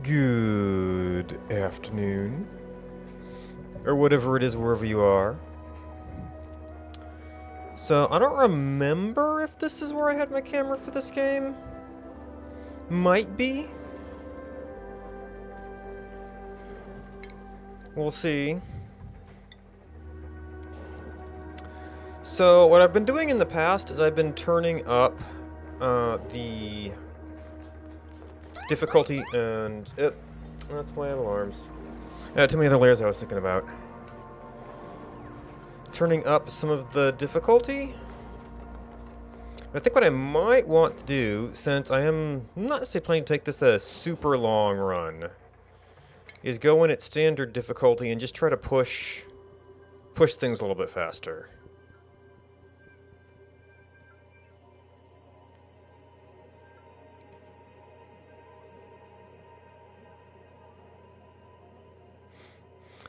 Good afternoon. Or whatever it is, wherever you are. So, I don't remember if this is where I had my camera for this game. Might be. We'll see. So, what I've been doing in the past is I've been turning up the difficulty and... that's why I have alarms. Too many other layers I was thinking about. Turning up some of the difficulty. I think what I might want to do, since I am not necessarily planning to take this a super long run, is go in at standard difficulty and just try to push things a little bit faster.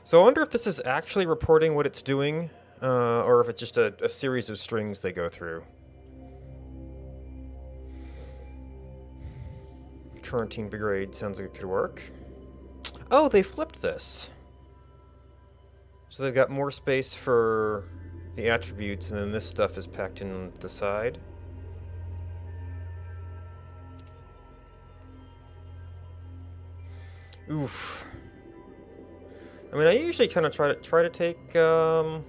So I wonder if this is actually reporting what it's doing, or if it's just a series of strings they go through. Quarantine Brigade sounds like it could work. Oh, they flipped this. So they've got more space for the attributes, and then this stuff is packed in the side. Oof. I mean, I usually kind of try to take, don't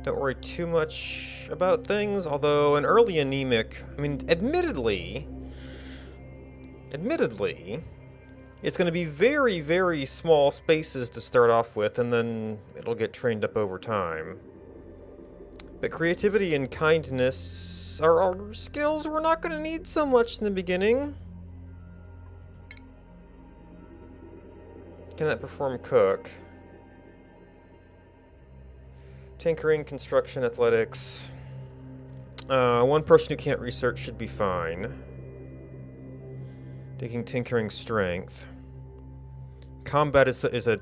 worry too much about things, although an early anemic, I mean, admittedly, it's going to be very, very small spaces to start off with, and then it'll get trained up over time. But creativity and kindness are skills we're not going to need so much in the beginning. Cannot perform cook. Tinkering, construction, athletics. One person who can't research should be fine. Taking tinkering strength. Combat is a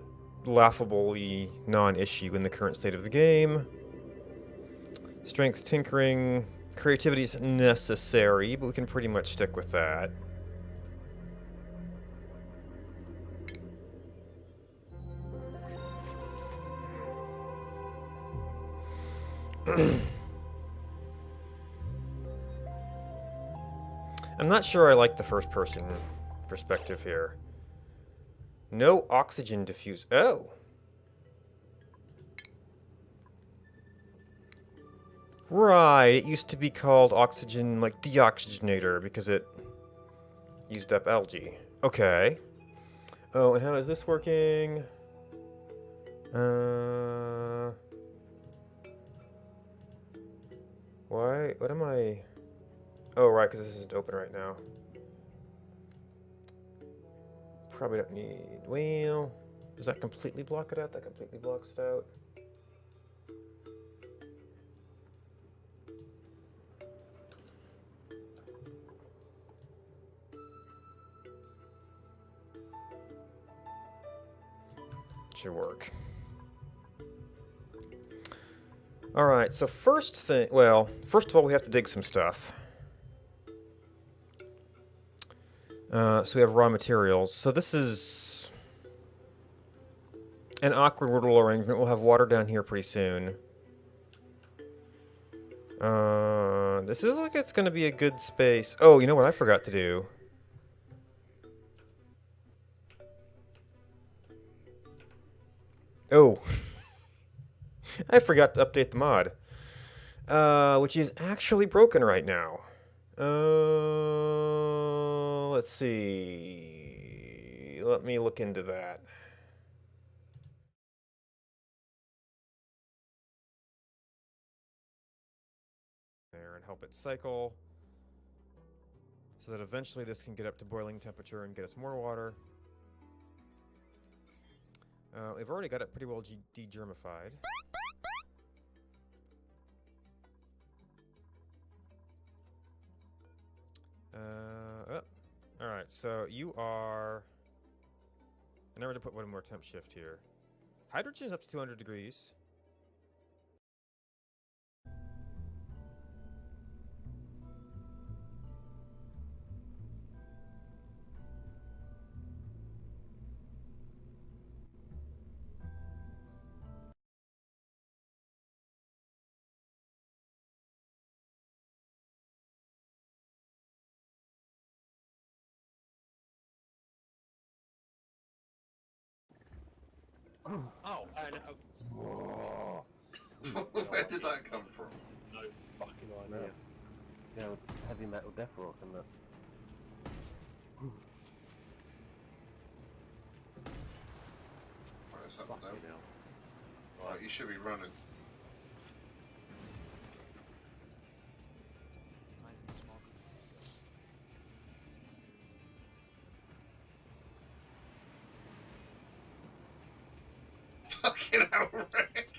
laughably non-issue in the current state of the game. Strength, tinkering, creativity is necessary, but we can pretty much stick with that. I'm not sure I like the first person perspective here. No oxygen diffuse. Oh! Right, it used to be called oxygen, like deoxygenator, because it used up algae. Okay. Oh, and how is this working? Why? What am I... Oh, right, because this isn't open right now. Probably don't need... Well... Does that completely block it out? That completely blocks it out. Should work. Alright, so first thing... Well, first of all, we have to dig some stuff. So we have raw materials. So this is an awkward little arrangement. We'll have water down here pretty soon. This is like it's going to be a good space. Oh, you know what I forgot to do? Oh. I forgot to update the mod. Which is actually broken right now. Let's see. Let me look into that. There and help it cycle. So that eventually this can get up to boiling temperature and get us more water. We've already got it pretty well de-germified. Alright, so you are... I never to put one more temp shift here. Hydrogen is up to 200 degrees. Oh, Where did that come from? no fucking idea. Sound heavy metal death rock and that. Right, it's up and down. Fucking hell. Right, you should be running. Nice and small. Fucking hell, Rick!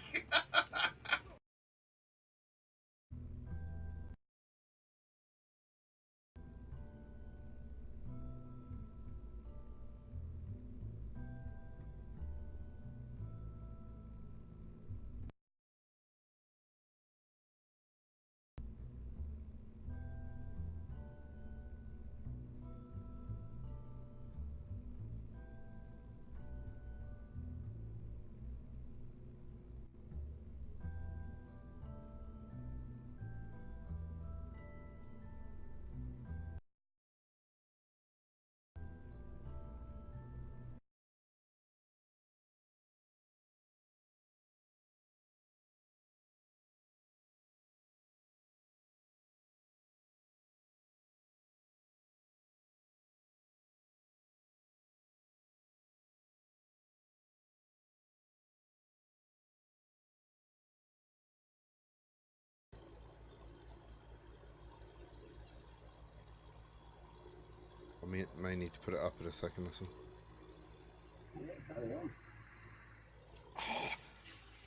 I may need to put it up in a second or so.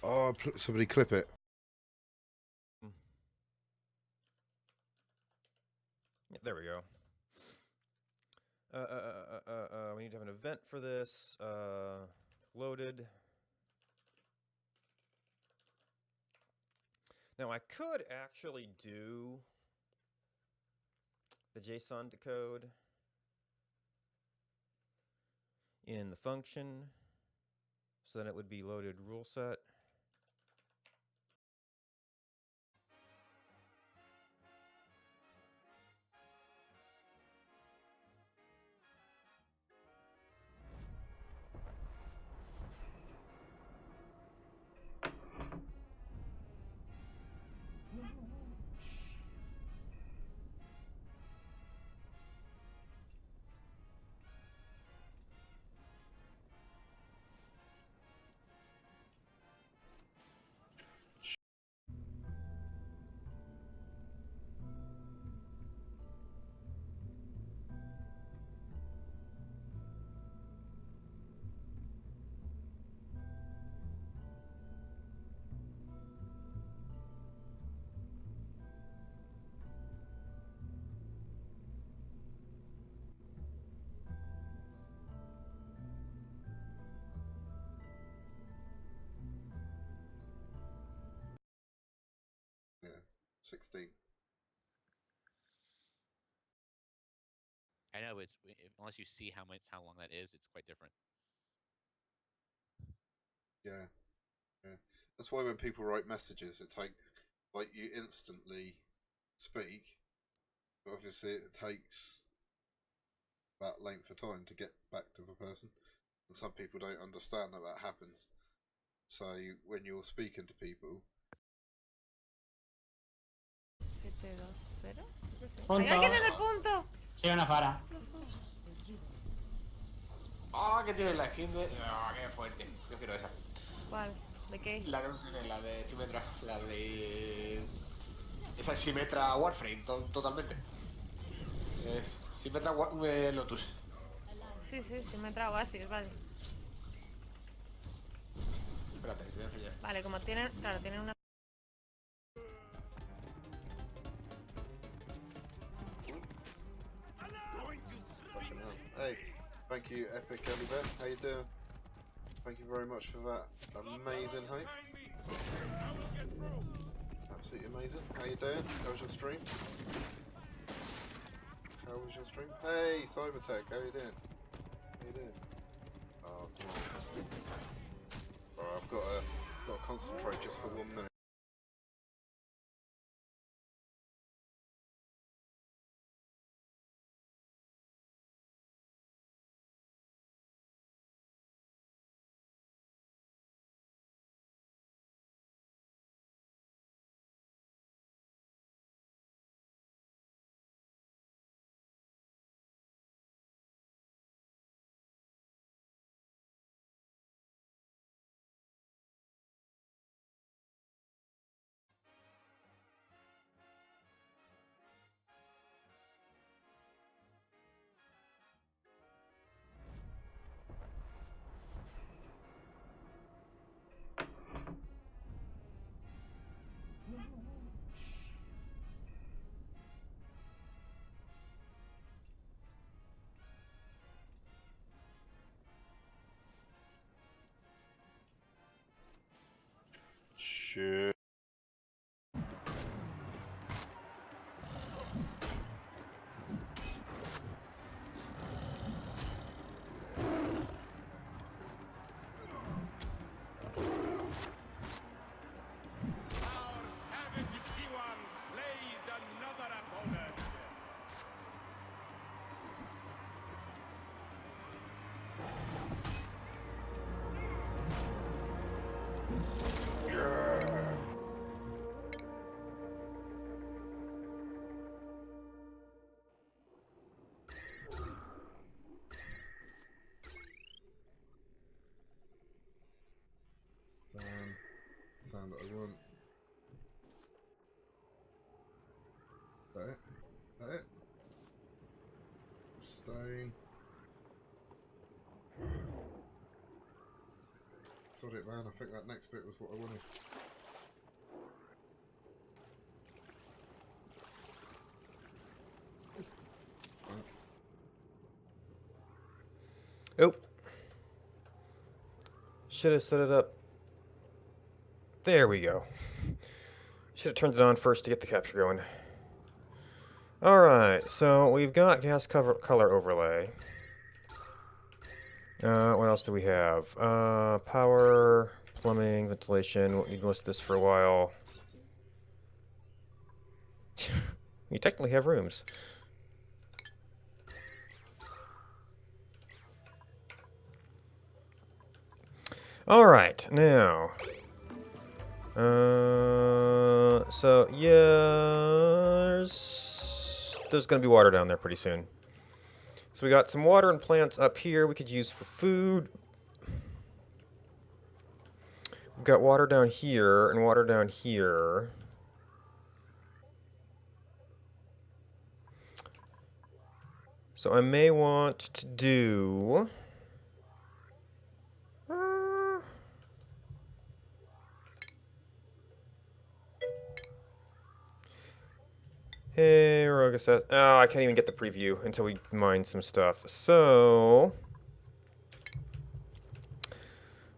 Oh, somebody clip it. Yeah, there we go. We need to have an event for this. Loaded. Now I could actually do the JSON decode in the function, so then it would be loaded rule set. Yeah, 16. I know unless you see how long that is, it's quite different. Yeah, yeah. That's why when people write messages, it takes, like, you instantly speak, but obviously it takes that length of time to get back to the person. And some people don't understand that that happens. So when you're speaking to people... 7-2-0. Punto. ¿Hay alguien en el punto? Soy una fara. Ah, que tiene la skin de. Ah, qué fuerte. Yo quiero esa. ¿Cuál? ¿De qué? La que no tiene, la de Symmetra. La de. Esa es Symmetra Warframe, totalmente. Es Symmetra Lotus. Sí, me trago así, vale. Espérate, te voy a enseñar. Vale, como tienen, claro, tienen una... Hey, thank you, Epic Elibet. How you doing? Thank you very much for that amazing host. Absolutely amazing. How you doing? How was your stream? How was your stream? Hey, Cybertech, how you doing? How you doing? Oh, come on. Alright, I've got to concentrate just for 1 minute. Shit. Sound that I want. That it? That it? Stone. Sod it, man. I think that next bit was what I wanted. Oh. Should have set it up. There we go. Should have turned it on first to get the capture going. Alright, so we've got gas color overlay. What else do we have? Power, plumbing, ventilation. We'll need most of this for a while. You technically have rooms. Alright, now. So, yes. There's going to be water down there pretty soon. So we got some water and plants up here we could use for food. We've got water down here and water down here. So I may want to do... Hey, Roga says... Oh, I can't even get the preview until we mine some stuff. So...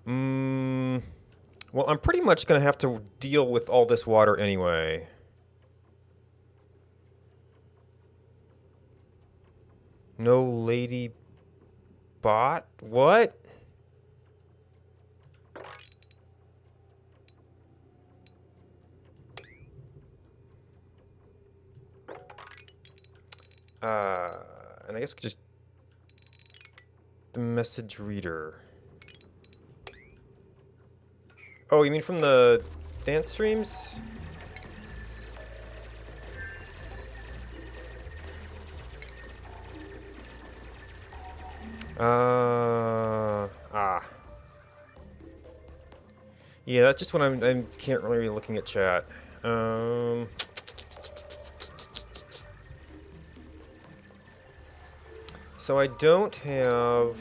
well, I'm pretty much going to have to deal with all this water anyway. No lady bot? What? And I guess we could just... The message reader. Oh, you mean from the dance streams? Yeah, that's just when I can't really be looking at chat. So I don't have...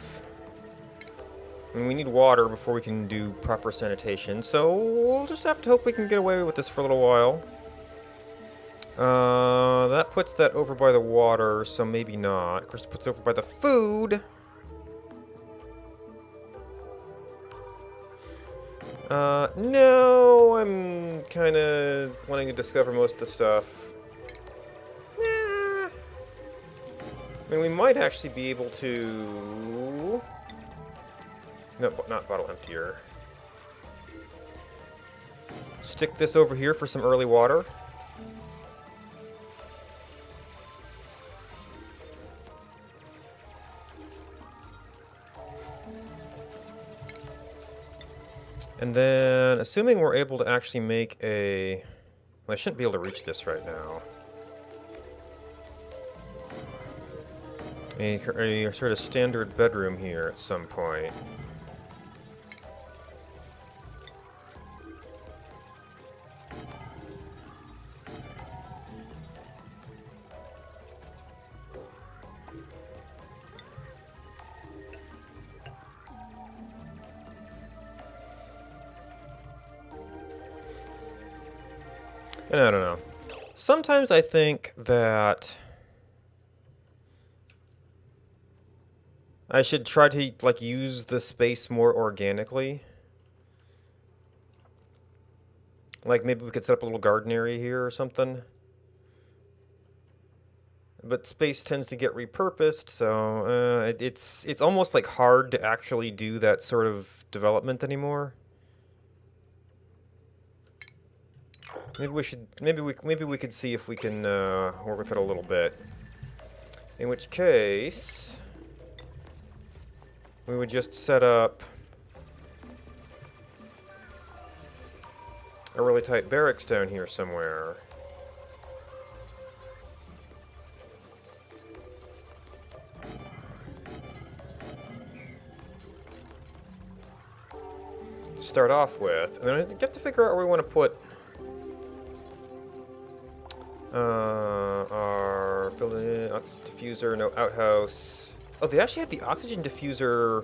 I mean, we need water before we can do proper sanitation, so we'll just have to hope we can get away with this for a little while. That puts that over by the water, so maybe not. Of course, it puts it over by the food. No, I'm kind of wanting to discover most of the stuff. Nah. I mean, we might actually be able to... No, not bottle emptier. Stick this over here for some early water. And then, assuming we're able to actually make a... Well, I shouldn't be able to reach this right now. A sort of standard bedroom here at some point. And I don't know. Sometimes I think that I should try to, like, use the space more organically. Like, maybe we could set up a little garden area here or something. But space tends to get repurposed, so it's almost like hard to actually do that sort of development anymore. Maybe we could see if we can work with it a little bit. In which case, we would just set up a really tight barracks down here somewhere. To start off with, and then I have to figure out where we want to put our building oxygen diffuser, no outhouse. Oh, they actually had the oxygen diffuser.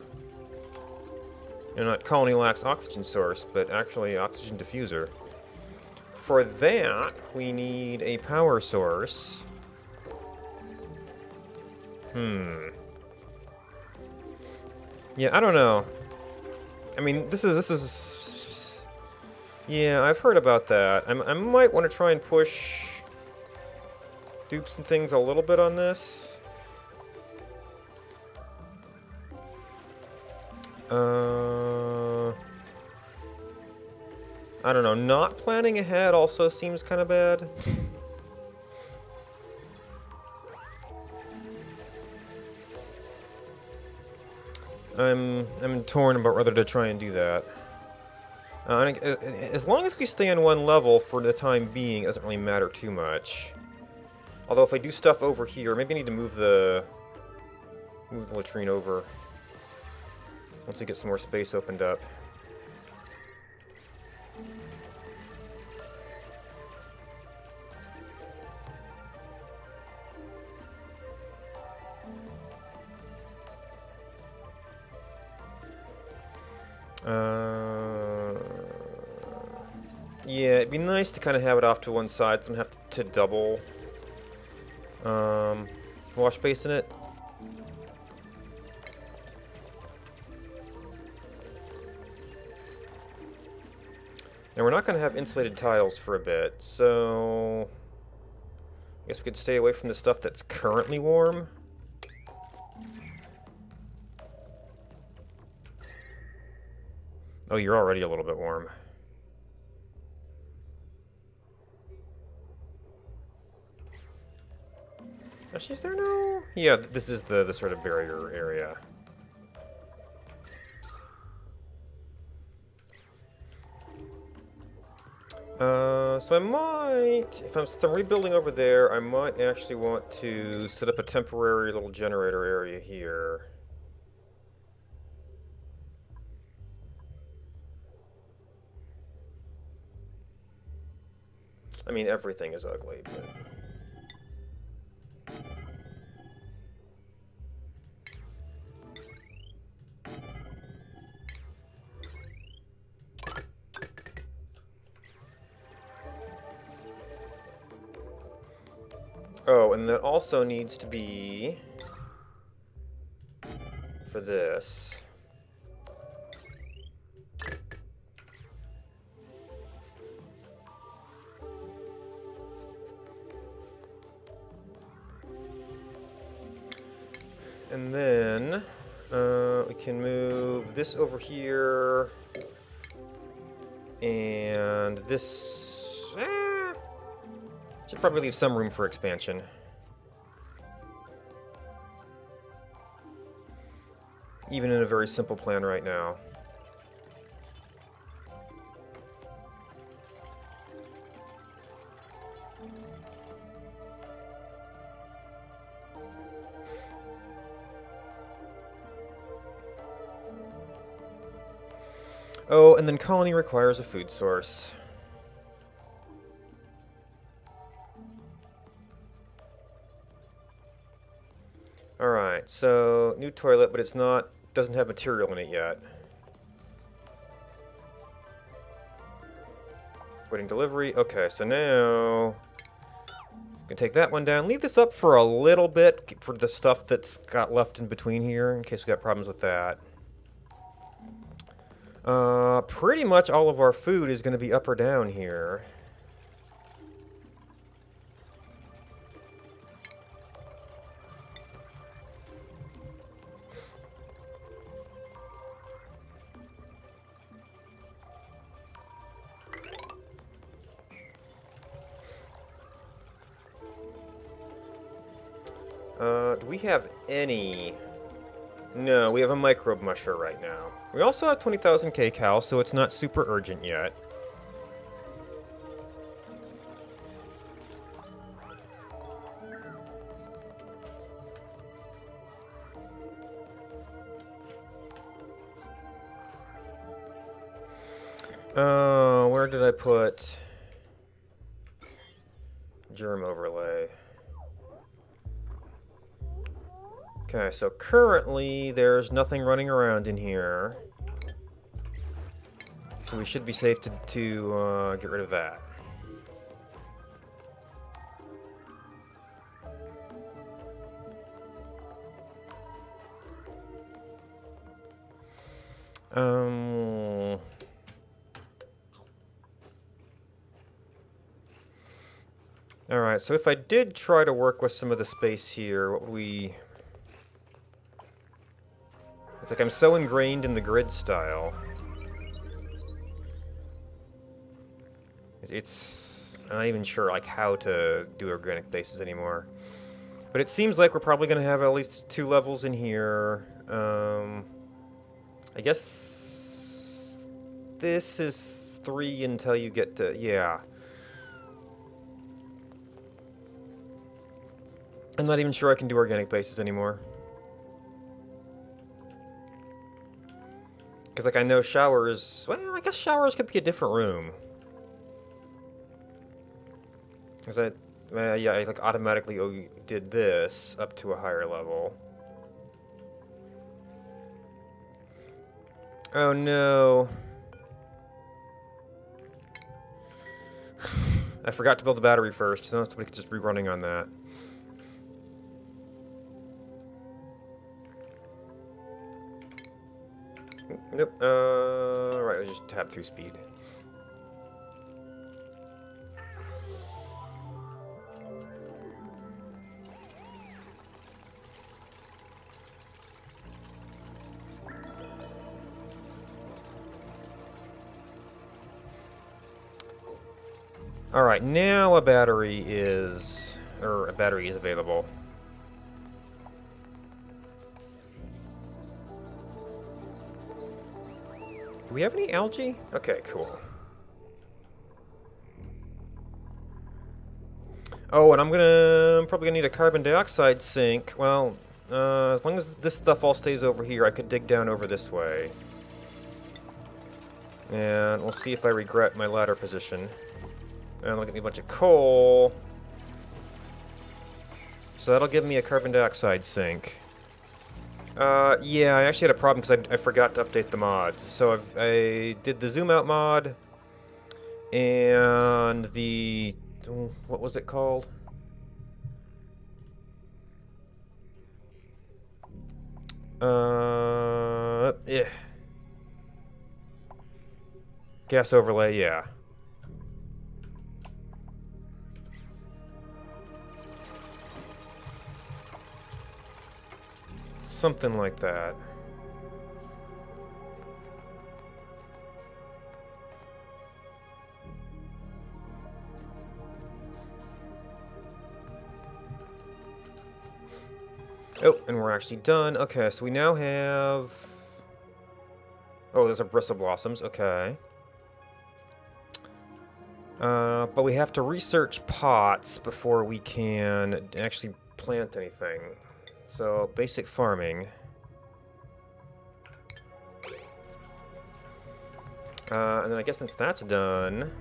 You know, not colony lacks oxygen source, but actually oxygen diffuser. For that, we need a power source. Yeah, I don't know. I mean, this is. Yeah, I've heard about that. I might want to try and push dupes and things a little bit on this. I don't know. Not planning ahead also seems kind of bad. I'm torn about whether to try and do that. As long as we stay on one level for the time being, it doesn't really matter too much. Although if I do stuff over here, maybe I need to move the latrine over once we get some more space opened up. Yeah, it'd be nice to kind of have it off to one side, so I don't have to double wash basin it. Now we're not going to have insulated tiles for a bit, so I guess we could stay away from the stuff that's currently warm. Oh, you're already a little bit warm. Actually, is there no... Yeah, this is the sort of barrier area. So I might... Since I'm rebuilding over there, I might actually want to set up a temporary little generator area here. I mean, everything is ugly, but... Oh, and that also needs to be for this. And then we can move this over here, and this should probably leave some room for expansion. Even in a very simple plan right now. Oh, and then colony requires a food source. Alright, so new toilet, but it's not, doesn't have material in it yet. Waiting delivery. Okay, so now we can take that one down. Leave this up for a little bit for the stuff that's got left in between here, in case we got problems with that. Pretty much all of our food is going to be up or down here. Do we have any? No, we have a microbe musher right now. We also have 20,000 kcal, so it's not super urgent yet. Where did I put germ overlay? Okay, so currently there's nothing running around in here. So we should be safe to get rid of that. Alright, so if I did try to work with some of the space here, what would we... It's like I'm so ingrained in the grid style. I'm not even sure like how to do organic bases anymore. But it seems like we're probably going to have at least 2 levels in here. I guess this is 3 until you get to... Yeah. I'm not even sure I can do organic bases anymore. Because, like, I know showers... Well, I guess showers could be a different room. Because yeah, I, like, automatically did this up to a higher level. Oh, no. I forgot to build the battery first, so somebody could just be running on that. Nope. Right, I just tap through speed. Alright, now a battery is available. Do we have any algae? Okay, cool. Oh, and I'm probably gonna need a carbon dioxide sink. Well, as long as this stuff all stays over here, I could dig down over this way. And we'll see if I regret my ladder position. And look at me a bunch of coal. So that'll give me a carbon dioxide sink. Yeah, I actually had a problem because I forgot to update the mods. So I did the zoom out mod and the... what was it called? Yeah. Gas overlay, yeah. Something like that. Oh, and we're actually done. Okay, so we now have... Oh, those are bristle blossoms. Okay. But we have to research pots before we can actually plant anything. So, basic farming. And then I guess since that's done...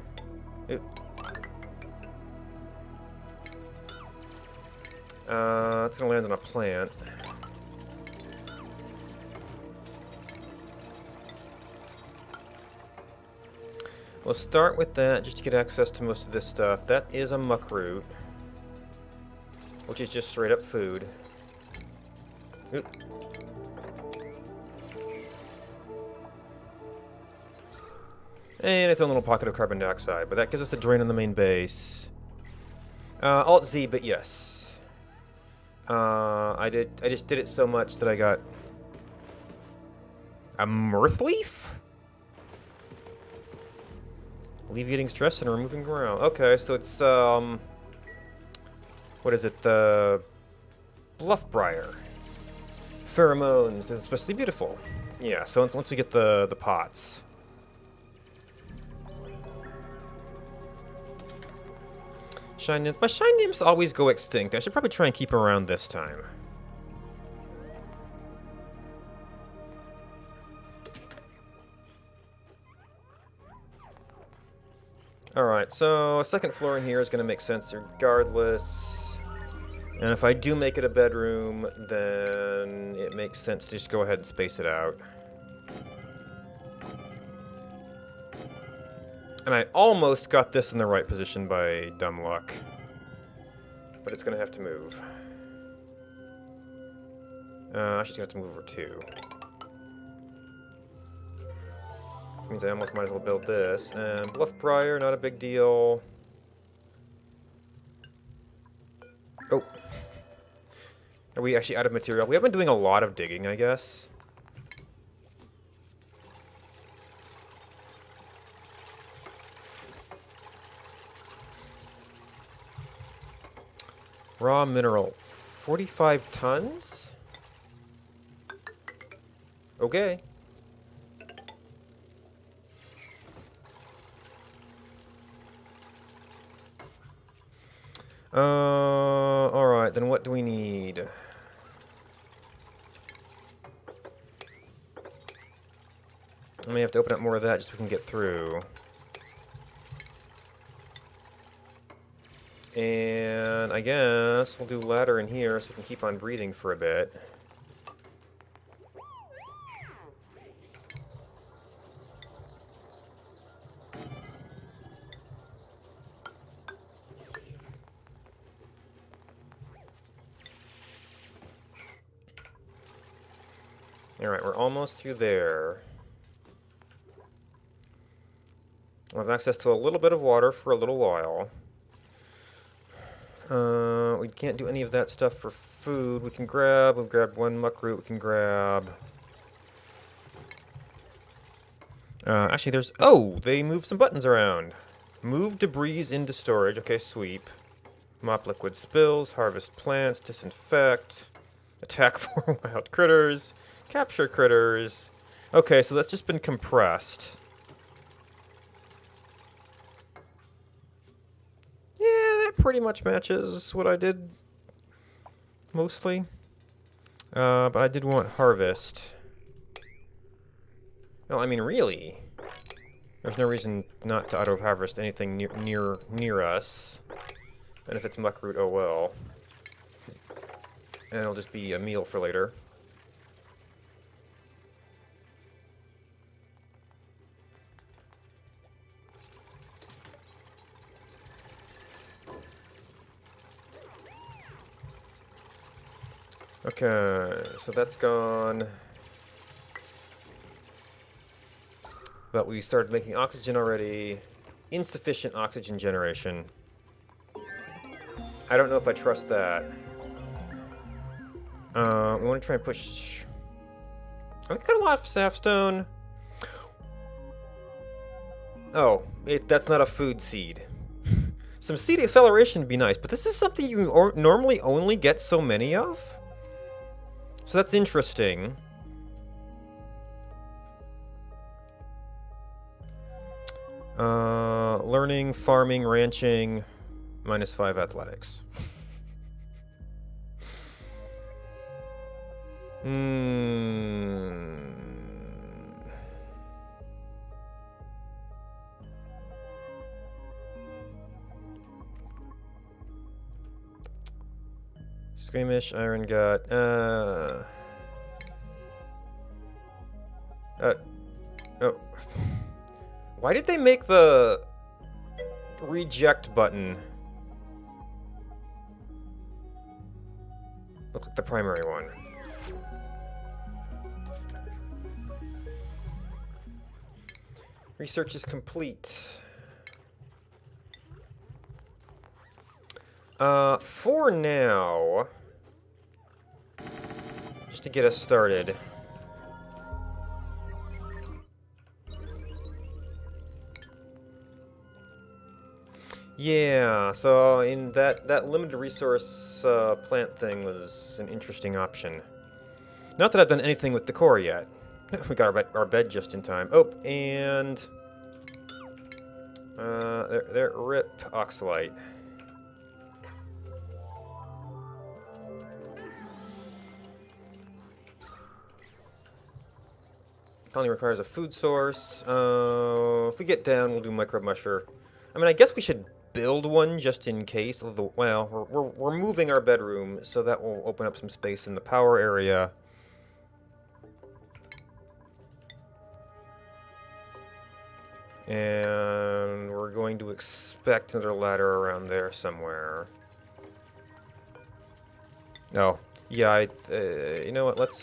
It's gonna land on a plant. We'll start with that just to get access to most of this stuff. That is a muckroot, which is just straight up food. Oop. And its own little pocket of carbon dioxide, but that gives us a drain on the main base. Alt Z, but yes. I just did it so much that I got a mirth leaf? Alleviating stress and removing ground. Okay, so it's what is it? The Bluffbriar. Pheromones. It's supposed to be beautiful. Yeah, so once we get the pots. Shine nymphs. My shine nymphs always go extinct. I should probably try and keep them around this time. Alright, so a second floor in here is going to make sense regardless. And if I do make it a bedroom, then it makes sense to just go ahead and space it out. And I almost got this in the right position by dumb luck. But it's going to have to move. Actually, it's going to have to move over 2. Means I almost might as well build this. And Bluffbriar, not a big deal. Oh. Are we actually out of material? We have been doing a lot of digging, I guess. Raw mineral. 45 tons? Okay. Alright, then what do we need? I may have to open up more of that just so we can get through. And I guess we'll do ladder in here so we can keep on breathing for a bit. Alright, we're almost through there. We'll have access to a little bit of water for a little while. We can't do any of that stuff for food. We've grabbed 1 muck root, we can grab... actually there's... Oh! They moved some buttons around. Move debris into storage. Okay, sweep. Mop liquid spills, harvest plants, disinfect, attack 4 wild critters, capture critters. Okay, so that's just been compressed. Yeah, that pretty much matches what I did, mostly. But I did want harvest. Well, I mean, really, there's no reason not to auto-harvest anything near us. And if it's muckroot, oh well. And it'll just be a meal for later. Okay, so that's gone. But we started making oxygen already. Insufficient oxygen generation. I don't know if I trust that. We want to try and push... Oh, we got a lot of sapstone. Oh, that's not a food seed. Some seed acceleration would be nice, but this is something you normally only get so many of? So that's interesting. Learning, farming, ranching, -5 athletics. Squeamish, Iron Gut. Oh. Why did they make the reject button look like the primary one? Research is complete. For now, just to get us started. Yeah, so in that limited resource plant thing was an interesting option. Not that I've done anything with the core yet. We got our bed just in time. Oh, and there, rip Oxalite. Colony requires a food source. If we get down, we'll do microbe musher. I mean, I guess we should build one just in case. Well, we're moving our bedroom, so that will open up some space in the power area. And we're going to expect another ladder around there somewhere. Oh, yeah, you know what, let's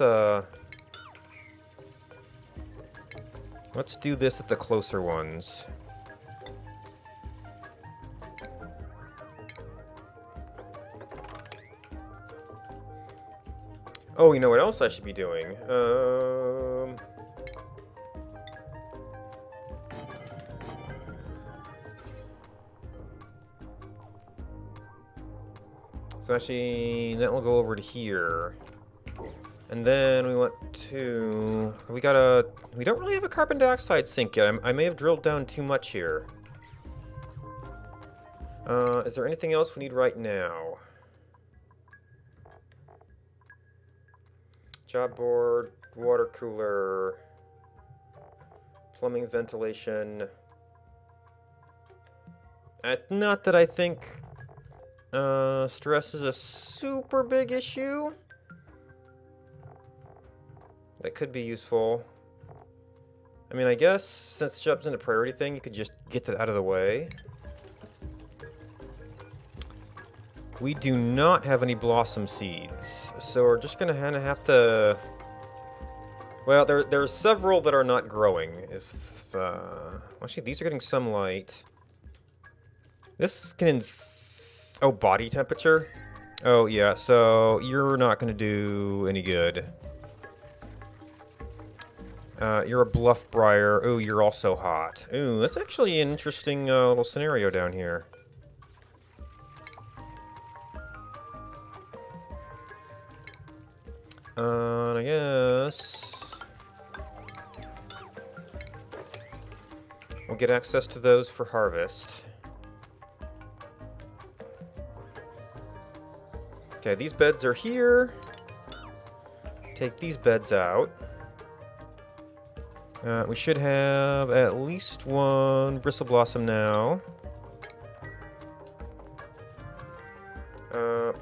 do this at the closer ones. Oh, you know what else I should be doing? So actually, that will go over to here. And then we want to... We don't really have a carbon dioxide sink yet. I may have drilled down too much here. Is there anything else we need right now? Job board, water cooler, plumbing, ventilation. Not that I think stress is a super big issue. That could be useful. I mean, I guess since it jumps into priority thing, you could just get that out of the way. We do not have any blossom seeds, so we're just gonna kind of have to... Well, there's several that are not growing. Actually, these are getting some light. This can oh, body temperature? Oh, yeah, so you're not gonna do any good. You're a bluff briar. Ooh, you're also hot. Ooh, that's actually an interesting little scenario down here. I guess we'll get access to those for harvest. Okay, these beds are here. Take these beds out. We should have at least one bristle blossom now.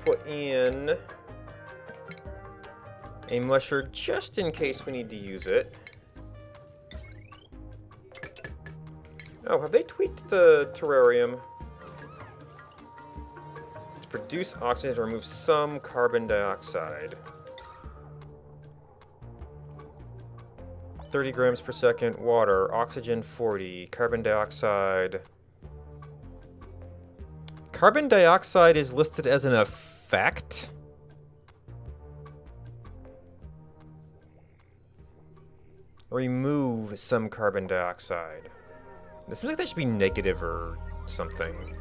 Put in a musher just in case we need to use it. Oh, have they tweaked the terrarium? To produce oxygen to remove some carbon dioxide. 30 grams per second, water, oxygen 40, carbon dioxide. Carbon dioxide is listed as an effect? Remove some carbon dioxide. It seems like that should be negative or something.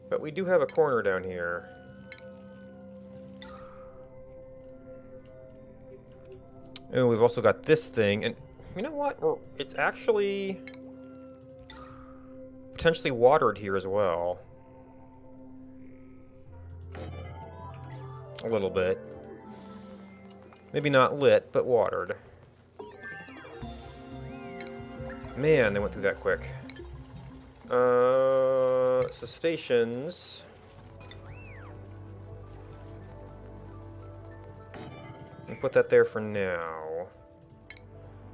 But we do have a corner down here. And we've also got this thing, and you know what? It's actually potentially watered here as well. A little bit. Maybe not lit, but watered. Man, they went through that quick. So stations. I'll put that there for now.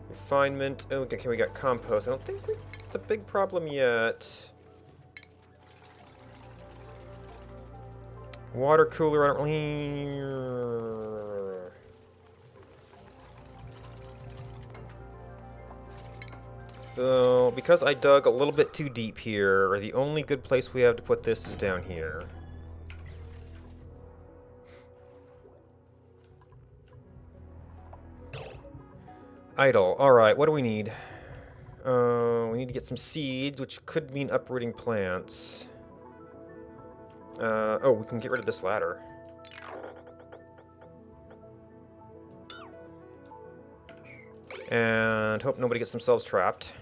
Refinement. Oh, okay, we got compost. I don't think it's a big problem yet. Water cooler, I don't really... So, because I dug a little bit too deep here, the only good place we have to put this is down here. Idle. Alright, what do we need? We need to get some seeds, which could mean uprooting plants. Oh, we can get rid of this ladder. And hope nobody gets themselves trapped.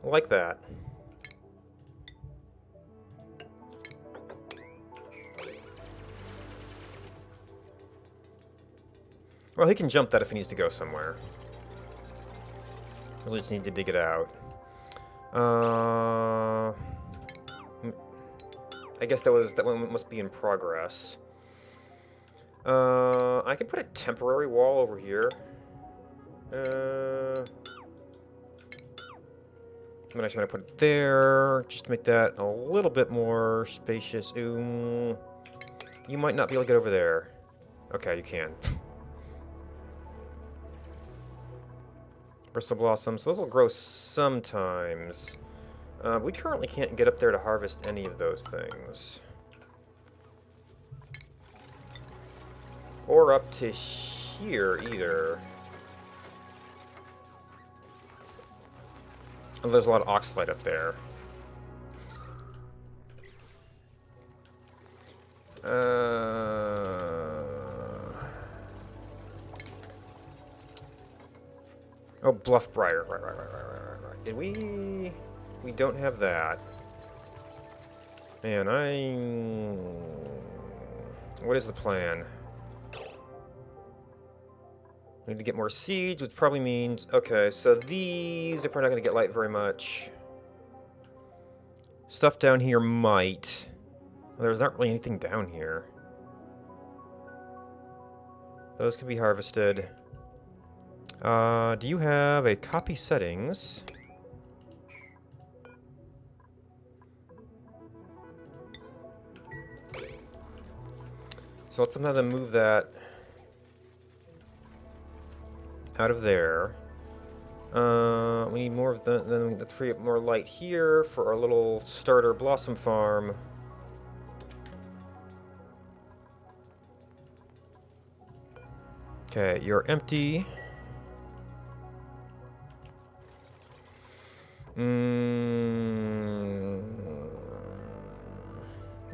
Like that. Well, he can jump that if he needs to go somewhere. Really just need to dig it out. I guess that one must be in progress. I can put a temporary wall over here. I'm actually going to put it there, just to make that a little bit more spacious. Ooh, you might not be able to get over there. Okay, you can. Bristle blossoms, so those will grow sometimes. We currently can't get up there to harvest any of those things. Or up to here, either. Oh, there's a lot of oxalite up there. Oh, Bluffbriar. Right. Did we... We don't have that. Man, what is the plan? We need to get more seeds, which probably means... Okay, so these are probably not going to get light very much. Stuff down here might. Well, there's not really anything down here. Those can be harvested. Do you have a copy settings? So let's somehow then move that out of there. We need more of the, then we need to free up more light here for our little starter blossom farm. Okay, you're empty.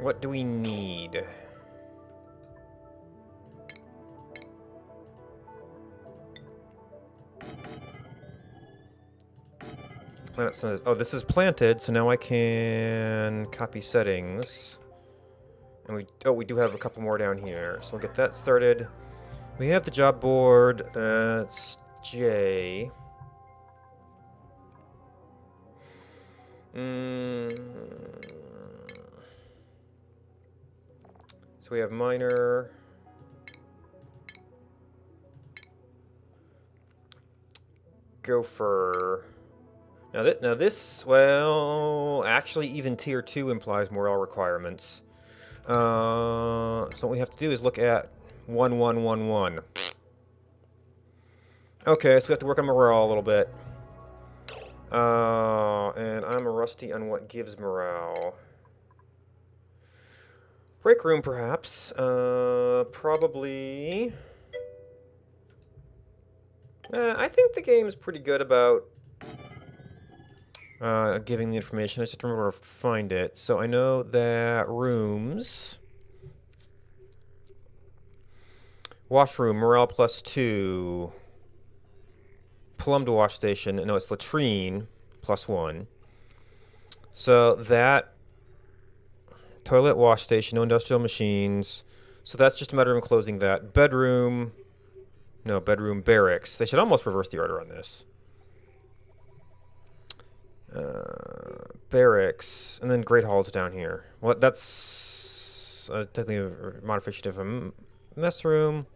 What do we need? Plant some of this. Oh, this is planted, so now I can copy settings. And we do have a couple more down here, so we'll get that started. We have the job board. That's J. So we have miner. Gopher. Now this, well, actually even tier 2 implies morale requirements. So what we have to do is look at 1111. Okay, so we have to work on morale a little bit. And I'm rusty on what gives morale. Break room, perhaps. Probably... I think the game is pretty good about giving the information. I just remember where to find it. So I know that rooms... Washroom, morale +2. Plumbed wash station. No, it's latrine, +1. So that... Toilet, wash station, no industrial machines. So that's just a matter of closing that. Bedroom... No, bedroom, barracks. They should almost reverse the order on this. Barracks, and then Great Hall's down here. Well, that's technically a modification of a mess room.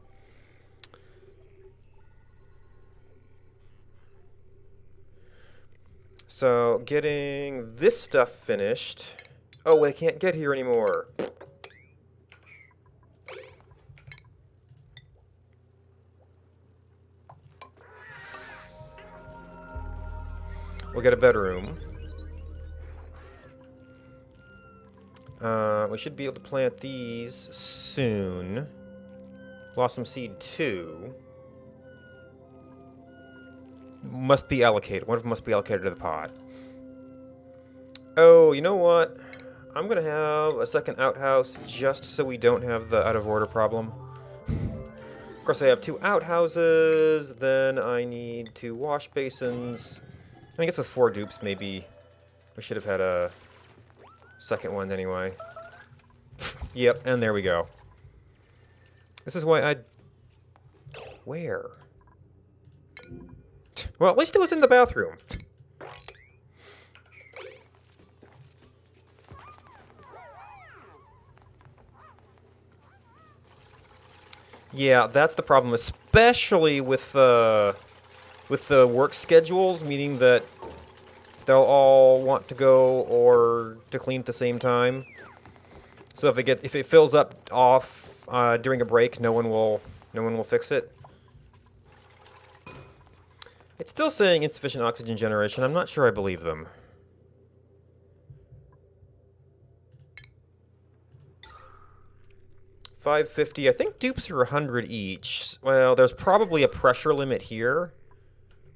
So, getting this stuff finished. Oh, they can't get here anymore. We'll get a bedroom. We should be able to plant these soon. Blossom Seed 2. Must be allocated. One of them must be allocated to the pot. Oh, you know what? I'm going to have a second outhouse just so we don't have the out of order problem. Of course, I have 2 outhouses. Then I need 2 wash basins. I guess with 4 dupes, maybe we should have had a second one anyway. Yep, and there we go. This is why I... Where? Well, at least it was in the bathroom. Yeah, that's the problem, especially with the work schedules, meaning that they'll all want to go or to clean at the same time. So if it fills up off during a break, no one will fix it. It's still saying insufficient oxygen generation. I'm not sure I believe them. $550. I think dupes are 100 each. Well, there's probably a pressure limit here,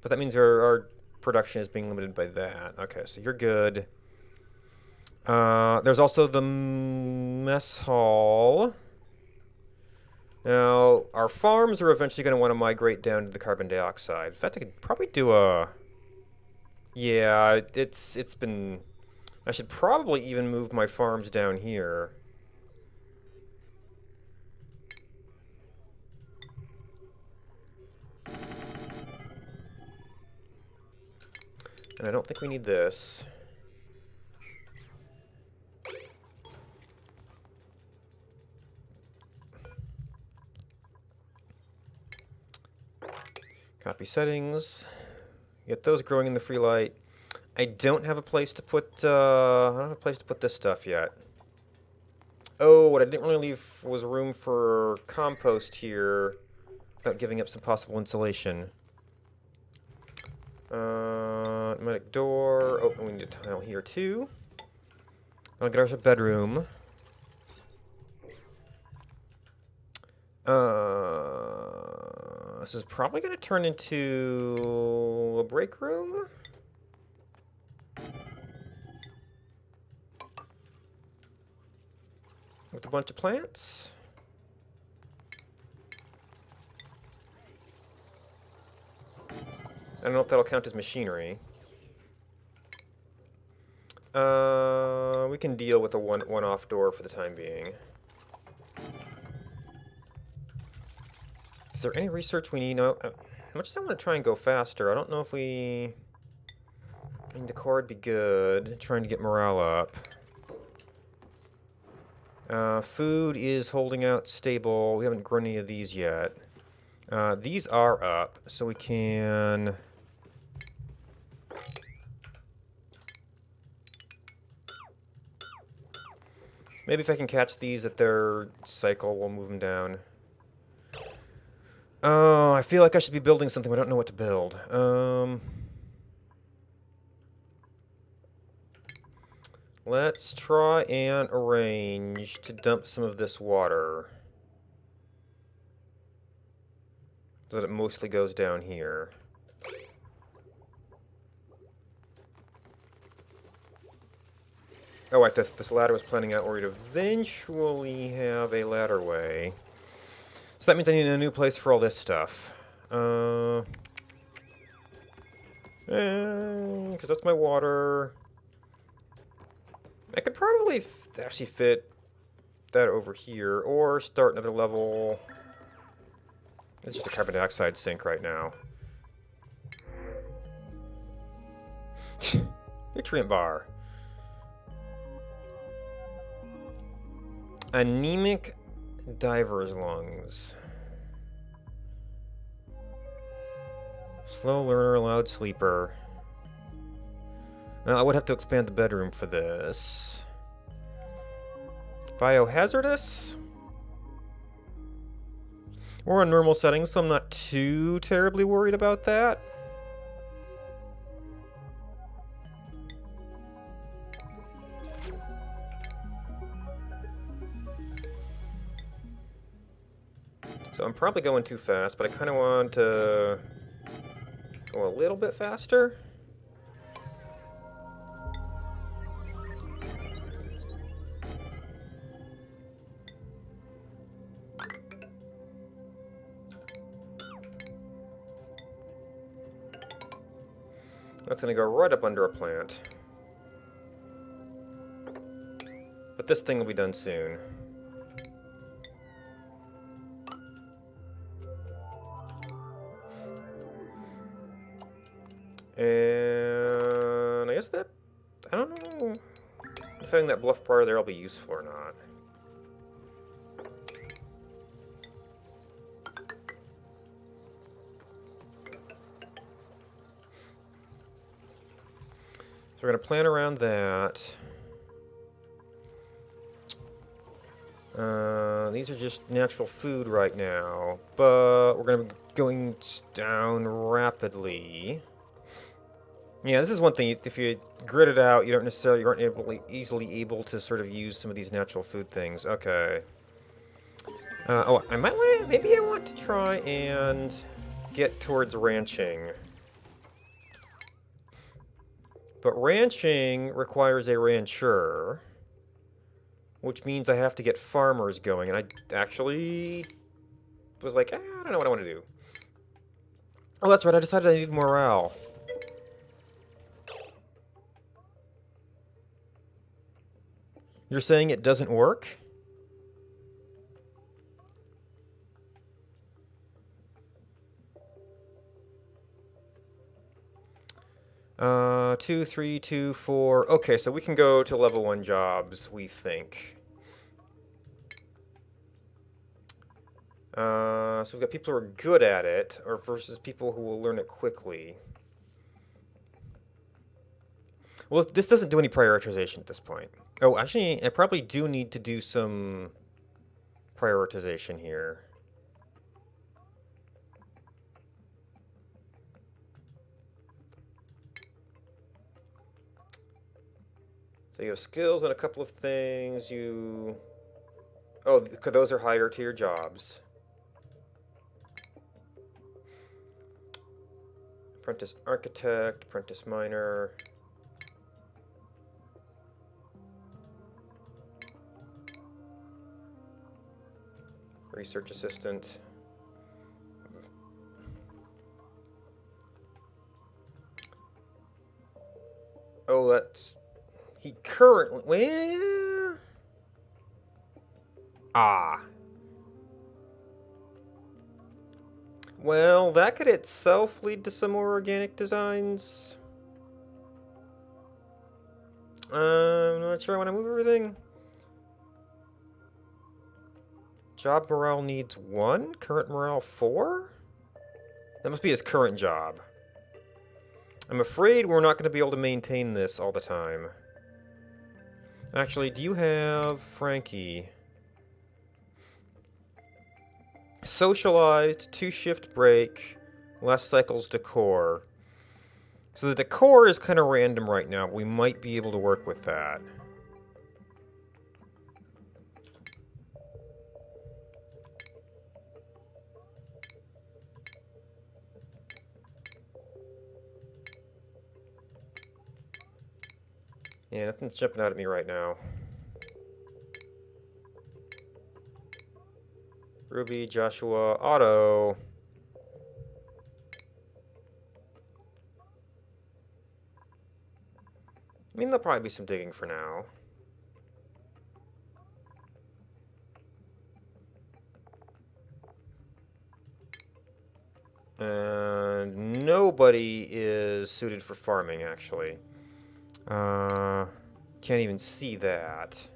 but that means our production is being limited by that. Okay, so you're good. There's also the mess hall. Now, our farms are eventually going to want to migrate down to the carbon dioxide. In fact, I could probably do a... Yeah, it's been... I should probably even move my farms down here. And I don't think we need this. Copy settings. Get those growing in the free light. I don't have a place to put. I don't have a place to put this stuff yet. Oh, what I didn't really leave was room for compost here, without giving up some possible insulation. Automatic door. Oh, we need a tile here too. I'll get our bedroom. This is probably going to turn into a break room. With a bunch of plants. I don't know if that'll count as machinery. We can deal with a one-off door for the time being. Is there any research we need? No. As much as I want to try and go faster, I don't know if we... I mean, decor would be good. Trying to get morale up. Food is holding out stable. We haven't grown any of these yet. These are up, so we can... Maybe if I can catch these at their cycle, we'll move them down. Oh, I feel like I should be building something, but I don't know what to build. Let's try and arrange to dump some of this water. So that it mostly goes down here. Oh, wait, this ladder was planning out where we'd eventually have a ladderway. So that means I need a new place for all this stuff. Because that's my water. I could probably actually fit that over here, or start another level. It's just a carbon dioxide sink right now. Nutrient bar. Anemic diver's lungs. Slow learner, loud sleeper. Now, I would have to expand the bedroom for this. Biohazardous? We're on normal settings, so I'm not too terribly worried about that. So I'm probably going too fast, but I kind of want to go a little bit faster. That's going to go right up under a plant. But this thing will be done soon. And I guess that, I don't know if having that bluff bar there will be useful or not. So we're going to plan around that. These are just natural food right now, but we're going to be going down rapidly. Yeah, this is one thing. If you grid it out, you aren't easily able to sort of use some of these natural food things. Okay. Oh, I might want to. Maybe I want to try and get towards ranching. But ranching requires a rancher, which means I have to get farmers going. And I actually was like, I don't know what I want to do. Oh, that's right. I decided I need morale. You're saying it doesn't work? Two, 3, 2, 4. Okay, so we can go to level 1 jobs, we think. So we've got people who are good at it, or versus people who will learn it quickly. Well, this doesn't do any prioritization at this point. Oh, actually, I probably do need to do some prioritization here. So you have skills on a couple of things. Oh, those are higher tier jobs. Apprentice architect, apprentice miner. Research assistant. Oh, that's... He currently... Well... Ah. Well, that could itself lead to some more organic designs. I'm not sure I want to move everything. Job morale needs 1? Current morale 4? That must be his current job. I'm afraid we're not going to be able to maintain this all the time. Actually, do you have Frankie? Socialized, 2-shift break, less cycles decor. So the decor is kind of random right now. We might be able to work with that. Yeah, nothing's jumping out at me right now. Ruby, Joshua, Otto. I mean, there'll probably be some digging for now. And nobody is suited for farming, actually. Can't even see that.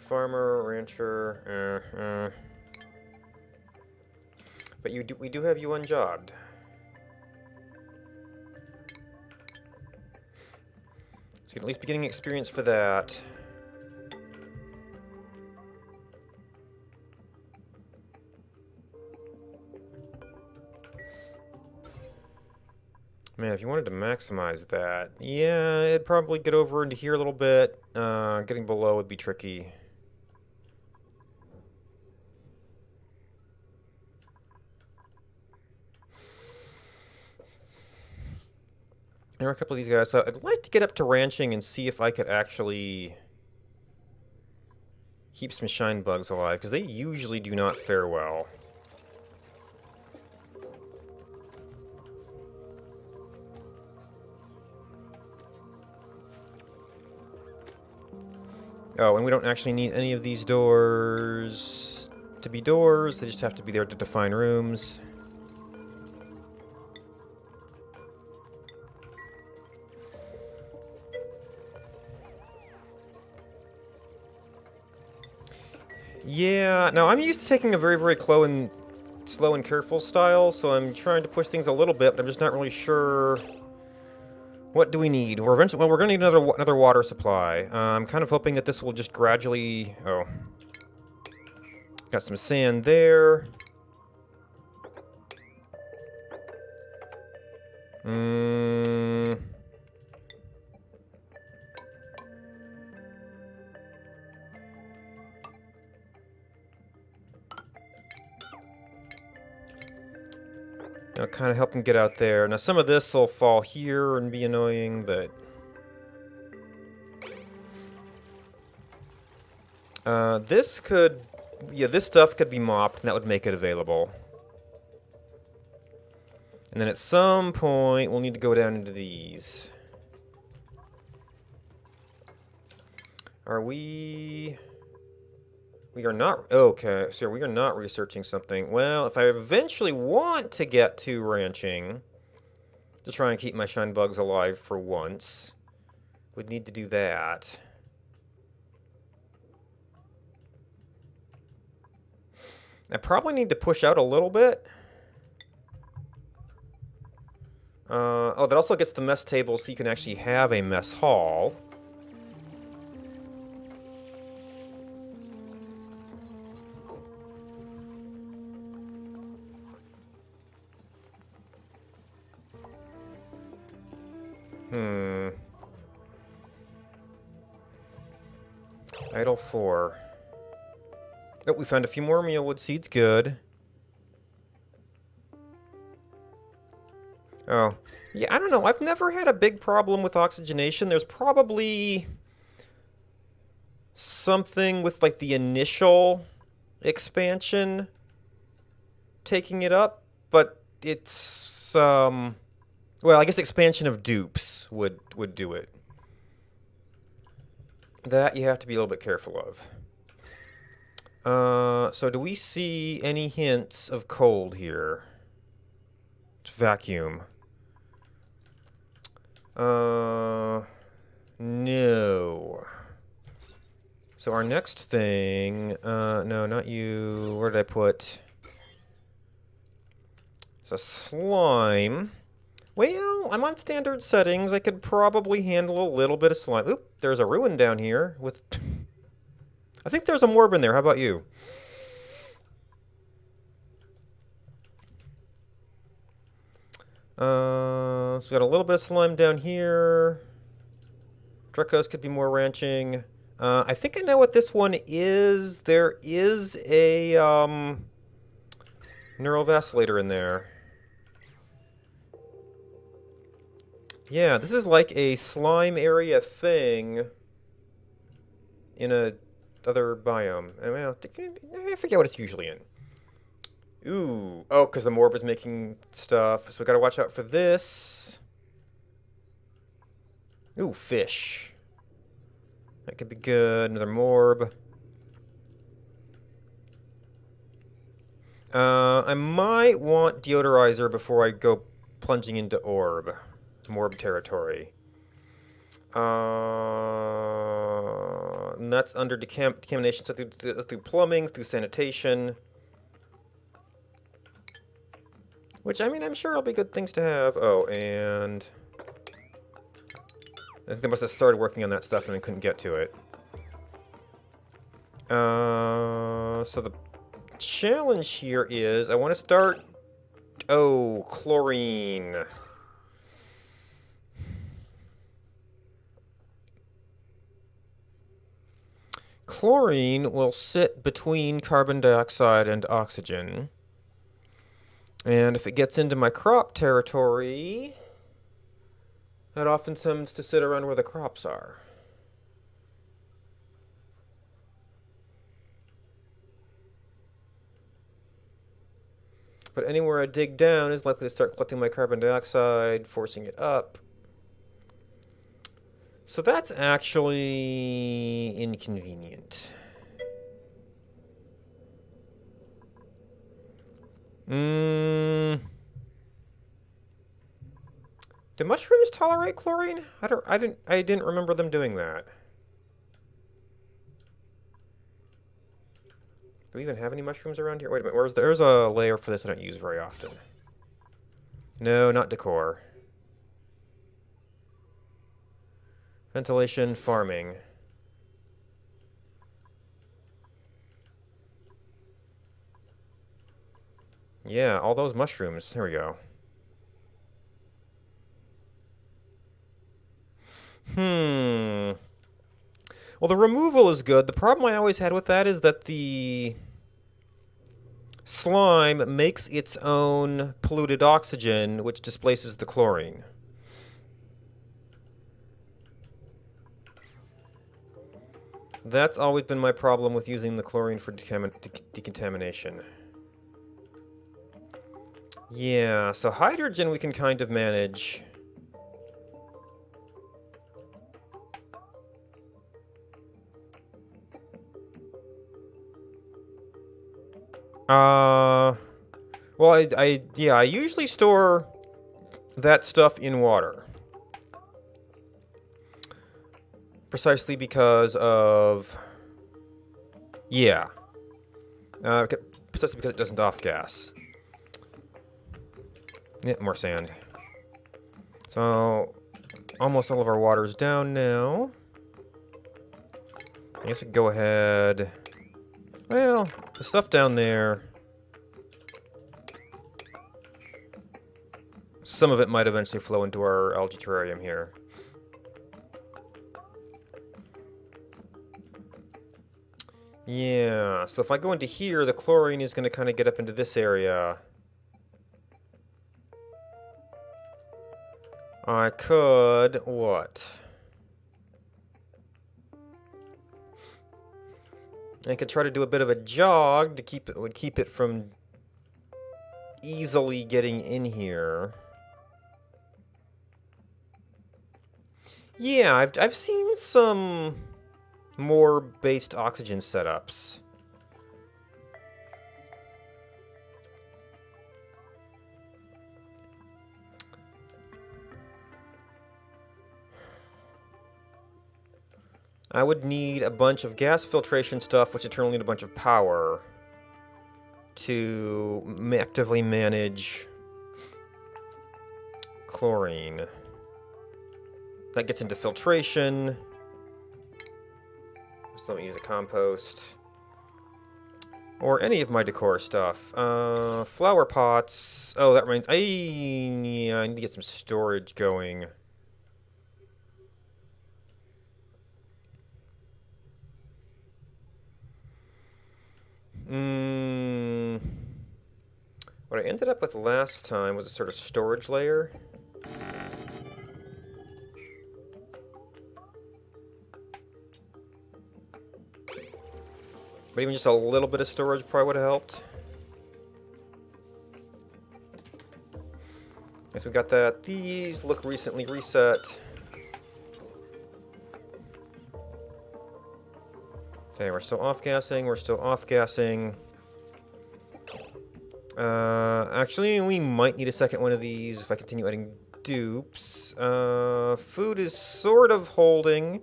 Farmer, rancher, But we do have you unjobbed. So you can at least be getting experience for that. Man, if you wanted to maximize that, yeah, it'd probably get over into here a little bit. Getting below would be tricky. There are a couple of these guys, so I'd like to get up to ranching and see if I could actually keep some shine bugs alive, because they usually do not fare well. Oh, and we don't actually need any of these doors to be doors. They just have to be there to define rooms. Yeah, now I'm used to taking a very, very slow and careful style, so I'm trying to push things a little bit, but I'm just not really sure. What do we need? We're eventually, well, we're going to need another water supply. I'm kind of hoping that this will just gradually... Oh. Got some sand there. I'll kind of help him get out there. Now, some of this will fall here and be annoying, but... this could... Yeah, this stuff could be mopped, and that would make it available. And then at some point, we'll need to go down into these. Are we... We are not... Okay, so we are not researching something. Well, if I eventually want to get to ranching, to try and keep my shine bugs alive for once, would need to do that. I probably need to push out a little bit. Oh, that also gets the mess table so you can actually have a mess hall. Idle 4. Oh, we found a few more mealwood seeds. Good. Oh. Yeah, I don't know. I've never had a big problem with oxygenation. There's probably something with, like, the initial expansion taking it up, but it's, well, I guess expansion of dupes would do it. That you have to be a little bit careful of. So do we see any hints of cold here? It's vacuum. No. So our next thing, no, not you. Where did I put? It's a slime. Well, I'm on standard settings. I could probably handle a little bit of slime. Oop, there's a ruin down here with... I think there's a morb in there. How about you? So we got a little bit of slime down here. Drekos could be more ranching. I think I know what this one is. There is a neurovacillator in there. Yeah, this is like a slime area thing in a other biome. I forget what it's usually in. Ooh. Oh, because the morb is making stuff. So we gotta watch out for this. Ooh, fish. That could be good. Another morb. I might want deodorizer before I go plunging into orb. Morb territory. And that's under decontamination, so through plumbing, through sanitation. Which, I mean, I'm sure will be good things to have. Oh, and I think they must have started working on that stuff and I couldn't get to it. So the challenge here is I want to start... Oh, chlorine. Chlorine will sit between carbon dioxide and oxygen. And if it gets into my crop territory, that often tends to sit around where the crops are. But anywhere I dig down is likely to start collecting my carbon dioxide, forcing it up. So that's actually inconvenient. Do mushrooms tolerate chlorine? I didn't remember them doing that. Do we even have any mushrooms around here? Wait a minute, there's a layer for this I don't use very often. No, not decor. Ventilation, farming. Yeah, all those mushrooms. Here we go. Well, the removal is good. The problem I always had with that is that the slime makes its own polluted oxygen, which displaces the chlorine. That's always been my problem with using the chlorine for decontamination. Yeah, so hydrogen we can kind of manage. Well, I usually store that stuff in water. Precisely because of... Yeah. Precisely because it doesn't off-gas. Yeah, more sand. So, almost all of our water's down now. I guess we can go ahead... Well, the stuff down there... Some of it might eventually flow into our algae terrarium here. Yeah, so if I go into here, the chlorine is going to kind of get up into this area. I could... what? I could try to do a bit of a jog to keep it from easily getting in here. Yeah, I've seen some more based oxygen setups. I would need a bunch of gas filtration stuff, which would turn need a bunch of power to actively manage chlorine. That gets into filtration. Just let me use a compost. Or any of my decor stuff. Flower pots. Oh, that reminds... yeah, I need to get some storage going. What I ended up with last time was a sort of storage layer. But even just a little bit of storage probably would have helped. Guess we got that. These look recently reset. Okay, we're still off-gassing. We're still off-gassing. Actually, we might need a second one of these if I continue adding dupes. Food is sort of holding.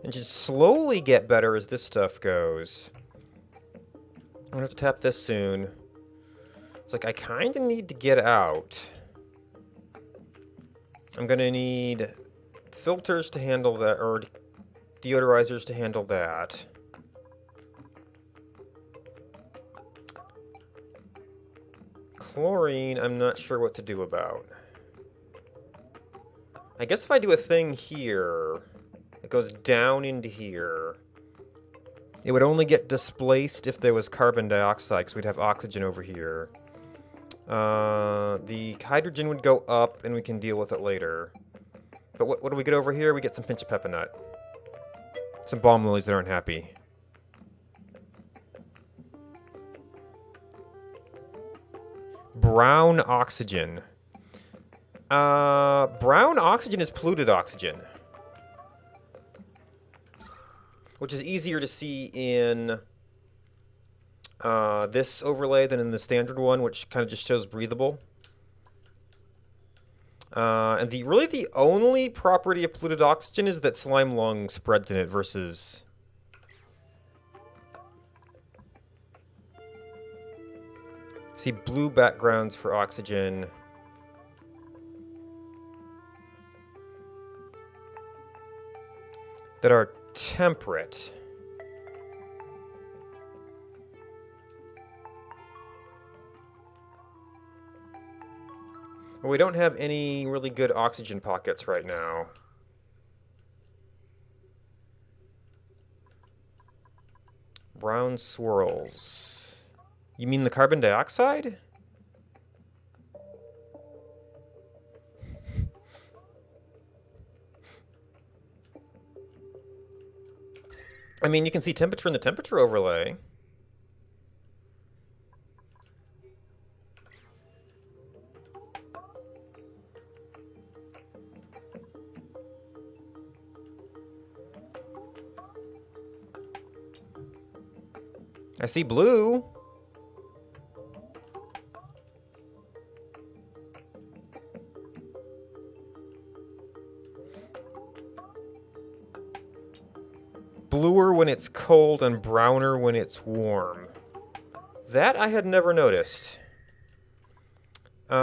And should slowly get better as this stuff goes. I'm gonna have to tap this soon. It's like I kind of need to get out. I'm gonna need filters to handle that, or deodorizers to handle that. Chlorine, I'm not sure what to do about. I guess if I do a thing here, it goes down into here. It would only get displaced if there was carbon dioxide, because we'd have oxygen over here. The hydrogen would go up, and we can deal with it later. But what do we get over here? We get some pinch of peppermint. Some balm lilies that aren't happy. Brown oxygen. Brown oxygen is polluted oxygen. Which is easier to see in this overlay than in the standard one, which kind of just shows breathable. And really the only property of polluted oxygen is that slime lung spreads in it versus... See blue backgrounds for oxygen. That are temperate. Well, we don't have any really good oxygen pockets right now. Brown swirls. You mean the carbon dioxide? I mean, you can see temperature in the temperature overlay. I see blue. Bluer when it's cold and browner when it's warm. That I had never noticed. We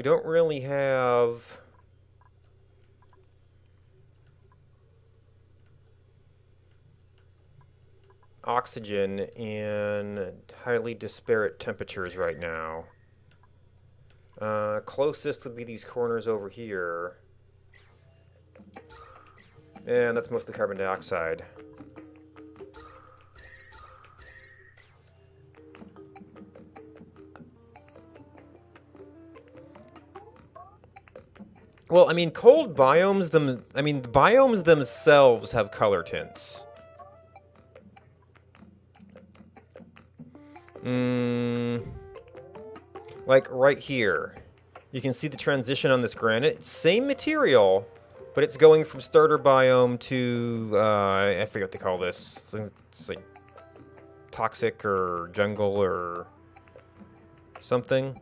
don't really have... oxygen in highly disparate temperatures right now. Closest would be these corners over here. And that's mostly carbon dioxide. Well, I mean, cold biomes, the biomes themselves have color tints. Like right here. You can see the transition on this granite. Same material, but it's going from starter biome to, I forget what they call this. It's like toxic or jungle or something.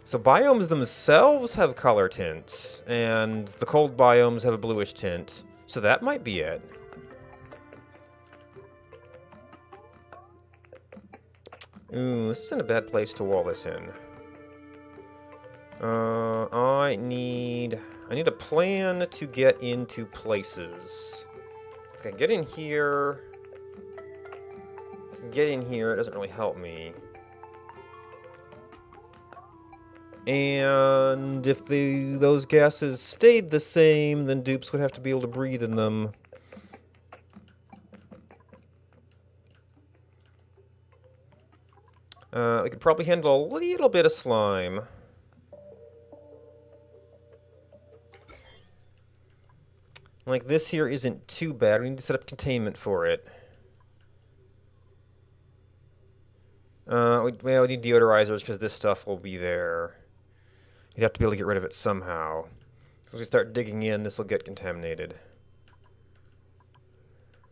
So biomes themselves have color tints, and the cold biomes have a bluish tint. So that might be it. Ooh, this isn't a bad place to wall this in. I need a plan to get into places. I can get in here. It doesn't really help me. And if those gases stayed the same, then dupes would have to be able to breathe in them. We could probably handle a little bit of slime. Like, this here isn't too bad. We need to set up containment for it. We need deodorizers because this stuff will be there. You'd have to be able to get rid of it somehow. So as we start digging in, this will get contaminated.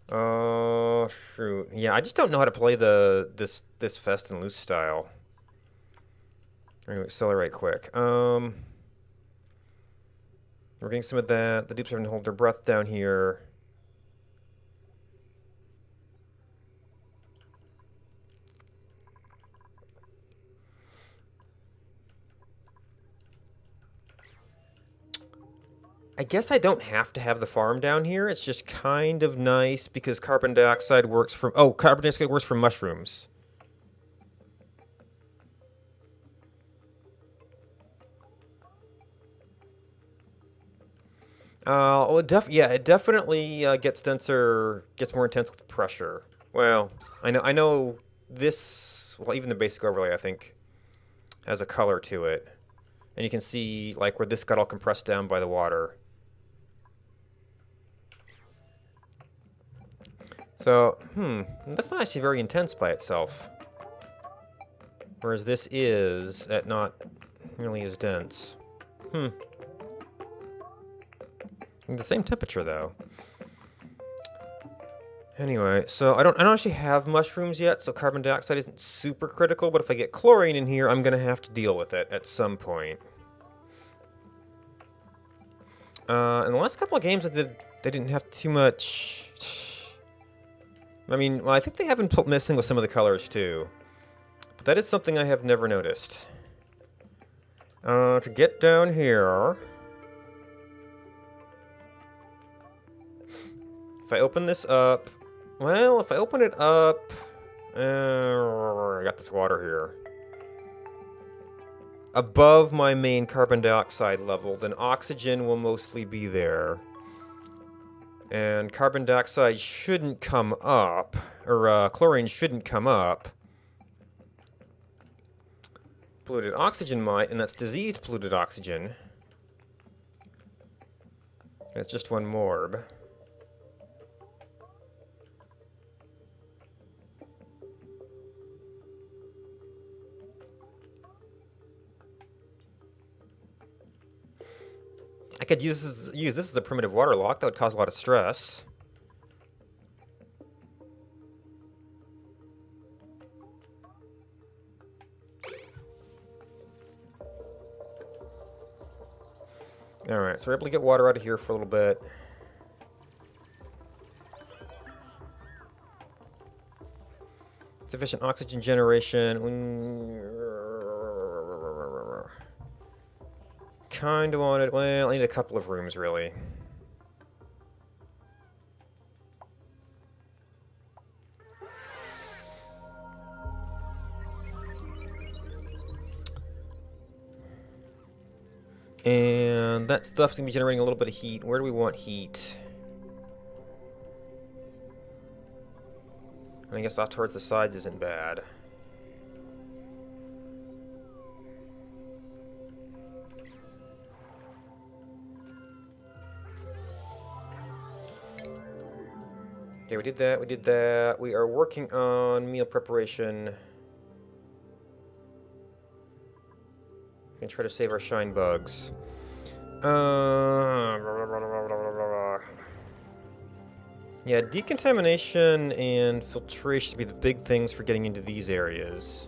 Oh, shoot. Yeah, I just don't know how to play this fast and loose style. I'm going to accelerate quick. We're getting some of that. The dupes are going to hold their breath down here. I guess I don't have to have the farm down here. It's just kind of nice because carbon dioxide works from... Oh, carbon dioxide works from mushrooms. Well, it definitely gets denser, gets more intense with pressure. Well, I know this... Well, even the basic overlay, I think, has a color to it. And you can see, like, where this got all compressed down by the water. So, that's not actually very intense by itself. Whereas this is at not nearly as dense. The same temperature, though. Anyway, so I don't actually have mushrooms yet, so carbon dioxide isn't super critical, but if I get chlorine in here, I'm going to have to deal with it at some point. In the last couple of games they didn't have too much... I mean, well, I think they have been messing with some of the colors, too. But that is something I have never noticed. To get down here... If I open this up... Well, if I open it up... I got this water here. Above my main carbon dioxide level, then oxygen will mostly be there. And carbon dioxide shouldn't come up, or chlorine shouldn't come up. Polluted oxygen might, and that's diseased polluted oxygen. And it's just one morb. I could use this as a primitive water lock. That would cause a lot of stress. Alright, so we're able to get water out of here for a little bit. Sufficient oxygen generation. Kind of want it. Well, I need a couple of rooms, really. And that stuff's going to be generating a little bit of heat. Where do we want heat? I guess off towards the sides isn't bad. Okay, we did that. We are working on meal preparation. And try to save our shine bugs. Yeah, decontamination and filtration would be the big things for getting into these areas.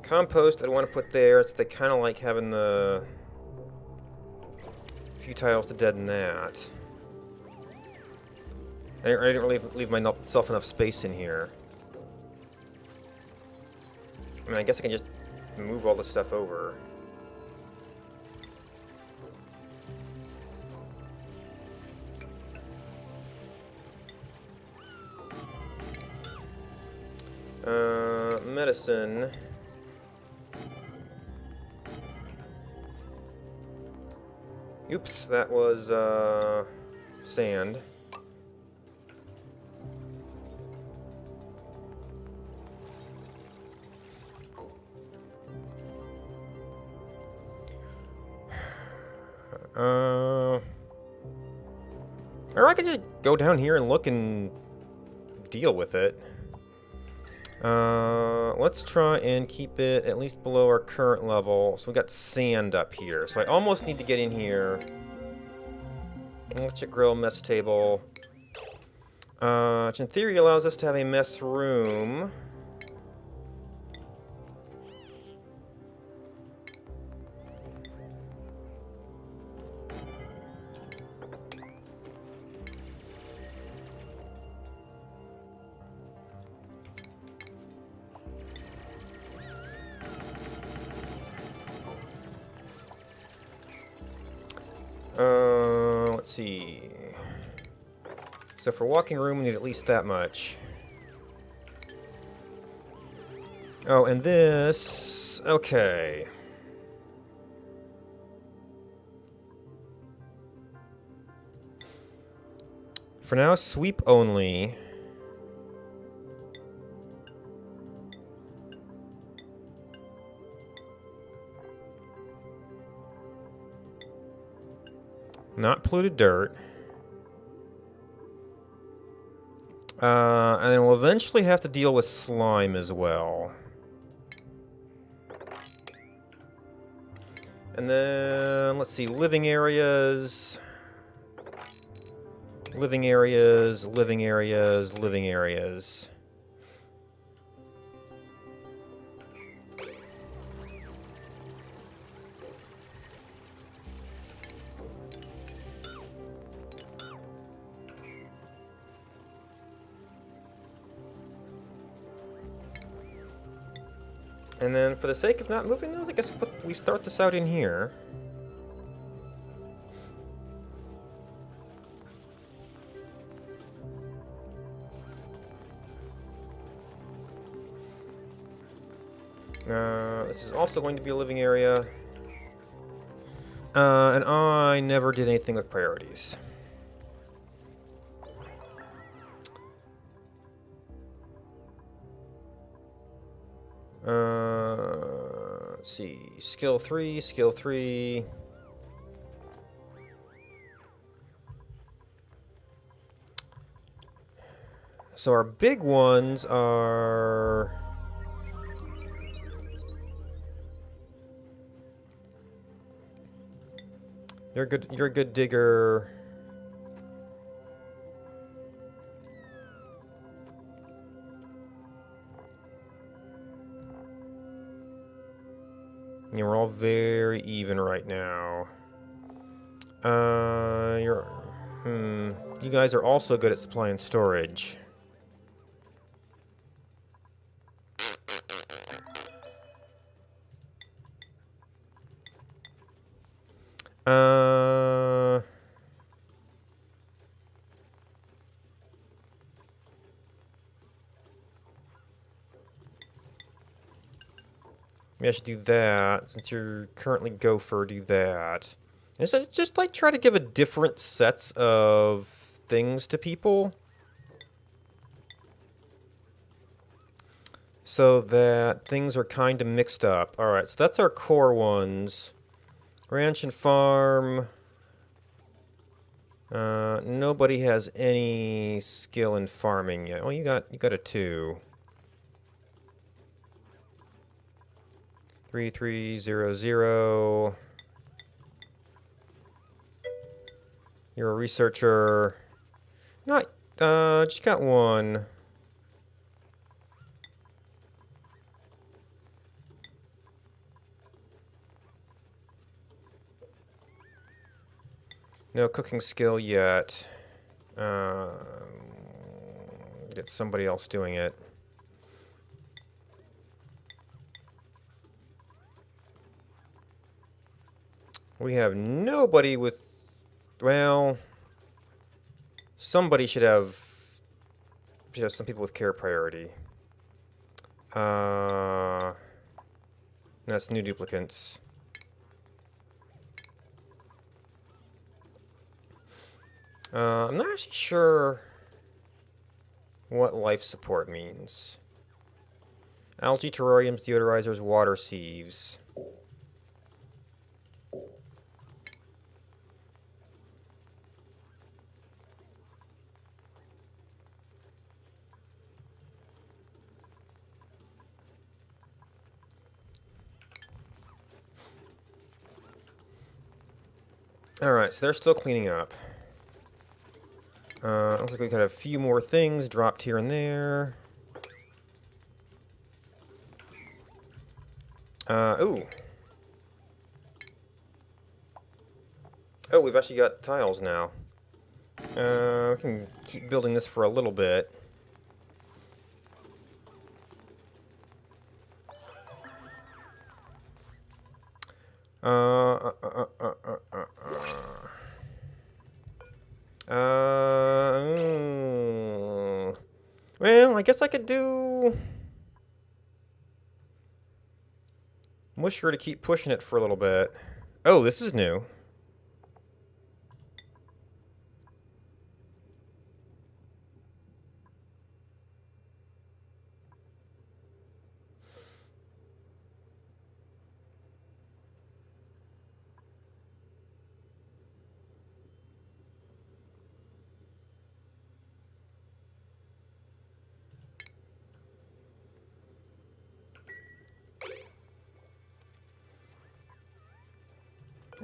Compost, I want to put there. It's they kind of like having the few tiles to deaden that. I didn't really leave myself enough space in here. I mean, I guess I can just move all this stuff over. Medicine. Oops, that was, sand. Or I could just go down here and look and deal with it. Let's try and keep it at least below our current level. So we got sand up here. So I almost need to get in here. Electric grill, mess table. Which in theory allows us to have a mess room. let's see. So for walking room, we need at least that much. Oh, and this... Okay. For now, sweep only. Not polluted dirt. And then we'll eventually have to deal with slime as well. And then, let's see, living areas. Living areas, living areas, living areas. And then, for the sake of not moving those, I guess we start this out in here. This is also going to be a living area. And I never did anything with priorities. Let's see. Skill 3, skill 3. So our big ones are... You're a good digger. Yeah, we're all very even right now. You guys are also good at supply and storage. Maybe I should do that. Since you're currently Gopher, do that. And so just like try to give a different sets of things to people. So that things are kind of mixed up. Alright, so that's our core ones. Ranch and farm. Nobody has any skill in farming yet. Oh, you got a 2. 3300. You're a researcher. Not just got 1. No cooking skill yet. Get somebody else doing it. We have nobody with... Well... Somebody should have some people with care priority. That's new duplicants. I'm not actually sure what life support means. Algae, terrariums, deodorizers, water sieves. Alright, so they're still cleaning up. Looks like we got a few more things dropped here and there. Ooh. Oh, we've actually got tiles now. We can keep building this for a little bit. Well, I guess I could do Musher to keep pushing it for a little bit. Oh, this is new.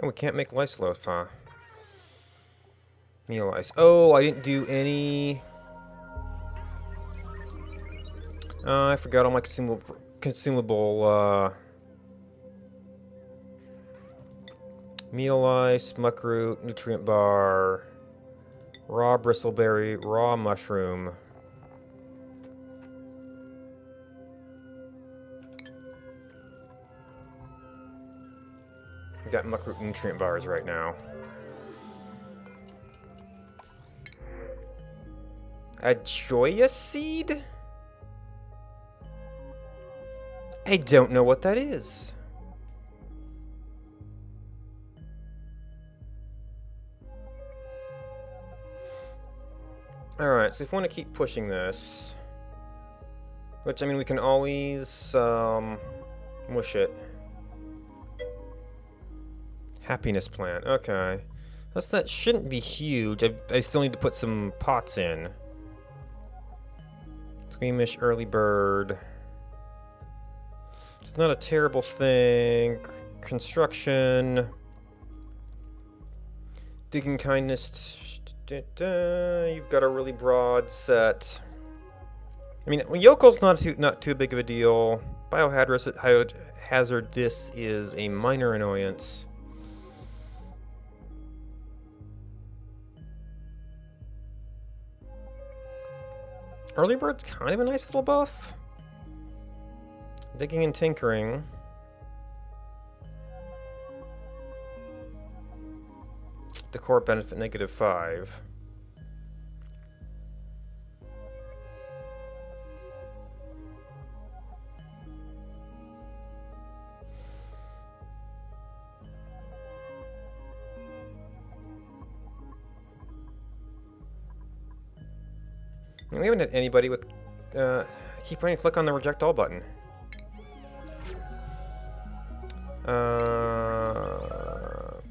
Oh, we can't make lice loaf, huh? Meal ice. Oh, I didn't do any... I forgot all my consumable meal ice, muckroot, nutrient bar, raw bristleberry, raw mushroom. We got muckroot nutrient bars right now. A joyous seed? I don't know what that is. Alright, so if we want to keep pushing this, which, I mean, we can always, mush it. Happiness plant, okay. That shouldn't be huge. I still need to put some pots in. Squeamish, early bird. It's not a terrible thing. Construction. Digging kindness. You've got a really broad set. I mean, Yokel's not too big of a deal. Biohazardous is a minor annoyance. Early bird's kind of a nice little buff. Digging and tinkering. Decor benefit -5. We haven't had anybody with... I keep trying to click on the reject all button.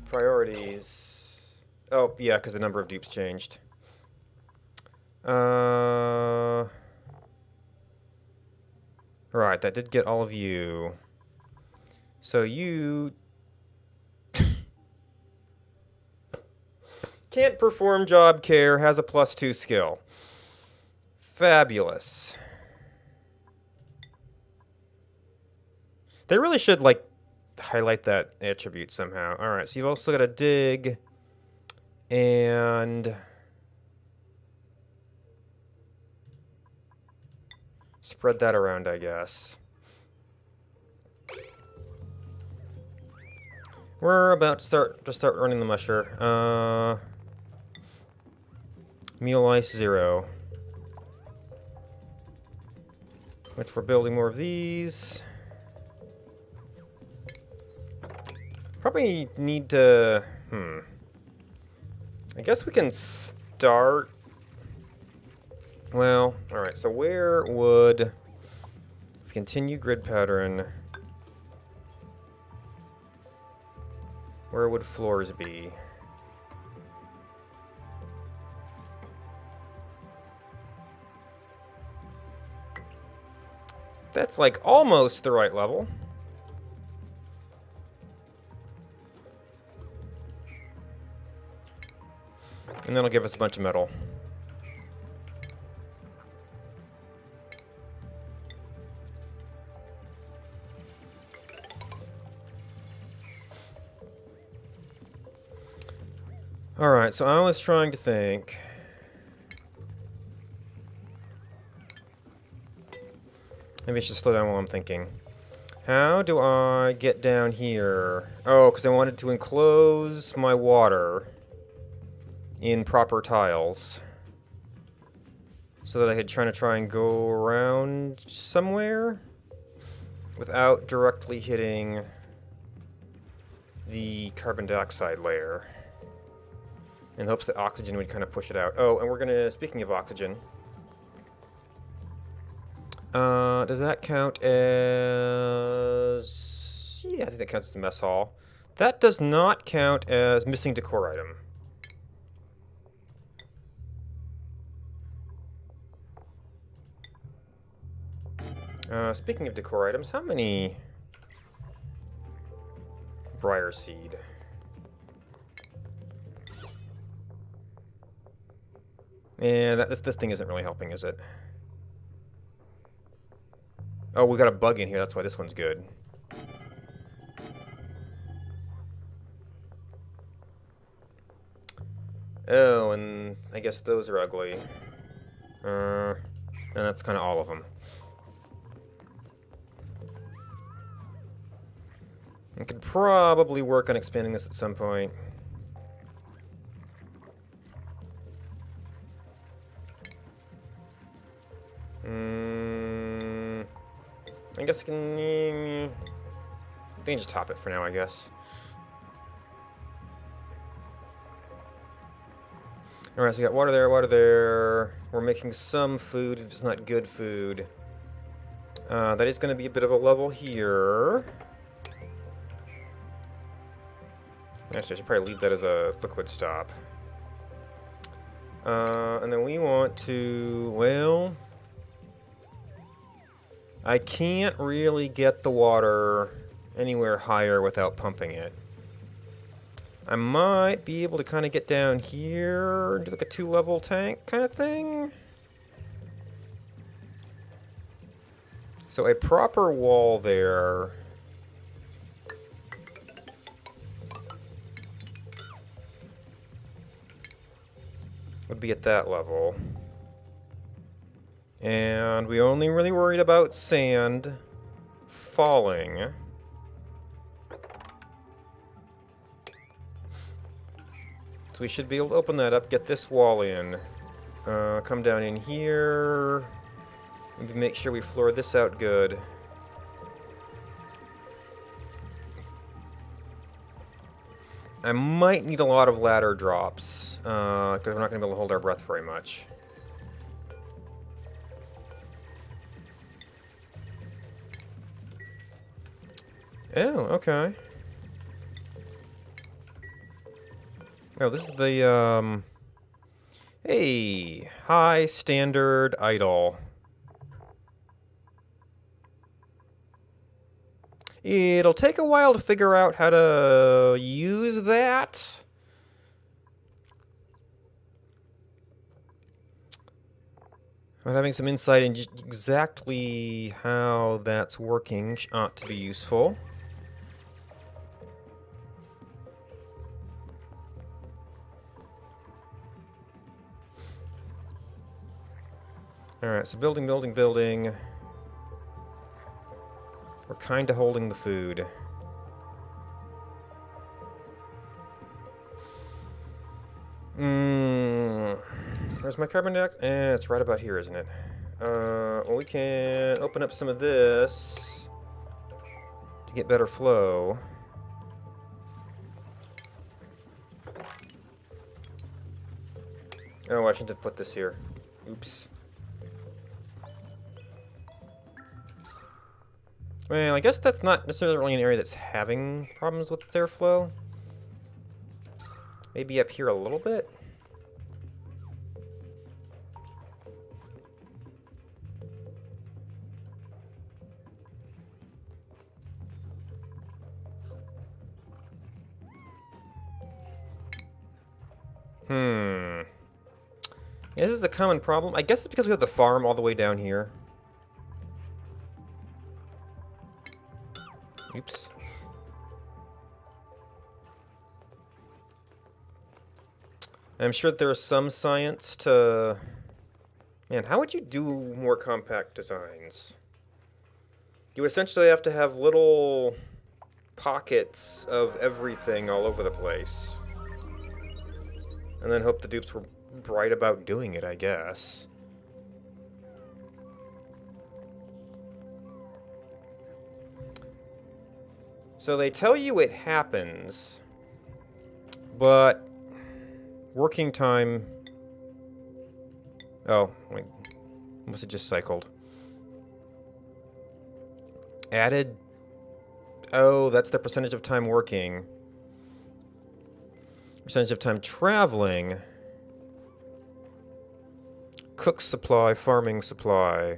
Priorities. Oh, yeah, because the number of dupes changed. Right, that did get all of you. So you... can't perform job care, has a +2 skill. Fabulous. They really should, like, highlight that attribute somehow. Alright, so you've also got a dig. And... spread that around, I guess. We're about to start running the musher. Meal ice 0. Which we're building more of these. Probably need to... I guess we can start... Well, alright, so where would... Continue grid pattern... Where would floors be? That's like almost the right level. And that'll give us a bunch of metal. Alright, so I was trying to think. Maybe I should slow down while I'm thinking. How do I get down here? Oh, because I wanted to enclose my water in proper tiles. so that I could try and go around somewhere without directly hitting the carbon dioxide layer, in hopes that oxygen would kind of push it out. Oh, and we're gonna, speaking of oxygen, does that count as... yeah, I think that counts as a mess hall. That does not count as missing decor item. Speaking of decor items, how many... Briar seed. And this thing isn't really helping, is it? Oh, we got a bug in here, that's why this one's good. Oh, and I guess those are ugly. And that's kind of all of them. I could probably work on expanding this at some point. I guess I can... I think just top it for now, I guess. Alright, so we got water there, water there. We're making some food, if it's not good food. That is going to be a bit of a level here. Actually, I should probably leave that as a liquid stop. And then we want to, well... I can't really get the water anywhere higher without pumping it. I might be able to kind of get down here, do like a 2-level tank kind of thing. So a proper wall there. Would be at that level. And we only really worried about sand falling. So we should be able to open that up, get this wall in. Come down in here. Maybe make sure we floor this out good. I might need a lot of ladder drops, because we're not going to be able to hold our breath very much. Oh, okay. Oh, this is the, hey, high standard idle. It'll take a while to figure out how to use that. But having some insight into exactly how that's working ought to be useful. Alright, so building, building, building. We're kind of holding the food. Where's my carbon dioxide? It's right about here, isn't it? Well, we can open up some of this to get better flow. Oh, I shouldn't have put this here. Oops. Well, I guess that's not necessarily an area that's having problems with its airflow. Maybe up here a little bit? Yeah, this is a common problem. I guess it's because we have the farm all the way down here. Oops. I'm sure that there is some science to... Man, how would you do more compact designs? You would essentially have to have little pockets of everything all over the place. And then hope the dupes were right about doing it, I guess. So they tell you it happens, but working time... Oh, wait. Must have just cycled. Added... Oh, that's the percentage of time working. Percentage of time traveling. Cook supply, farming supply.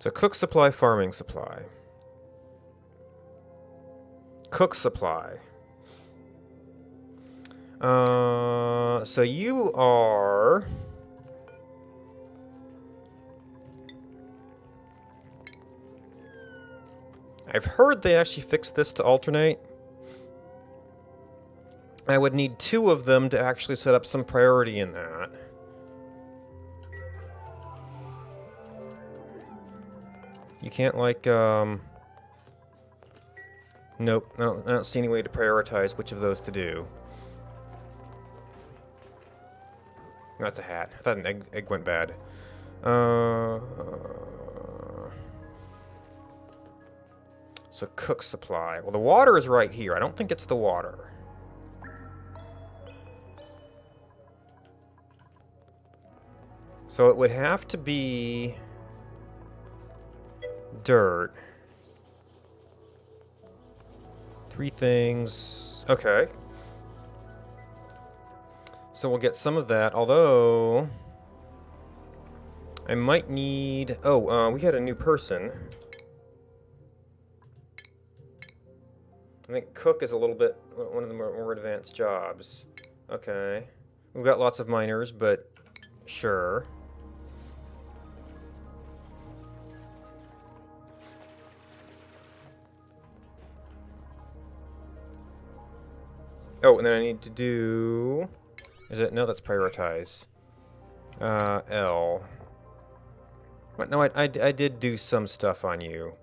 So cook supply, farming supply. Cook supply. So you are... I've heard they actually fixed this to alternate. I would need 2 of them to actually set up some priority in that. You can't, like, Nope, I don't see any way to prioritize which of those to do. That's a hat. I thought an egg went bad. So cook supply. Well, the water is right here. I don't think it's the water. So it would have to be dirt. 3 things. Okay. So we'll get some of that, although I might need... Oh, we had a new person. I think cook is a little bit one of the more advanced jobs. Okay. We've got lots of miners, but sure. Oh, and then I need to do... Is it? No, that's prioritize. L. What? No, I did do some stuff on you.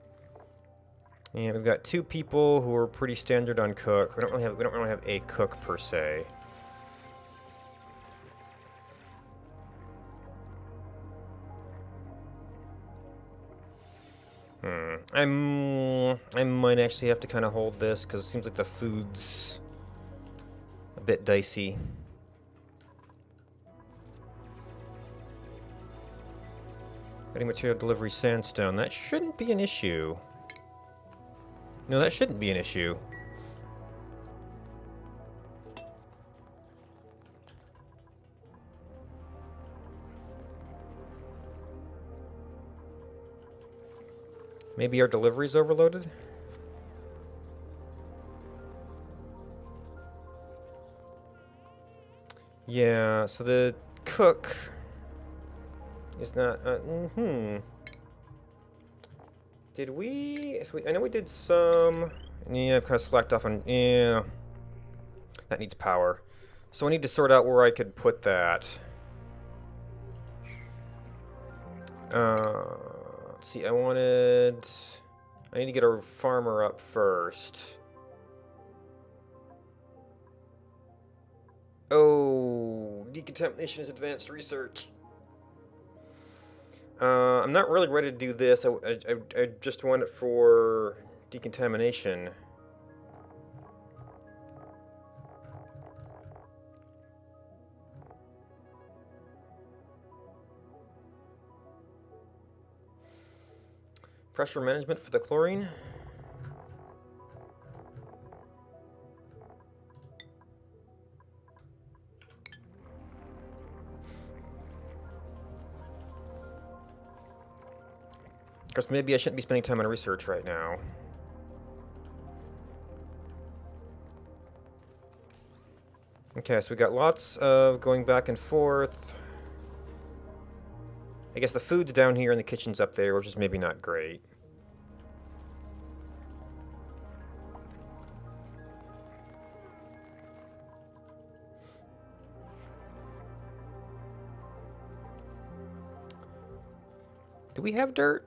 And we've got 2 people who are pretty standard on cook. We don't really have a cook per se. I might actually have to kind of hold this because it seems like the food's a bit dicey. Ready material delivery sandstone. That shouldn't be an issue. No, that shouldn't be an issue. Maybe our delivery's overloaded? Yeah, so the cook is not... Did we... I know we did some... Yeah, I've kind of slacked off on... Yeah. That needs power. So I need to sort out where I could put that. Let's see, I need to get a farmer up first. Oh, decontamination is advanced research. I'm not really ready to do this. I just want it for decontamination. Pressure management for the chlorine. Because maybe I shouldn't be spending time on research right now. Okay, so we got lots of going back and forth. I guess the food's down here and the kitchen's up there, which is maybe not great. Do we have dirt?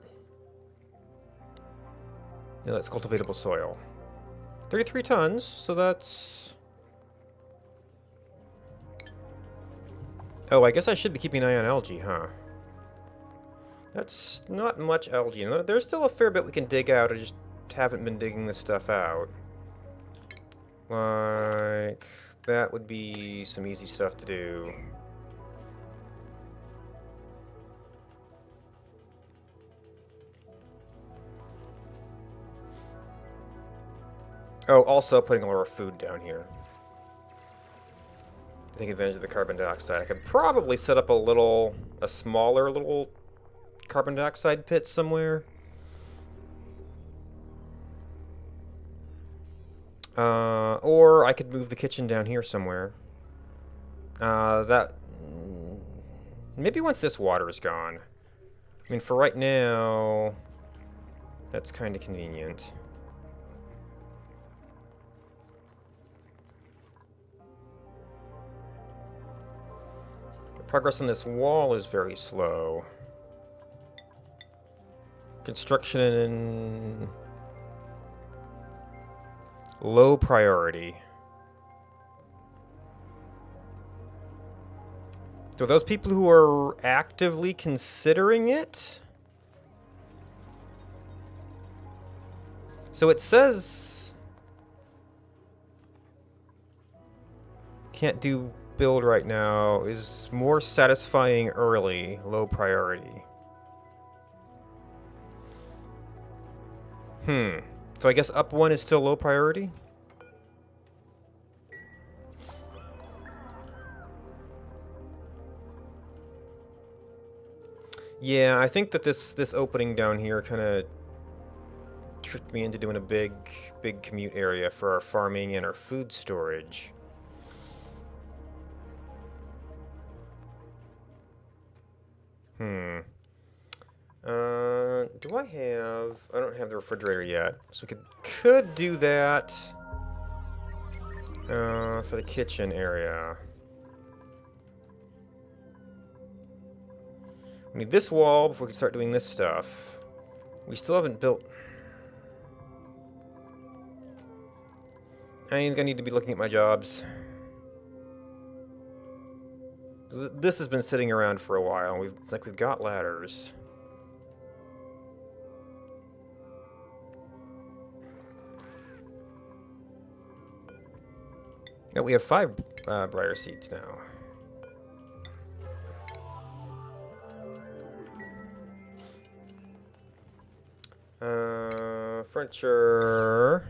No, that's cultivatable soil. 33 tons, so that's... Oh, I guess I should be keeping an eye on algae, huh? That's not much algae. There's still a fair bit we can dig out. I just haven't been digging this stuff out. Like, that would be some easy stuff to do. Oh, also putting a lot of food down here. To take advantage of the carbon dioxide. I could probably set up a smaller little carbon dioxide pit somewhere. Or I could move the kitchen down here somewhere. Maybe once this water is gone. I mean, for right now, that's kind of convenient. The progress on this wall is very slow. Construction in low priority. So those people who are actively considering it? So it says can't do build right now, is more satisfying early, low priority. So I guess up one is still low priority? Yeah, I think that this opening down here kind of tricked me into doing a big commute area for our farming and our food storage. Do I have... I don't have the refrigerator yet, so we could do that for the kitchen area. We need this wall before we can start doing this stuff. We still haven't built... I think I need to be looking at my jobs. This has been sitting around for a while. We've got ladders. No, we have 5 briar seeds now. Furniture.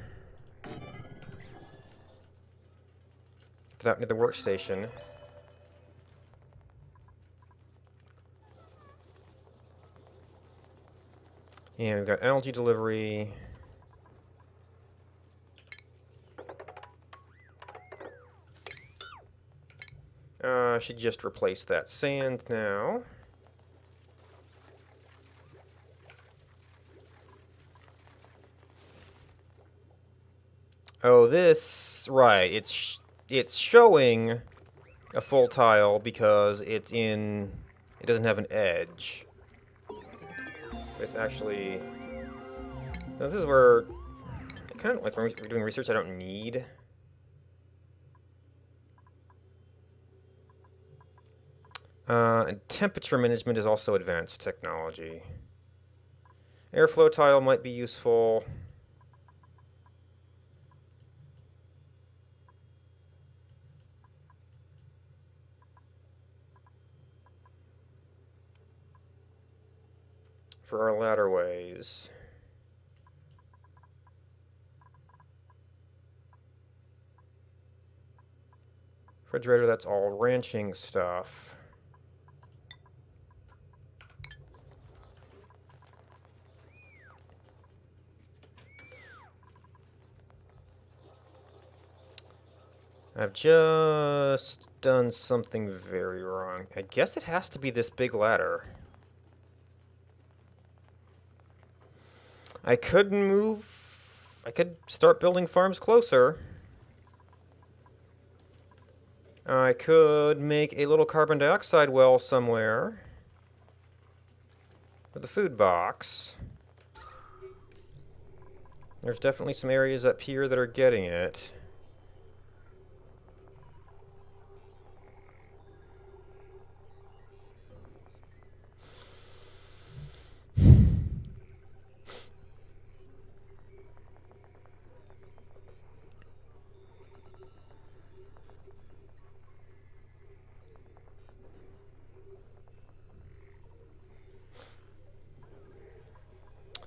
Get out near the workstation. And we've got algae delivery. I should just replace that sand now. Oh, this... Right, it's showing a full tile because it's in... It doesn't have an edge. It's actually... Now this is where... Kind of like when we're doing research I don't need. And temperature management is also advanced technology. Airflow tile might be useful. For our ladderways. Refrigerator, that's all ranching stuff. I've just done something very wrong. I guess it has to be this big ladder. I could start building farms closer. I could make a little carbon dioxide well somewhere. With the food box. There's definitely some areas up here that are getting it.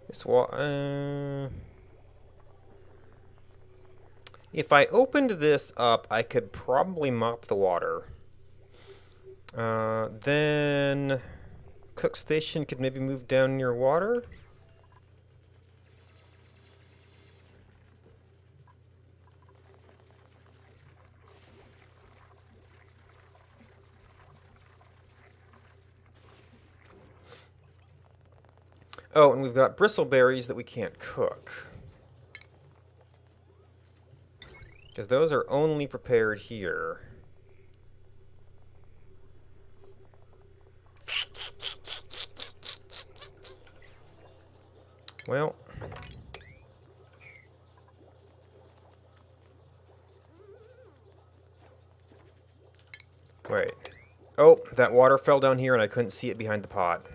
This if I opened this up, I could probably mop the water. Then cook station could maybe move down near water. Oh, and we've got bristleberries that we can't cook. Because those are only prepared here. Well. Wait. Oh, that water fell down here and I couldn't see it behind the pot.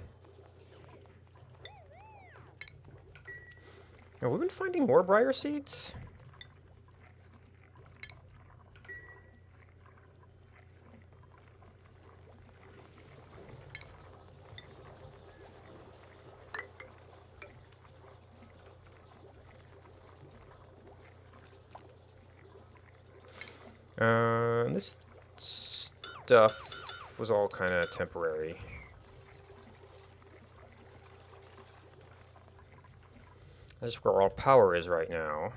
Have we been finding more briar seeds? This stuff was all kind of temporary. That's where all power is right now.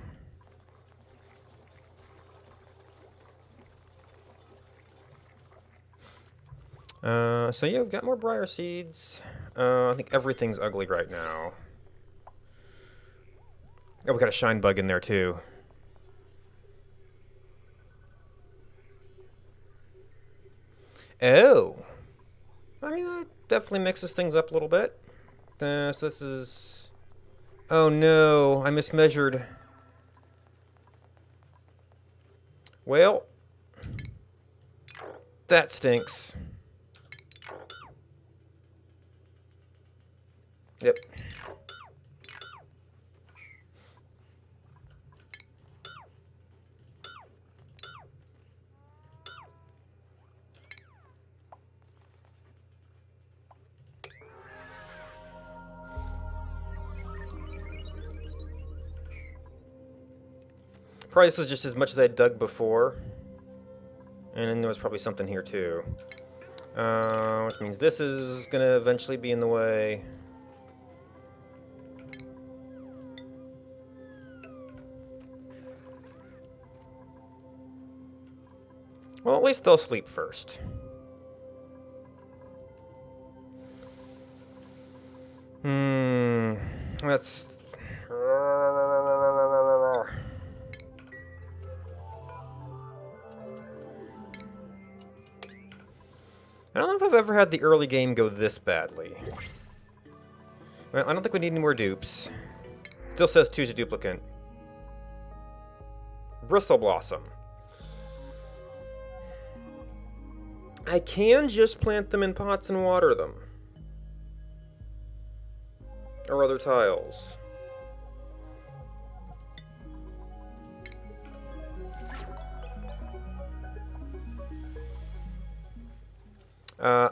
So yeah, we've got more briar seeds. I think everything's ugly right now. Oh, we got a shine bug in there too. Oh! I mean, that definitely mixes things up a little bit. So this is... Oh no, I mismeasured. Well, that stinks. Yep. Probably this was just as much as I dug before. And then there was probably something here too. Which means this is going to eventually be in the way. Well, at least they'll sleep first. That's... I don't know if I've ever had the early game go this badly. Well, I don't think we need any more dupes. Still says 2's a duplicate. Bristle Blossom. I can just plant them in pots and water them. Or other tiles.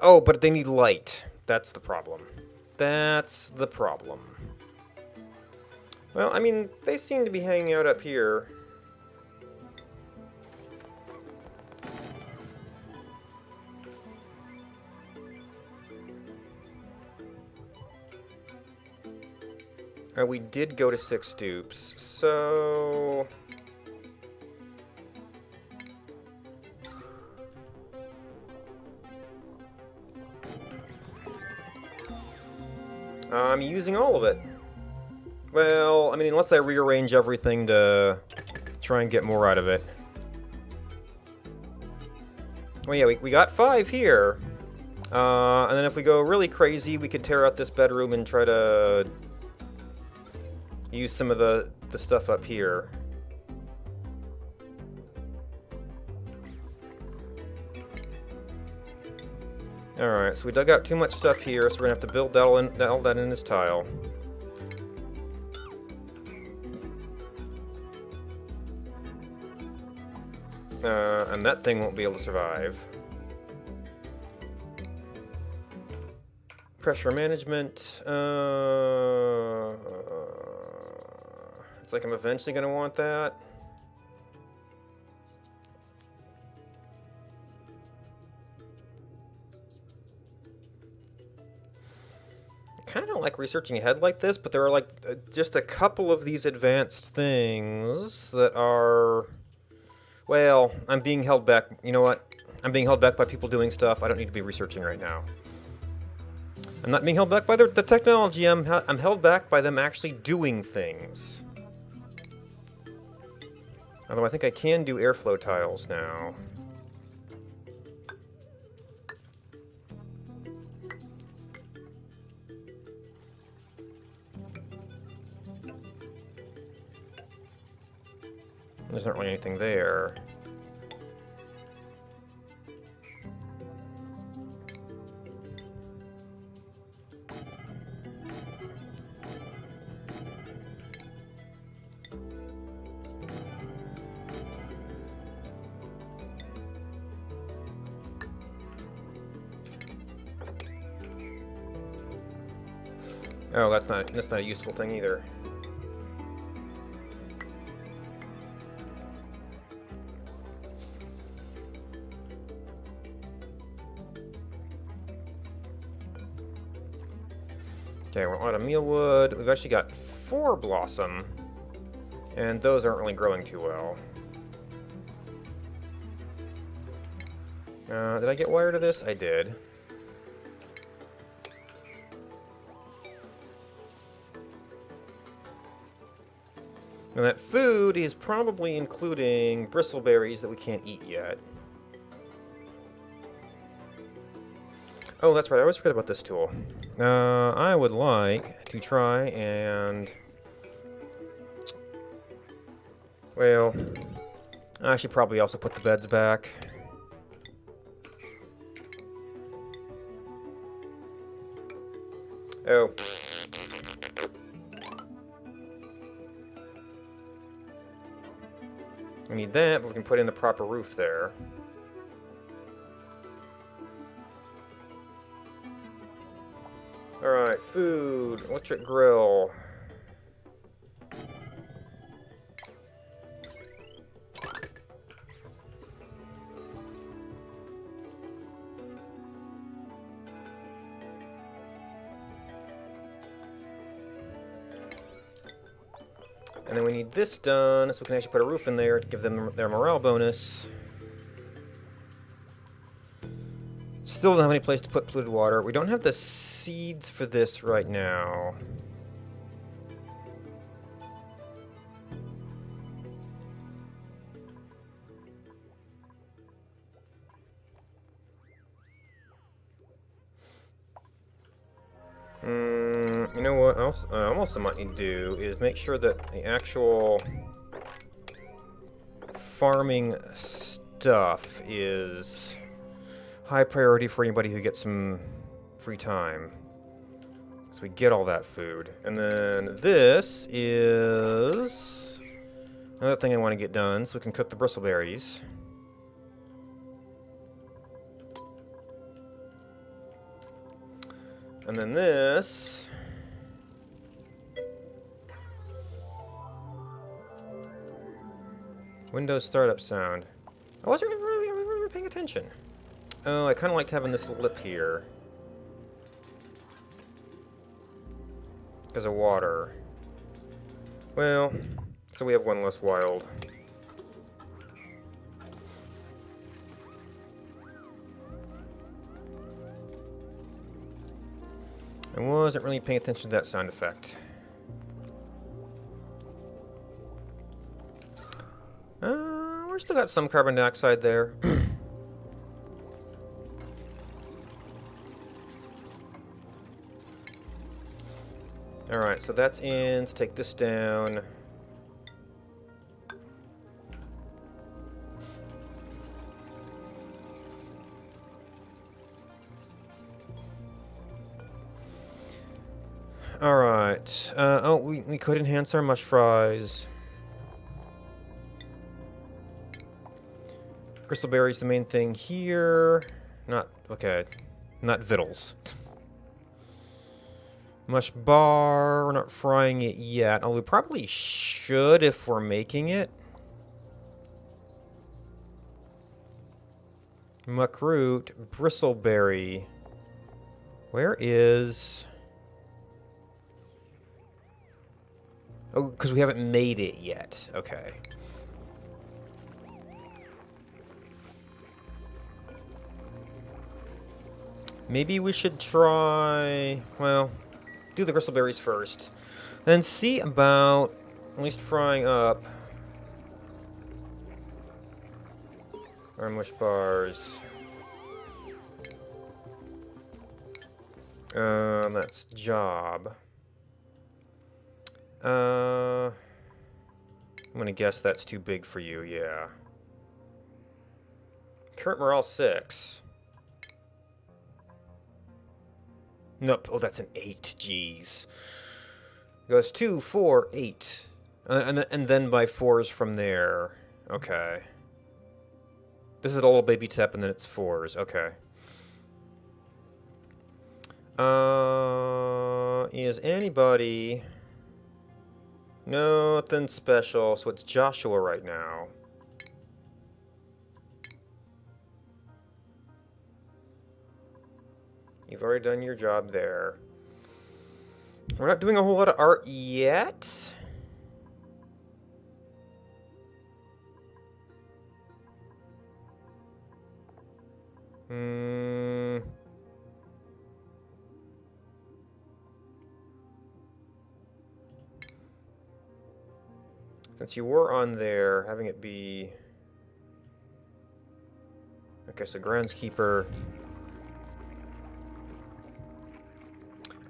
Oh, but they need light. That's the problem. That's the problem. Well, I mean, they seem to be hanging out up here. We did go to 6 dupes, so... I'm using all of it. Well, I mean, unless I rearrange everything to try and get more out of it. Well, yeah, we got 5 here. And then if we go really crazy, we could tear out this bedroom and try to use some of the stuff up here. Alright, so we dug out too much stuff here, so we're going to have to build all that in this tile. And that thing won't be able to survive. Pressure management. It's like I'm eventually going to want that. I kind of don't like researching ahead like this, but there are like just a couple of these advanced things that are... Well, I'm being held back. You know what? I'm being held back by people doing stuff I don't need to be researching right now. I'm not being held back by the technology. I'm held back by them actually doing things. Although I think I can do airflow tiles now. There's not really anything there. Oh, that's not a useful thing either. Okay, we're out of mealwood. We've actually got 4 blossom, and those aren't really growing too well. Did I get wire to this? I did. And that food is probably including bristleberries that we can't eat yet. Oh, that's right. I always forget about this tool. I would like to try and... Well, I should probably also put the beds back. Oh. We need that, but we can put in the proper roof there. Alright, food, electric grill. And then we need this done, so we can actually put a roof in there to give them their morale bonus. Still don't have any place to put polluted water. We don't have the seeds for this right now. You know what else I also might need to do is make sure that the actual farming stuff is high priority for anybody who gets some free time. So we get all that food. And then this is another thing I want to get done so we can cook the bristleberries. And then this... Windows startup sound. I wasn't really paying attention. Oh, I kind of liked having this lip here. Because of water. Well, so we have one less wild. I wasn't really paying attention to that sound effect. We're still got some carbon dioxide there. Alright, so that's in. Let's take this down. Alright. Oh, we could enhance our mush fries. Gristleberry's the main thing here. Okay. Not victuals. Mush bar, we're not frying it yet. Oh, we probably should if we're making it. Muckroot, bristleberry. Where is... Oh, because we haven't made it yet. Okay. Maybe we should try... Well, do the bristleberries first. Then see about at least frying up our mush bars. That's job. I'm gonna guess that's too big for you, yeah. Current morale 6. Nope. Oh, that's an 8. Jeez. It goes 2, 4, 8. And then by 4s from there. Okay. This is a little baby step, and then it's 4s. Okay. Is anybody... Nothing special, so it's Joshua right now. You've already done your job there. We're not doing a whole lot of art yet. Since you were on there, having it be... Okay, so groundskeeper...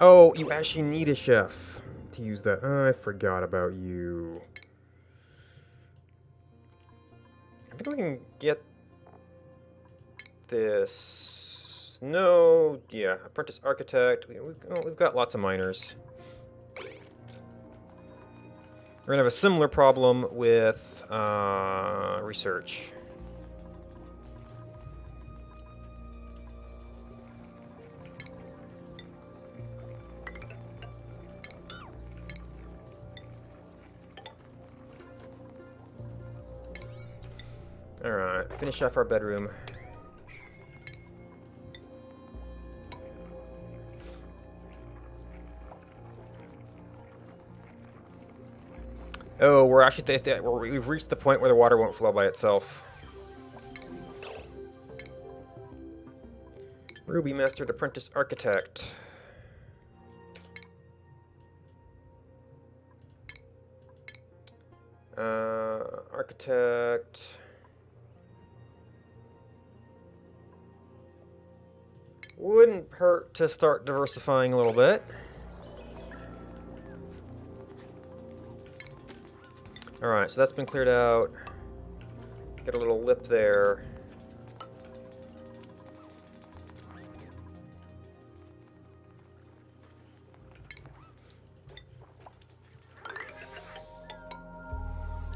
Oh, you actually need a chef to use that. Oh, I forgot about you. I think we can get this. No, yeah, apprentice architect. We've got lots of miners. We're gonna have a similar problem with research. Alright, finish off our bedroom. Oh, we're actually we've reached the point where the water won't flow by itself. Ruby Mastered Apprentice Architect. Architect. Wouldn't hurt to start diversifying a little bit. Alright, so that's been cleared out. Get a little lip there.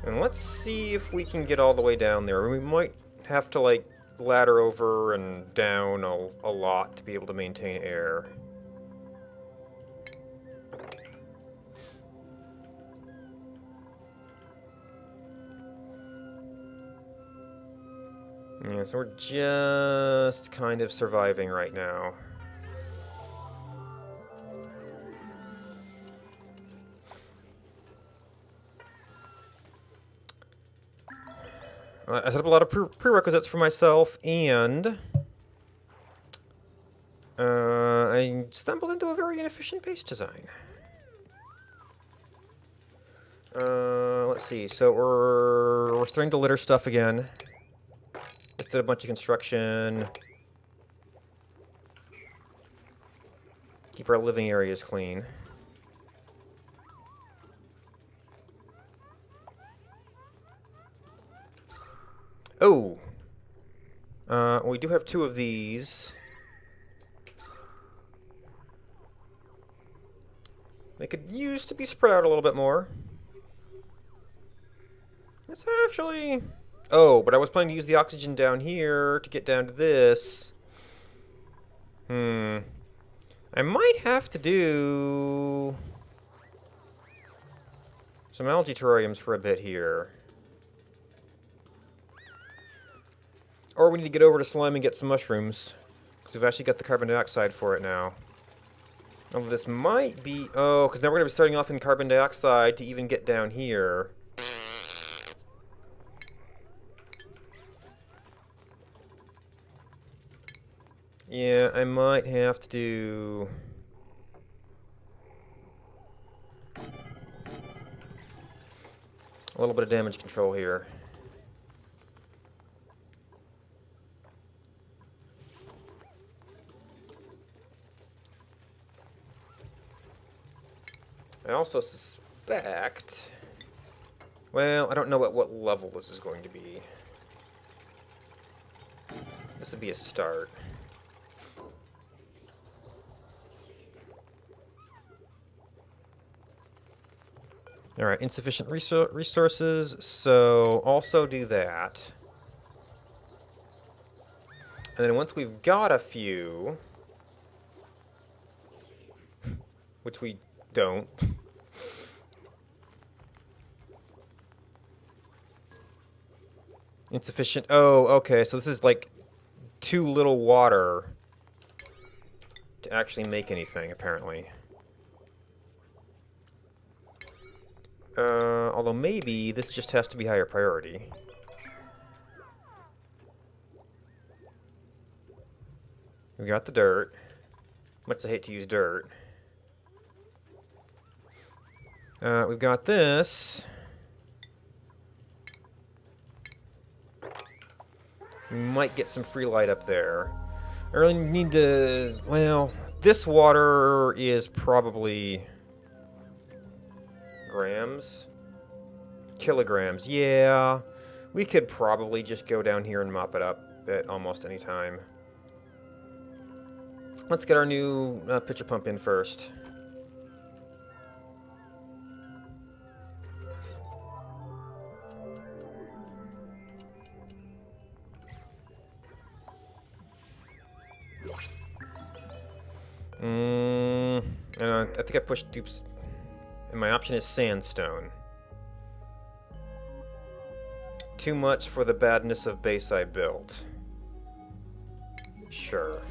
And let's see if we can get all the way down there. We might have to, like, ladder over and down a lot to be able to maintain air. Yeah, so we're just kind of surviving right now. I set up a lot of prerequisites for myself, and I stumbled into a very inefficient base design. Let's see. So we're starting to litter stuff again. Just did a bunch of construction. Keep our living areas clean. Oh! We do have 2 of these. They could use to be spread out a little bit more. It's actually... Oh, but I was planning to use the oxygen down here to get down to this. I might have to do some algae terrariums for a bit here. Or we need to get over to slime and get some mushrooms. Because we've actually got the carbon dioxide for it now. Although this might be... Oh, because now we're going to be starting off in carbon dioxide to even get down here. Yeah, I might have to do... a little bit of damage control here. I also suspect... Well, I don't know at what level this is going to be. This would be a start. Alright, insufficient resources, so also do that. And then once we've got a few, which we don't, insufficient, oh, okay, so this is like too little water to actually make anything, apparently. Although maybe this just has to be higher priority. We got the dirt. Much I hate to use dirt. We've got this. We might get some free light up there. I really need to... Well, this water is probably... grams? Kilograms, yeah. We could probably just go down here and mop it up at almost any time. Let's get our new pitcher pump in first. I think I pushed dupes. And my option is sandstone. Too much for the badness of base I built. Sure.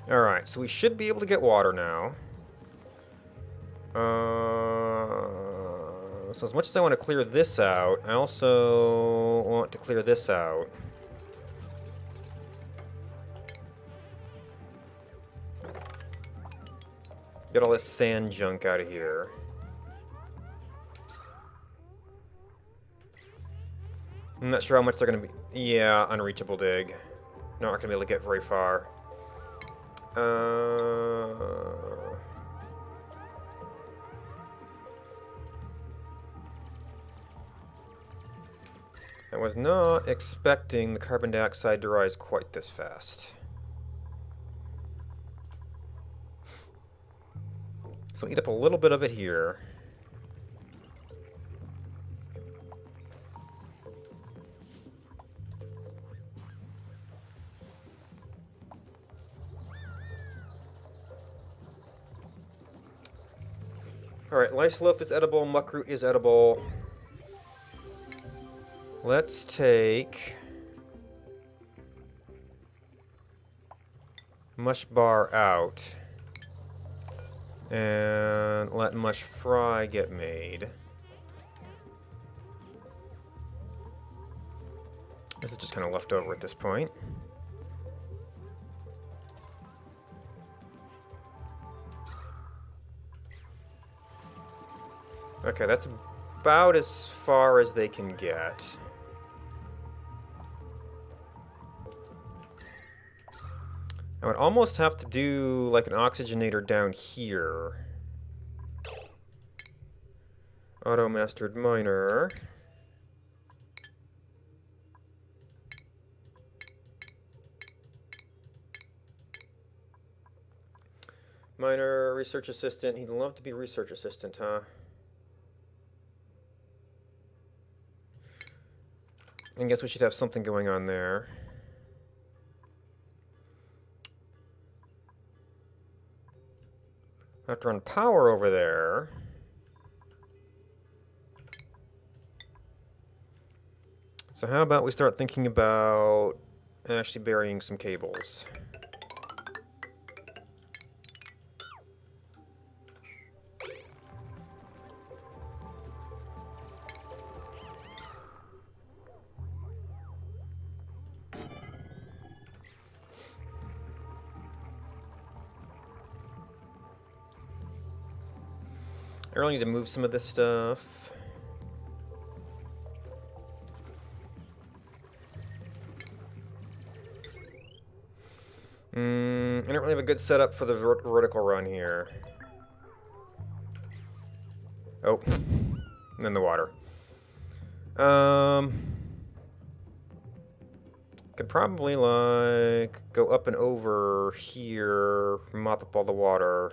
Alright, so we should be able to get water now. So as much as I want to clear this out, I also want to clear this out. Get all this sand junk out of here. I'm not sure how much they're going to be... Yeah, unreachable dig. Not going to be able to get very far. I was not expecting the carbon dioxide to rise quite this fast. So eat up a little bit of it here. Alright, lice loaf is edible, muckroot is edible. Let's take mush bar out and let mush fry get made. This is just kind of left over at this point. Okay, that's about as far as they can get. I would almost have to do like an oxygenator down here. Auto-mastered miner. Minor research assistant. He'd love to be research assistant, huh? I guess we should have something going on there. I have to run power over there. So how about we start thinking about actually burying some cables? I really need to move some of this stuff. I don't really have a good setup for the vertical run here. Oh, and then the water. Could probably, like, go up and over here, mop up all the water.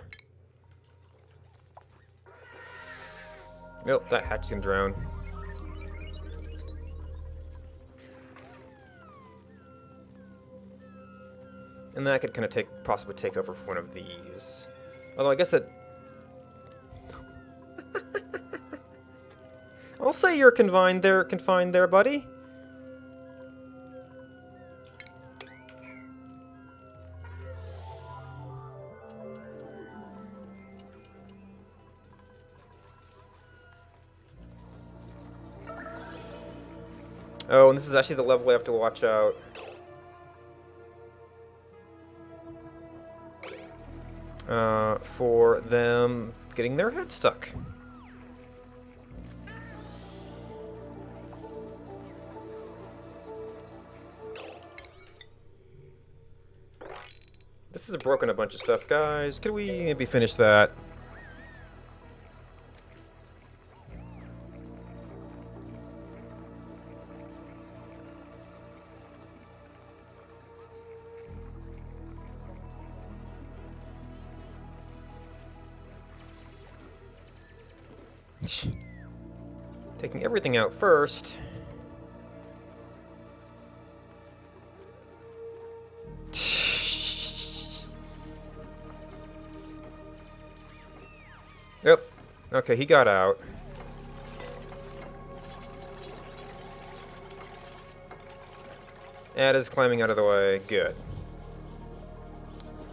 Nope, that hatch can drown. And that could kind of possibly take over for one of these. Although I guess that... I'll say you're confined there, buddy. Oh, and this is actually the level I have to watch out. For them getting their head stuck. This has broken a bunch of stuff, guys. Could we maybe finish that? Taking everything out first. Yep. Okay, he got out. Ed is climbing out of the way. Good.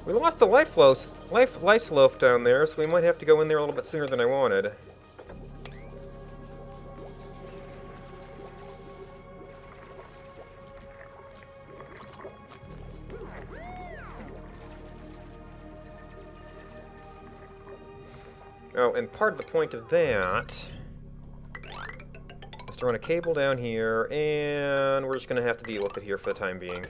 We lost the life slope down there, so we might have to go in there a little bit sooner than I wanted. Oh, and part of the point of that is to run a cable down here, and we're just going to have to deal with it here for the time being.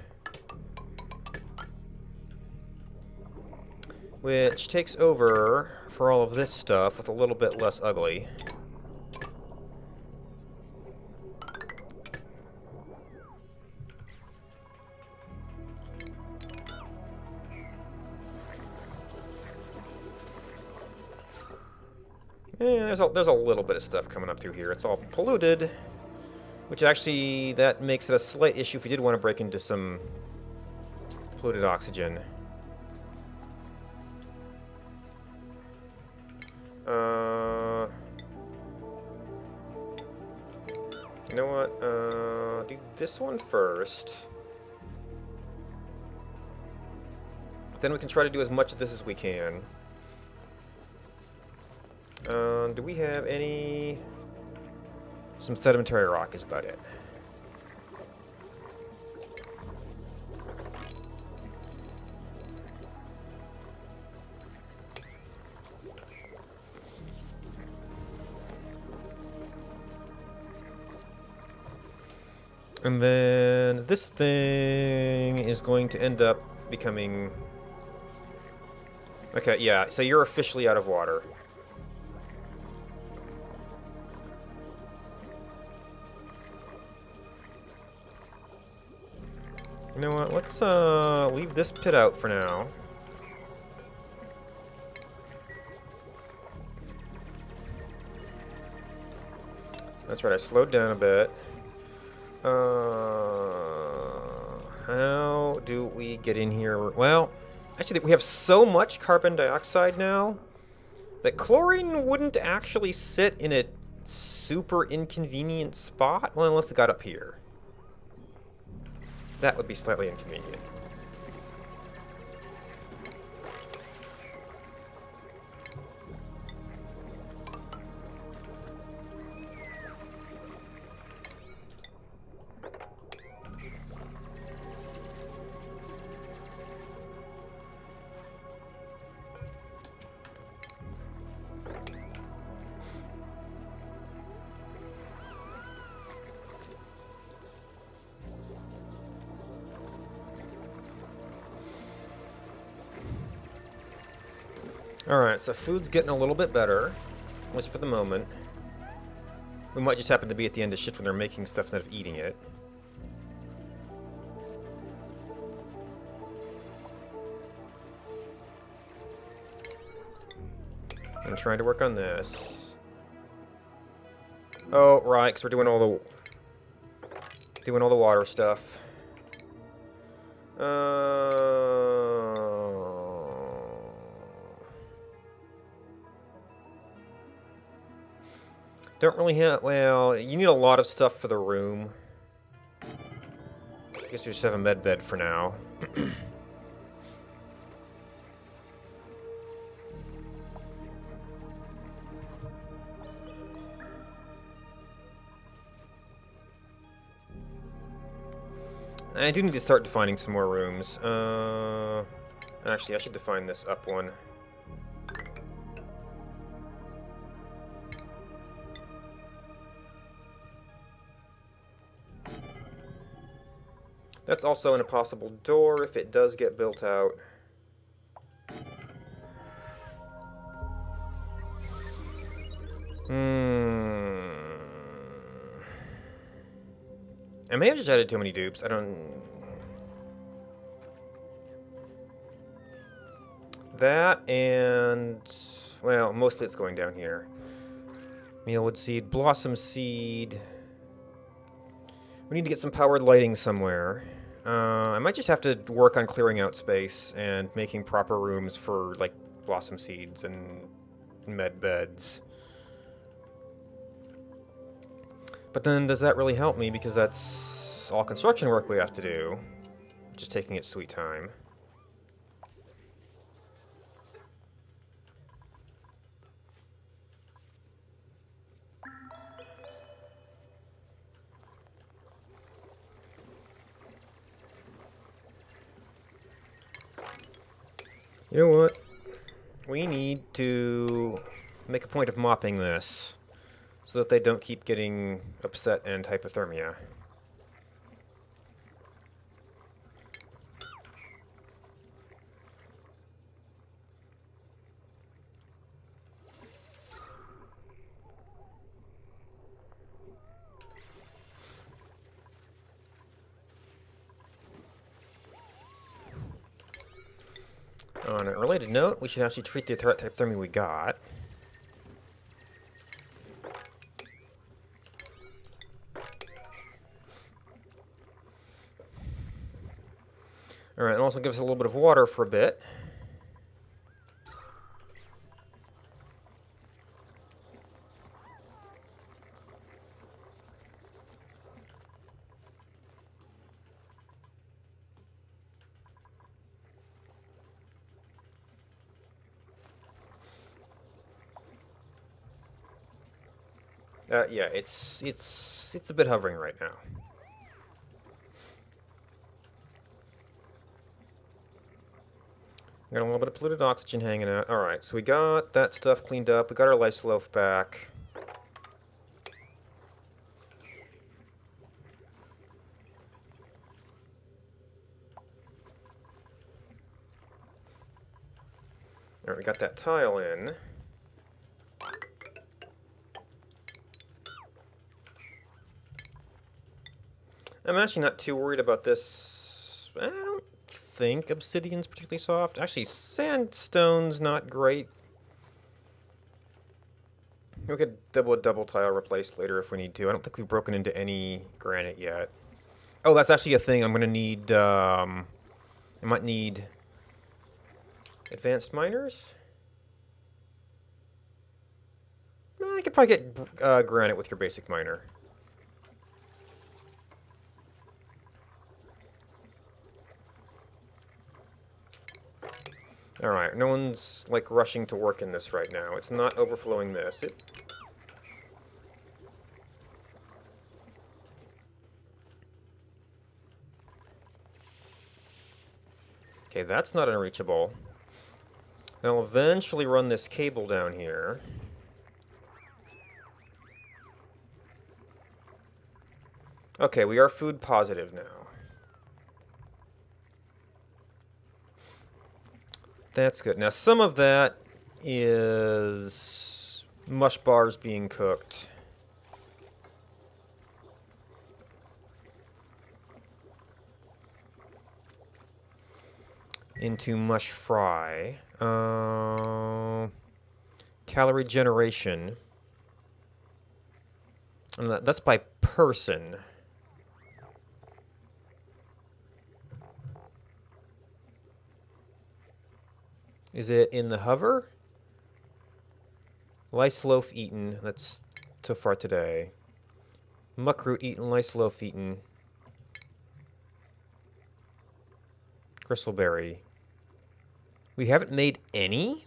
Which takes over for all of this stuff with a little bit less ugly. Yeah, there's a little bit of stuff coming up through here. It's all polluted, which actually, that makes it a slight issue if we did want to break into some polluted oxygen. You know what? Do this one first. Then we can try to do as much of this as we can. Do we have any... Some sedimentary rock is about it. And then this thing is going to end up becoming... Okay, yeah, so you're officially out of water. You know what, let's leave this pit out for now. That's right, I slowed down a bit. How do we get in here? Well, actually, we have so much carbon dioxide now that chlorine wouldn't actually sit in a super inconvenient spot. Well, unless it got up here. That would be slightly inconvenient. Alright, so food's getting a little bit better, at least for the moment. We might just happen to be at the end of shift when they're making stuff instead of eating it. I'm trying to work on this. Oh, right, because we're doing all the water stuff. Don't really have... Well, you need a lot of stuff for the room. I guess you just have a med bed for now. I do need to start defining some more rooms. Actually, I should define this up one. That's also an impossible door if it does get built out. I may have just added too many dupes. I don't... That and... Well, mostly it's going down here. Mealwood seed, blossom seed... We need to get some powered lighting somewhere. I might just have to work on clearing out space and making proper rooms for, like, blossom seeds and med beds. But then, does that really help me? Because that's all construction work we have to do. Just taking its sweet time. You know what? We need to make a point of mopping this so that they don't keep getting upset and hypothermia. On a related note, we should actually treat the hypothermia we got. Alright, and also give us a little bit of water for a bit. Yeah, it's a bit hovering right now. Got a little bit of polluted oxygen hanging out. Alright, so we got that stuff cleaned up. We got our lice loaf back. Alright, we got that tile in. I'm actually not too worried about this. I don't think obsidian's particularly soft. Actually, sandstone's not great. We could double tile replace later if we need to. I don't think we've broken into any granite yet. Oh, that's actually a thing I'm gonna need. I might need advanced miners. I could probably get granite with your basic miner. Alright, no one's, like, rushing to work in this right now. It's not overflowing this. Okay, that's not unreachable. I'll eventually run this cable down here. Okay, we are food positive now. That's good. Now, some of that is mush bars being cooked. Into mush fry. Calorie generation. And that's by person. Is it in the hover? Lice loaf eaten. That's so far today. Muckroot eaten, lice loaf eaten. Gristleberry. We haven't made any?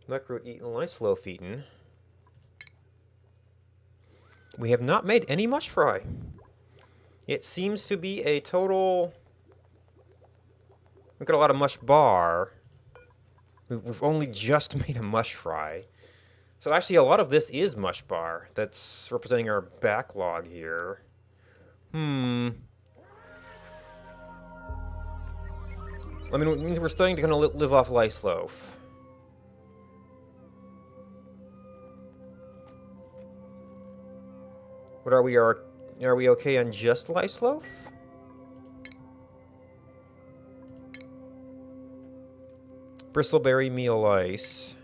Muckroot eaten, lice loaf eaten. We have not made any mush fry. It seems to be a total... We've got a lot of mush bar. We've only just made a mush fry. So actually a lot of this is mush bar. That's representing our backlog here. I mean, it means we're starting to kind of live off lice loaf. What are we? Are we okay on just lice loaf? Bristleberry meal ice.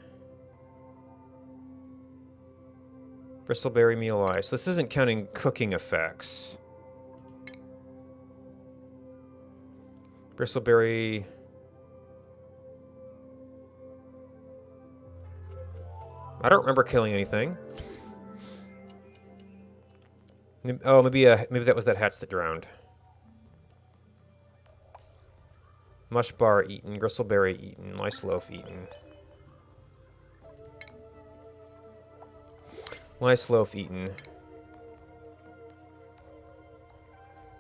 Bristleberry meal ice. This isn't counting cooking effects. Bristleberry. I don't remember killing anything. Oh, maybe that was that hatch that drowned. Mush bar eaten, gristleberry eaten, lice loaf eaten. Lice loaf eaten.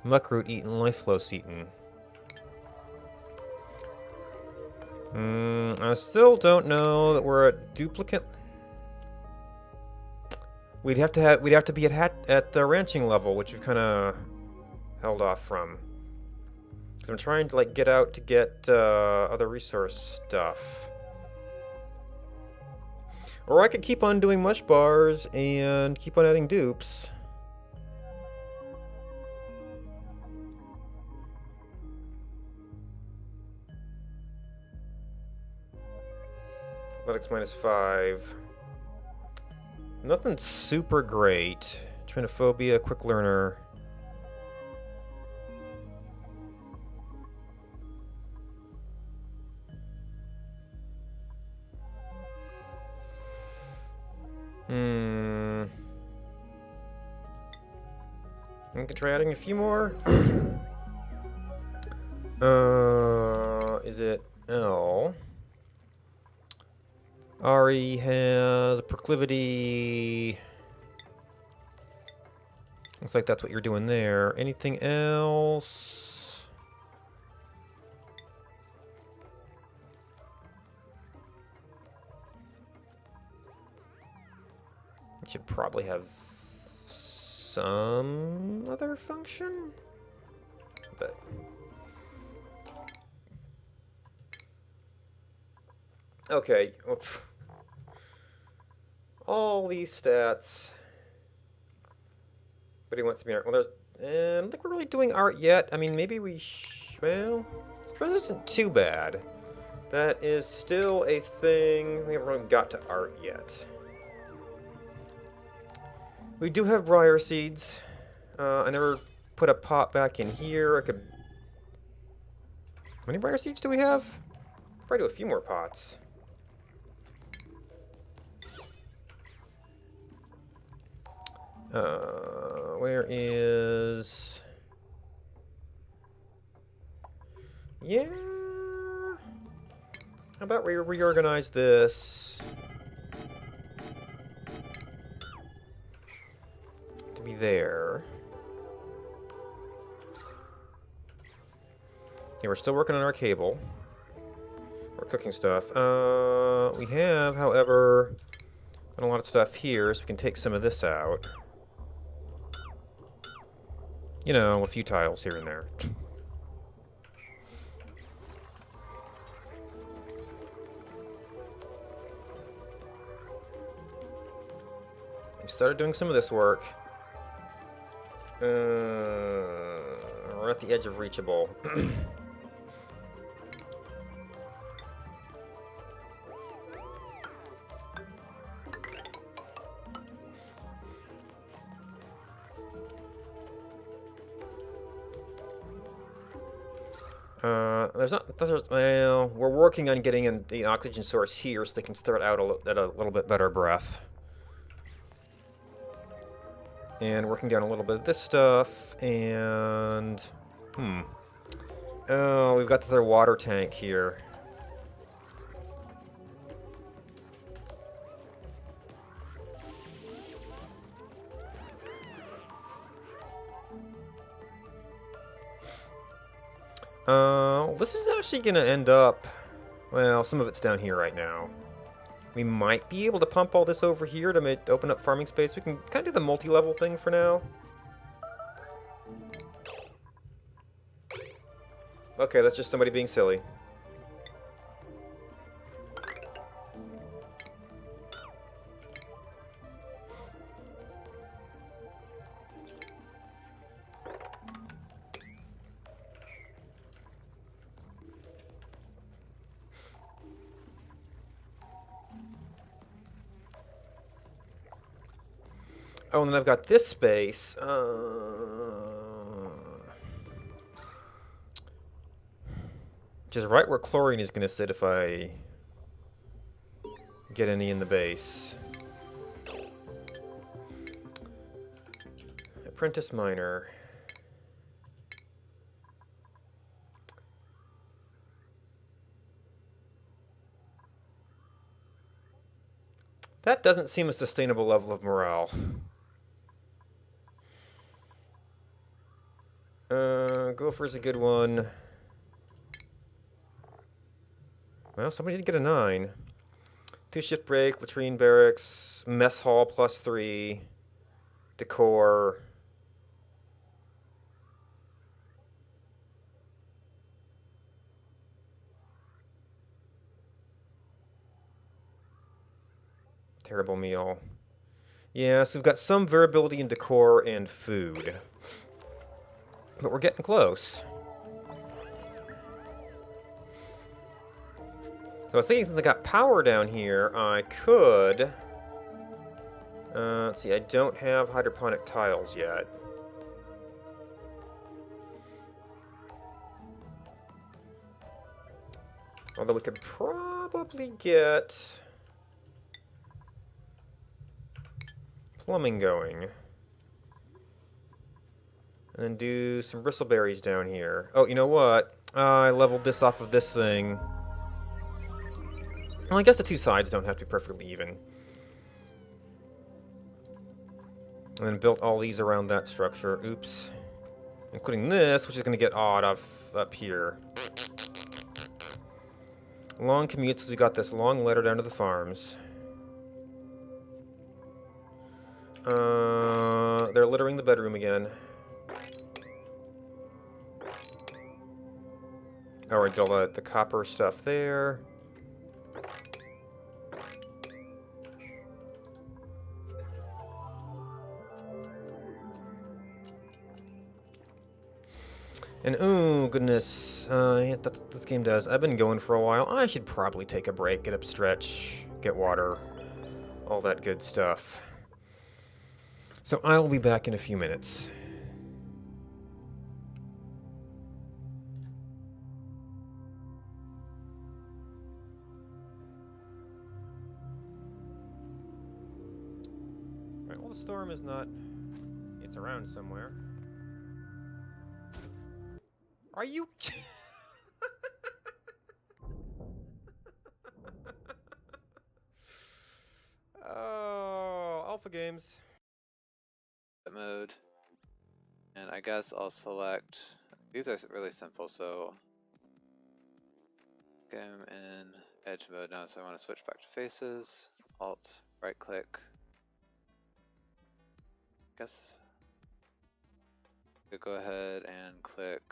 Muckroot eaten, lice loaf eaten. I still don't know that we're a duplicate. We'd have to be at the ranching level, which we've kind of held off from. Because I'm trying to like get out to get other resource stuff. Or I could keep on doing mush bars and keep on adding dupes. Athletics -5. Nothing super great. Trinophobia, quick learner. I can try adding a few more. Is it L? Ari has a proclivity. Looks like that's what you're doing there. Anything else? It should probably have some other function, but okay. Oops. All these stats. But he wants to be art. Well, there's. I don't think we're really doing art yet. I mean, maybe we. Well, this isn't too bad. That is still a thing. We haven't really got to art yet. We do have briar seeds. I never put a pot back in here. I could. How many briar seeds do we have? Probably do a few more pots. Where is... Yeah... How about we reorganize this to be there. Yeah, we're still working on our cable. We're cooking stuff. We have, however, done a lot of stuff here, so we can take some of this out. You know, a few tiles here and there. We started doing some of this work. We're at the edge of reachable. Well, we're working on getting in the oxygen source here so they can start out at a little bit better breath. And working down a little bit of this stuff, and... Oh, we've got their water tank here. This is actually going to end up... Well, some of it's down here right now. We might be able to pump all this over here to open up farming space. We can kind of do the multi-level thing for now. Okay, that's just somebody being silly. Oh, and then I've got this space. Which is right where chlorine is going to sit if I get any in the base. Apprentice miner. That doesn't seem a sustainable level of morale. Gopher's a good one. Well, somebody did get a 9. 2 shift break, latrine barracks, mess hall +3, decor. Terrible meal. Yeah, so we've got some variability in decor and food. But we're getting close. So I was thinking, since I got power down here, I could... let's see, I don't have hydroponic tiles yet. Although we could probably get plumbing going. And then do some bristleberries down here. Oh, you know what? I leveled this off of this thing. Well, I guess the two sides don't have to be perfectly even. And then built all these around that structure. Oops. Including this, which is going to get odd up here. Long commutes. We got this long letter down to the farms. They're littering the bedroom again. Alright, got all the copper stuff there. And oh goodness, yeah, that's what this game does. I've been going for a while. I should probably take a break, get up stretch, get water, all that good stuff. So I'll be back in a few minutes. Alright, well the storm is not... It's around somewhere. Are you... Oh, Alpha Games. Mode, and I guess I'll select, these are really simple, so game in edge mode now, so I want to switch back to faces, alt, right click, guess we go ahead and click,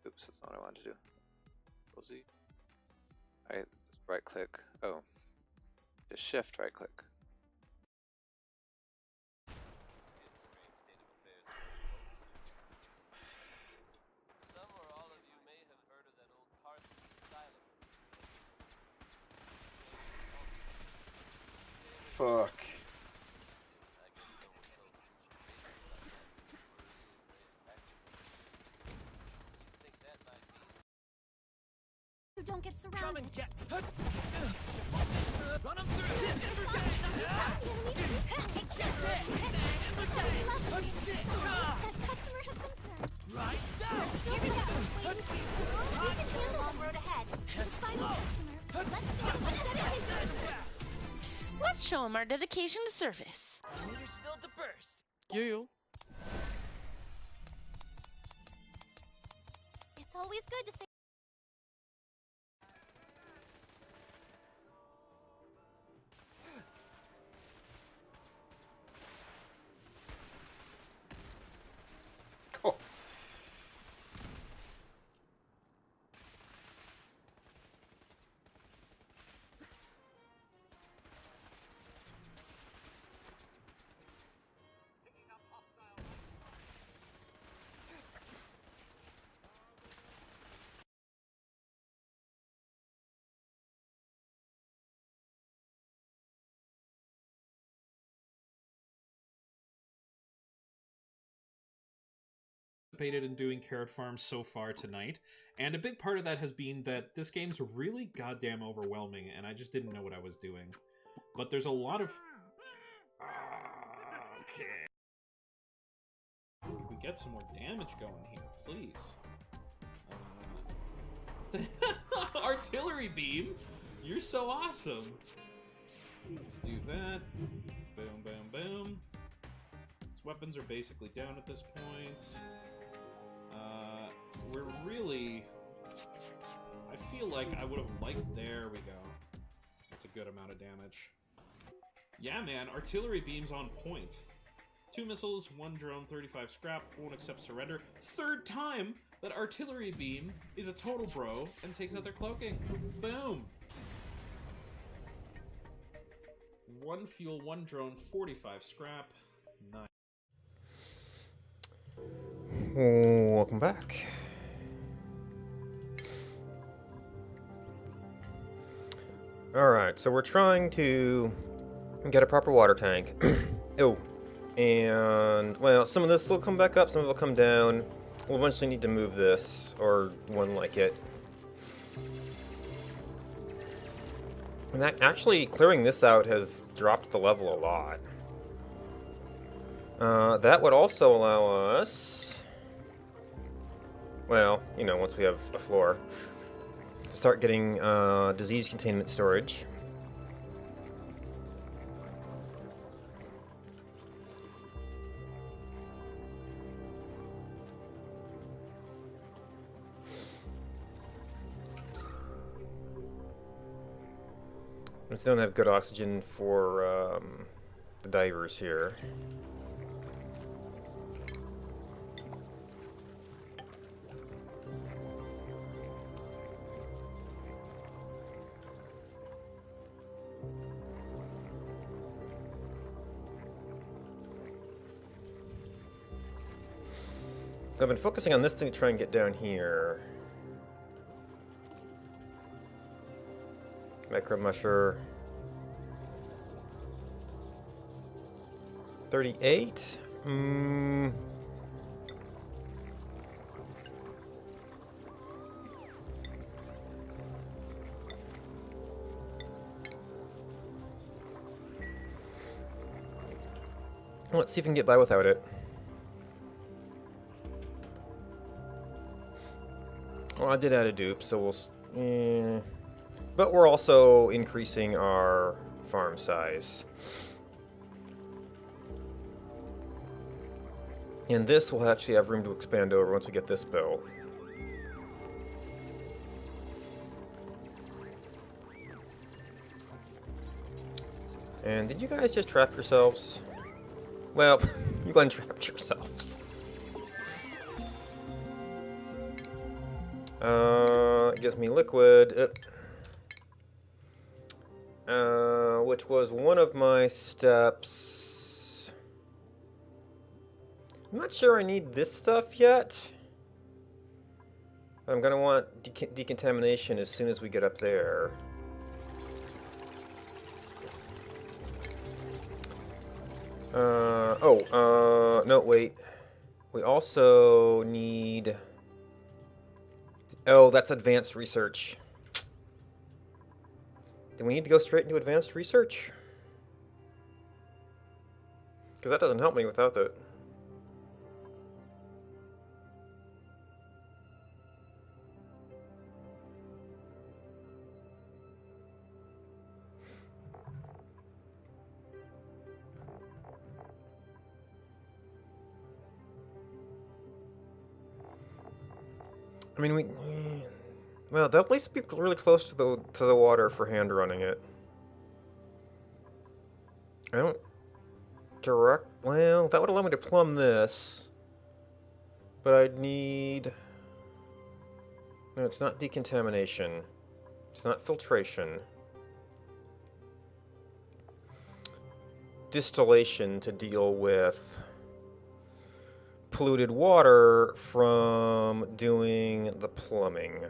oops, that's not what I wanted to do, Control Z, alright, right click, oh, just shift right click. Fuck. You don't get surrounded. Run him through. Right down. Here we go. Long road ahead. Final customer. Let's go. Let's show him our dedication to service. Meters filled to burst. You. It's always good to say. Oh. In doing Carrot Farm so far tonight, and a big part of that has been that this game's really goddamn overwhelming, and I just didn't know what I was doing. But there's a lot of... Okay. Can we get some more damage going here, please? Artillery beam! You're so awesome! Let's do that. Boom, boom, boom. These weapons are basically down at this point. We're really... I feel like I would have liked... There we go. That's a good amount of damage. Yeah, man, artillery beam's on point. 2 missiles, 1 drone, 35 scrap, won't accept surrender. Third time that artillery beam is a total bro and takes out their cloaking. Boom! 1 fuel, 1 drone, 45 scrap. Nice. Welcome back. Alright, so we're trying to get a proper water tank. Oh, and, well, some of this will come back up, some of it will come down. We'll eventually need to move this, or one like it. And that, actually, clearing this out has dropped the level a lot. That would also allow us... Well, you know, once we have a floor, to start getting disease containment storage. We still don't have good oxygen for the divers here. So I've been focusing on this thing to try and get down here. Micromusher. 38? Let's see if we can get by without it. Well, I did add a dupe, so we'll... But we're also increasing our farm size. And this will actually have room to expand over once we get this built. And did you guys just trap yourselves? Well, you untrapped yourselves. It gives me liquid. Which was one of my steps. I'm not sure I need this stuff yet. I'm gonna want decontamination as soon as we get up there. No, wait. We also need... Oh, that's advanced research. Do we need to go straight into advanced research? Because that doesn't help me without it. I mean, well, they'll at least be really close to the water for hand running it. I don't direct. Well, that would allow me to plumb this, but I'd need. No, it's not decontamination. It's not filtration. Distillation to deal with polluted water from doing the plumbing.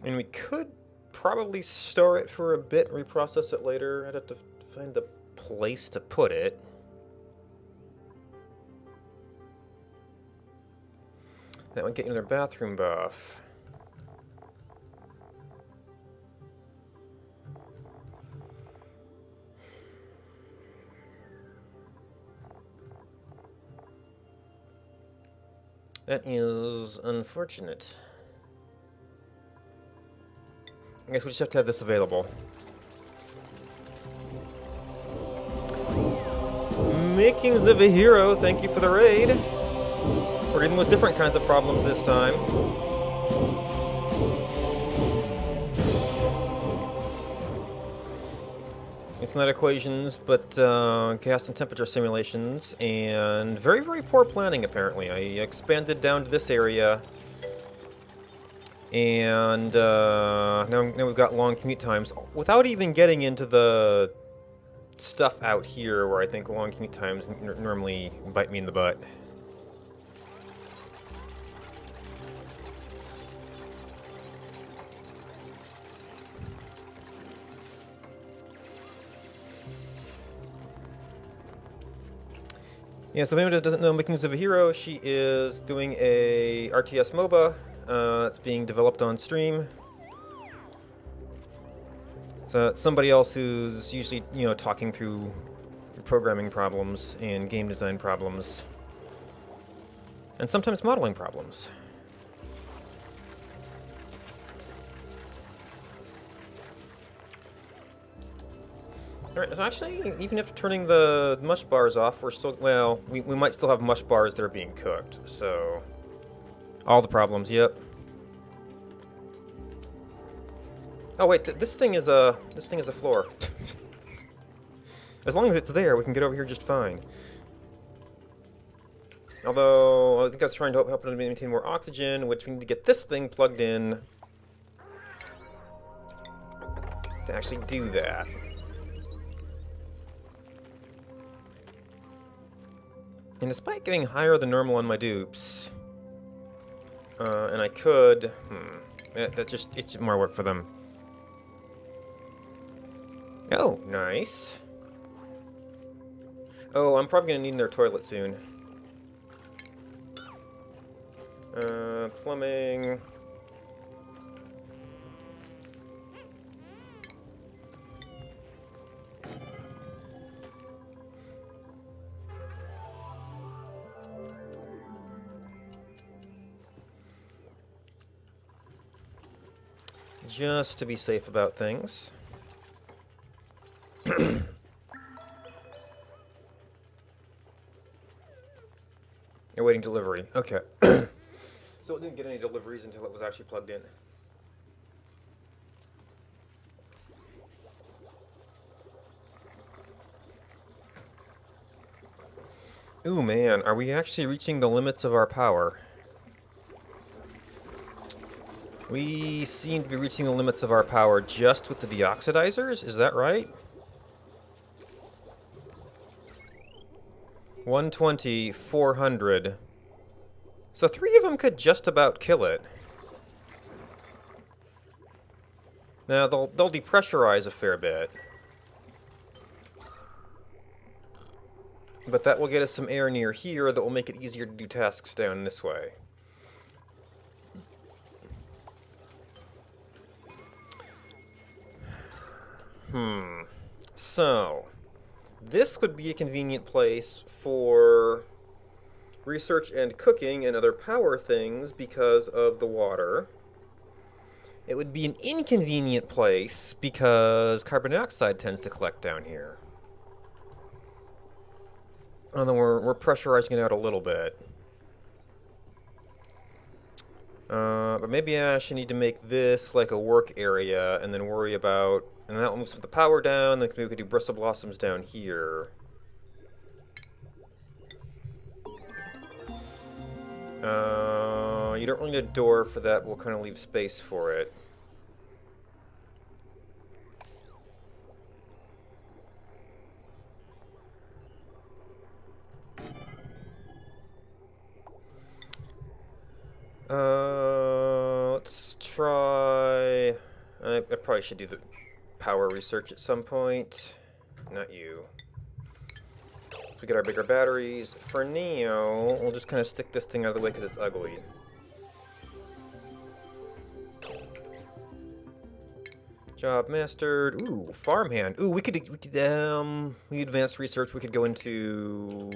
And we could probably store it for a bit and reprocess it later. I'd have to find the place to put it. That would get you another bathroom buff. That is unfortunate. I guess we just have to have this available. Makings of a Hero, thank you for the raid. We're dealing with different kinds of problems this time. It's not equations, but gas and temperature simulations, and very, very poor planning, apparently. I expanded down to this area, and now we've got long commute times, without even getting into the stuff out here, where I think long commute times normally bite me in the butt. Yeah, so if anyone doesn't know Makings of a Hero, she is doing a RTS MOBA that's being developed on stream. So it's somebody else who's usually, talking through programming problems and game design problems, and sometimes modeling problems. Alright, so actually, even after turning the mush bars off, we're still, well, we might still have mush bars that are being cooked, so... All the problems, yep. Oh wait, this thing is a floor. As long as it's there, we can get over here just fine. Although, I think I was trying to help it maintain more oxygen, which we need to get this thing plugged in to actually do that. And despite getting higher than normal on my dupes, and I could, it's more work for them. Oh, nice. Oh, I'm probably gonna need their toilet soon. Plumbing. Just to be safe about things. You're waiting delivery. Okay. So it didn't get any deliveries until it was actually plugged in. Ooh, man, are we actually reaching the limits of our power? We seem to be reaching the limits of our power just with the deoxidizers, is that right? 120, 400. So 3 of them could just about kill it. Now, they'll depressurize a fair bit. But that will get us some air near here that will make it easier to do tasks down this way. So, this would be a convenient place for research and cooking and other power things because of the water. It would be an inconvenient place because carbon dioxide tends to collect down here. Although we're pressurizing it out a little bit. But maybe I actually need to make this like a work area and then worry about... And that will move some of the power down, then maybe we could do bristle blossoms down here. You don't really need a door for that, we'll kind of leave space for it. Let's try... I probably should do the power research at some point. Not you. So we get our bigger batteries. For Neo, we'll just kind of stick this thing out of the way because it's ugly. Job mastered. Ooh, farmhand. Ooh, we could advanced research. We could go into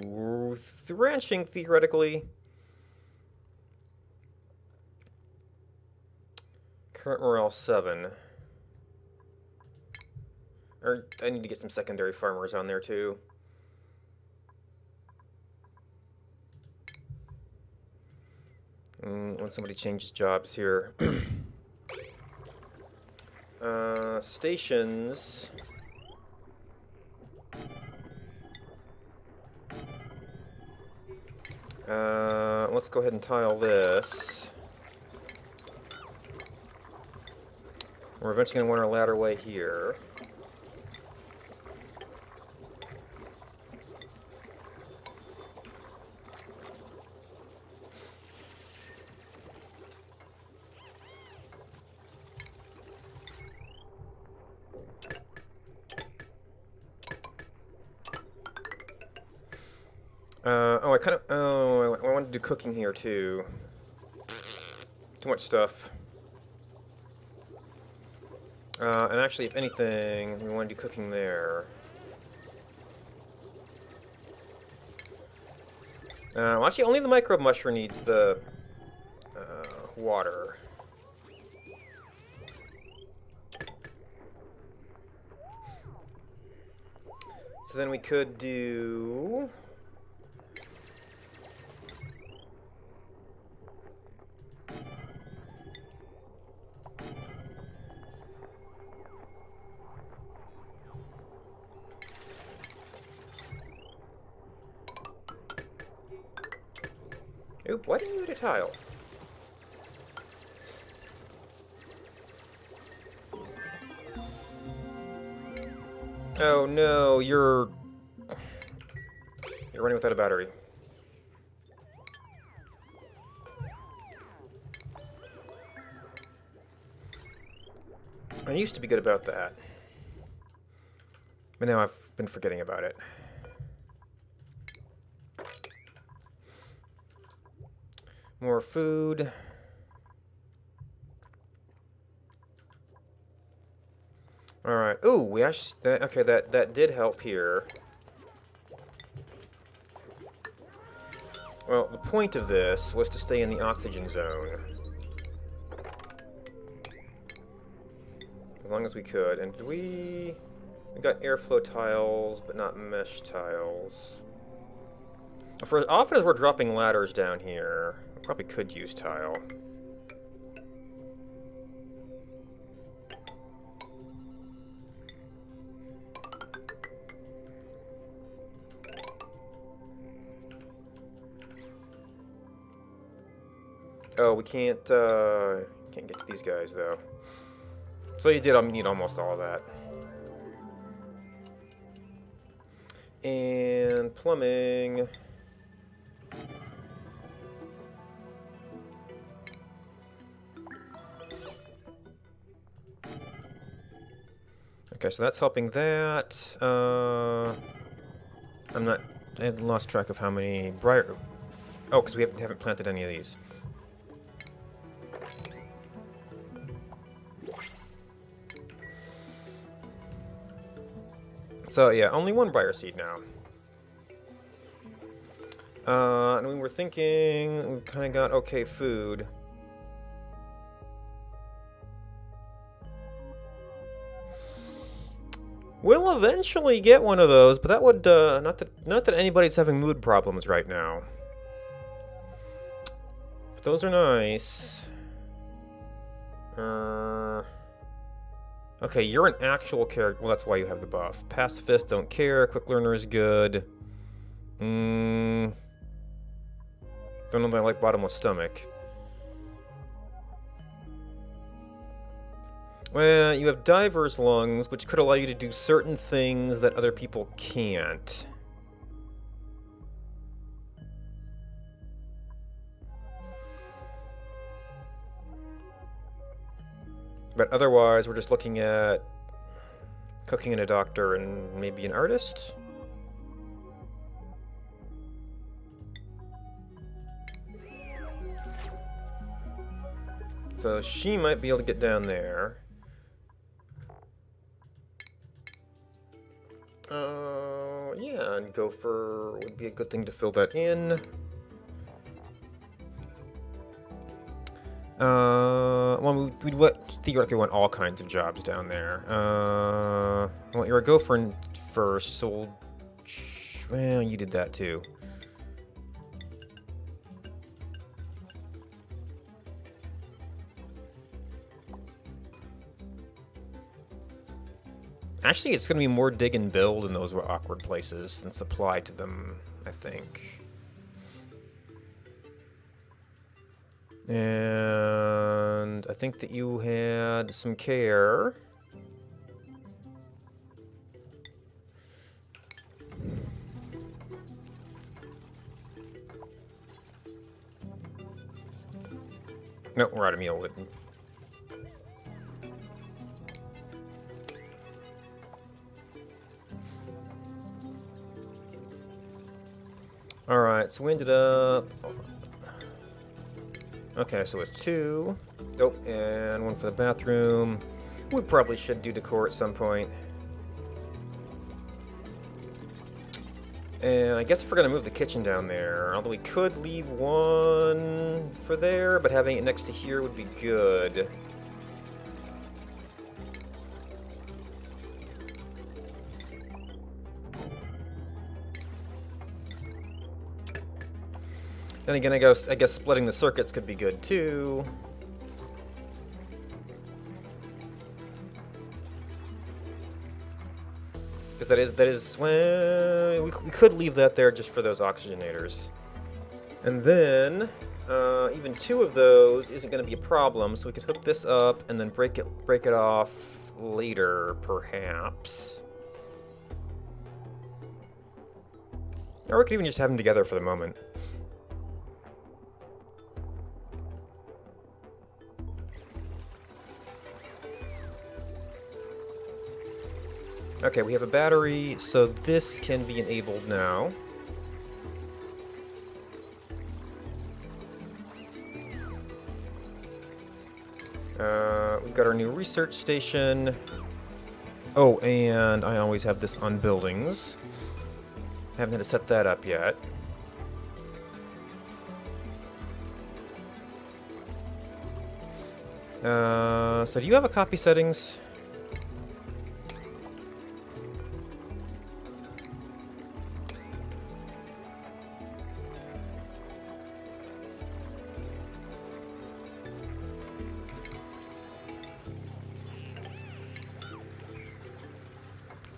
ranching theoretically. Current morale 7. Or I need to get some secondary farmers on there too. When somebody changes jobs here. Stations. Let's go ahead and tile this. We're eventually going to want our ladderway here. I wanted to do cooking here too. Too much stuff. And actually, if anything, we want to do cooking there. Well, actually, only the microbe mushroom needs the water. So then we could do... Oop, why didn't you hit a tile? Oh no, you're running without a battery. used to be good about that. But now I've been forgetting about it. More food. Alright. Ooh, we actually... okay, that did help here. Well, the point of this was to stay in the oxygen zone. As long as we could. And did we got airflow tiles, but not mesh tiles. For as often as we're dropping ladders down here, we probably could use tile. Oh, we can't get to these guys though. So you did need almost all of that. And plumbing. Okay, so that's helping that. I had lost track of how many briar. Oh, because we haven't planted any of these. So yeah, only one briar seed now. And we were thinking we kind of got okay food. We'll eventually get one of those, but that would not that anybody's having mood problems right now. But those are nice. Okay, you're an actual character. Well, that's why you have the buff. Pacifist, don't care. Quick learner is good. Don't know that I like bottomless stomach. Well, you have diver's lungs, which could allow you to do certain things that other people can't. But otherwise, we're just looking at cooking and a doctor and maybe an artist. So she might be able to get down there. Yeah, and Gopher would be a good thing to fill that in. Well, we'd theoretically want all kinds of jobs down there. Well, you're a Gopher first, so we'll... Well, you did that too. Actually, it's going to be more dig and build in those awkward places than supply to them, I think. And I think that you had some care. No, we're out of meal. Alright, so we ended up... Okay, so it's 2. Oh, and 1 for the bathroom. We probably should do decor at some point. And I guess if we're going to move the kitchen down there, although we could leave 1 for there, but having it next to here would be good. Then again, I guess splitting the circuits could be good too. Because that is well, we could leave that there just for those oxygenators. And then even 2 of those isn't going to be a problem, so we could hook this up and then break it off later, perhaps. Or we could even just have them together for the moment. Okay, we have a battery, so this can be enabled now. We've got our new research station. Oh, and I always have this on buildings. Haven't had to set that up yet. So do you have a copy settings?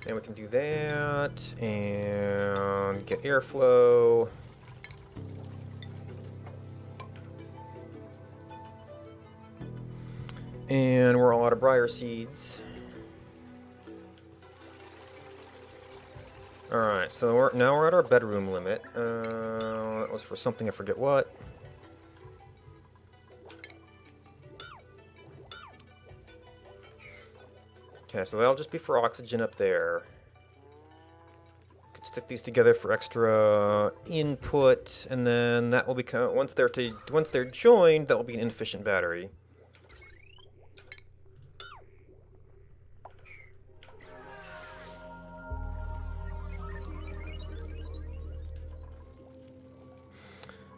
And we can do that, and get airflow. And we're all out of briar seeds. Alright, so now we're at our bedroom limit. That was for something, I forget what. Okay, so that'll just be for oxygen up there. Could stick these together for extra input, and then that will become once they're joined, that will be an inefficient battery.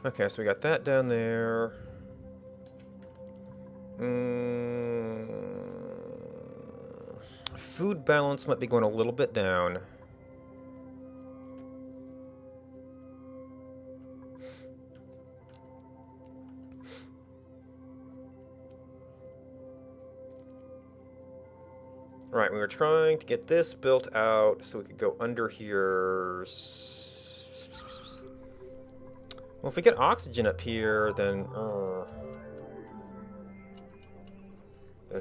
Okay, so we got that down there. Food balance might be going a little bit down. Right, we were trying to get this built out so we could go under here. Well, if we get oxygen up here, then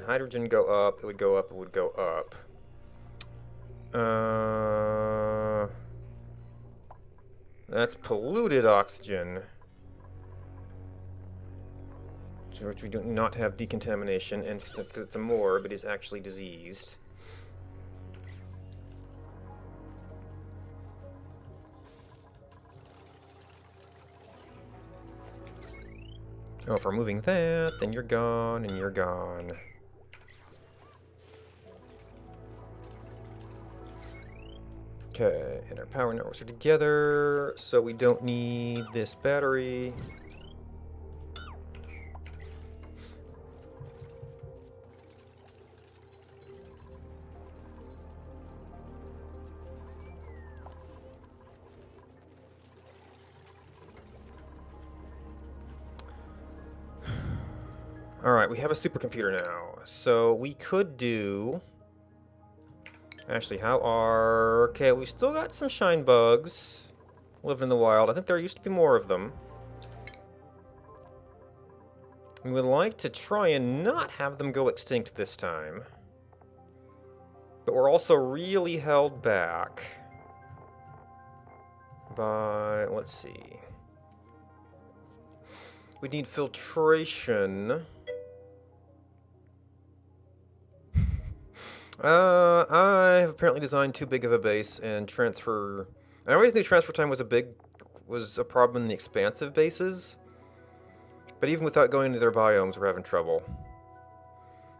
hydrogen go up, it would go up, it would go up. That's polluted oxygen, which we do not have decontamination, and because it's a morb, it is actually diseased. Oh, if we're moving that, then you're gone, and you're gone. Okay, and our power networks are together, so we don't need this battery. Alright, we have a supercomputer now, so we could do... Actually, okay, we've still got some shine bugs living in the wild. I think there used to be more of them. We would like to try and not have them go extinct this time. But we're also really held back by, let's see. We need filtration. I have apparently designed too big of a base, and transfer... I always knew transfer time was a problem in the expansive bases. But even without going into their biomes, we're having trouble.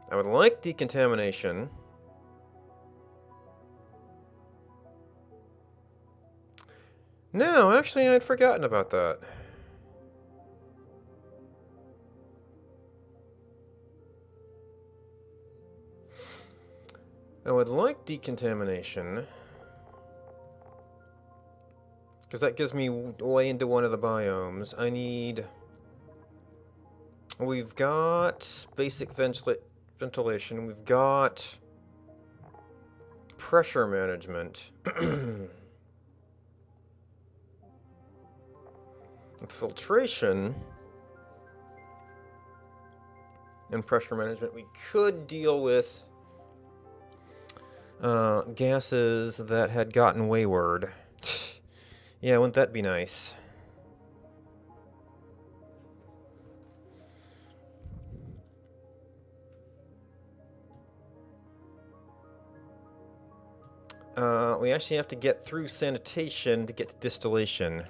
I would like decontamination. No, actually, I'd forgotten about that. I would like decontamination, because that gives me way into one of the biomes. We've got basic ventilation, we've got pressure management. With filtration and pressure management, we could deal with gases that had gotten wayward. Yeah, wouldn't that be nice? we actually have to get through sanitation to get to distillation.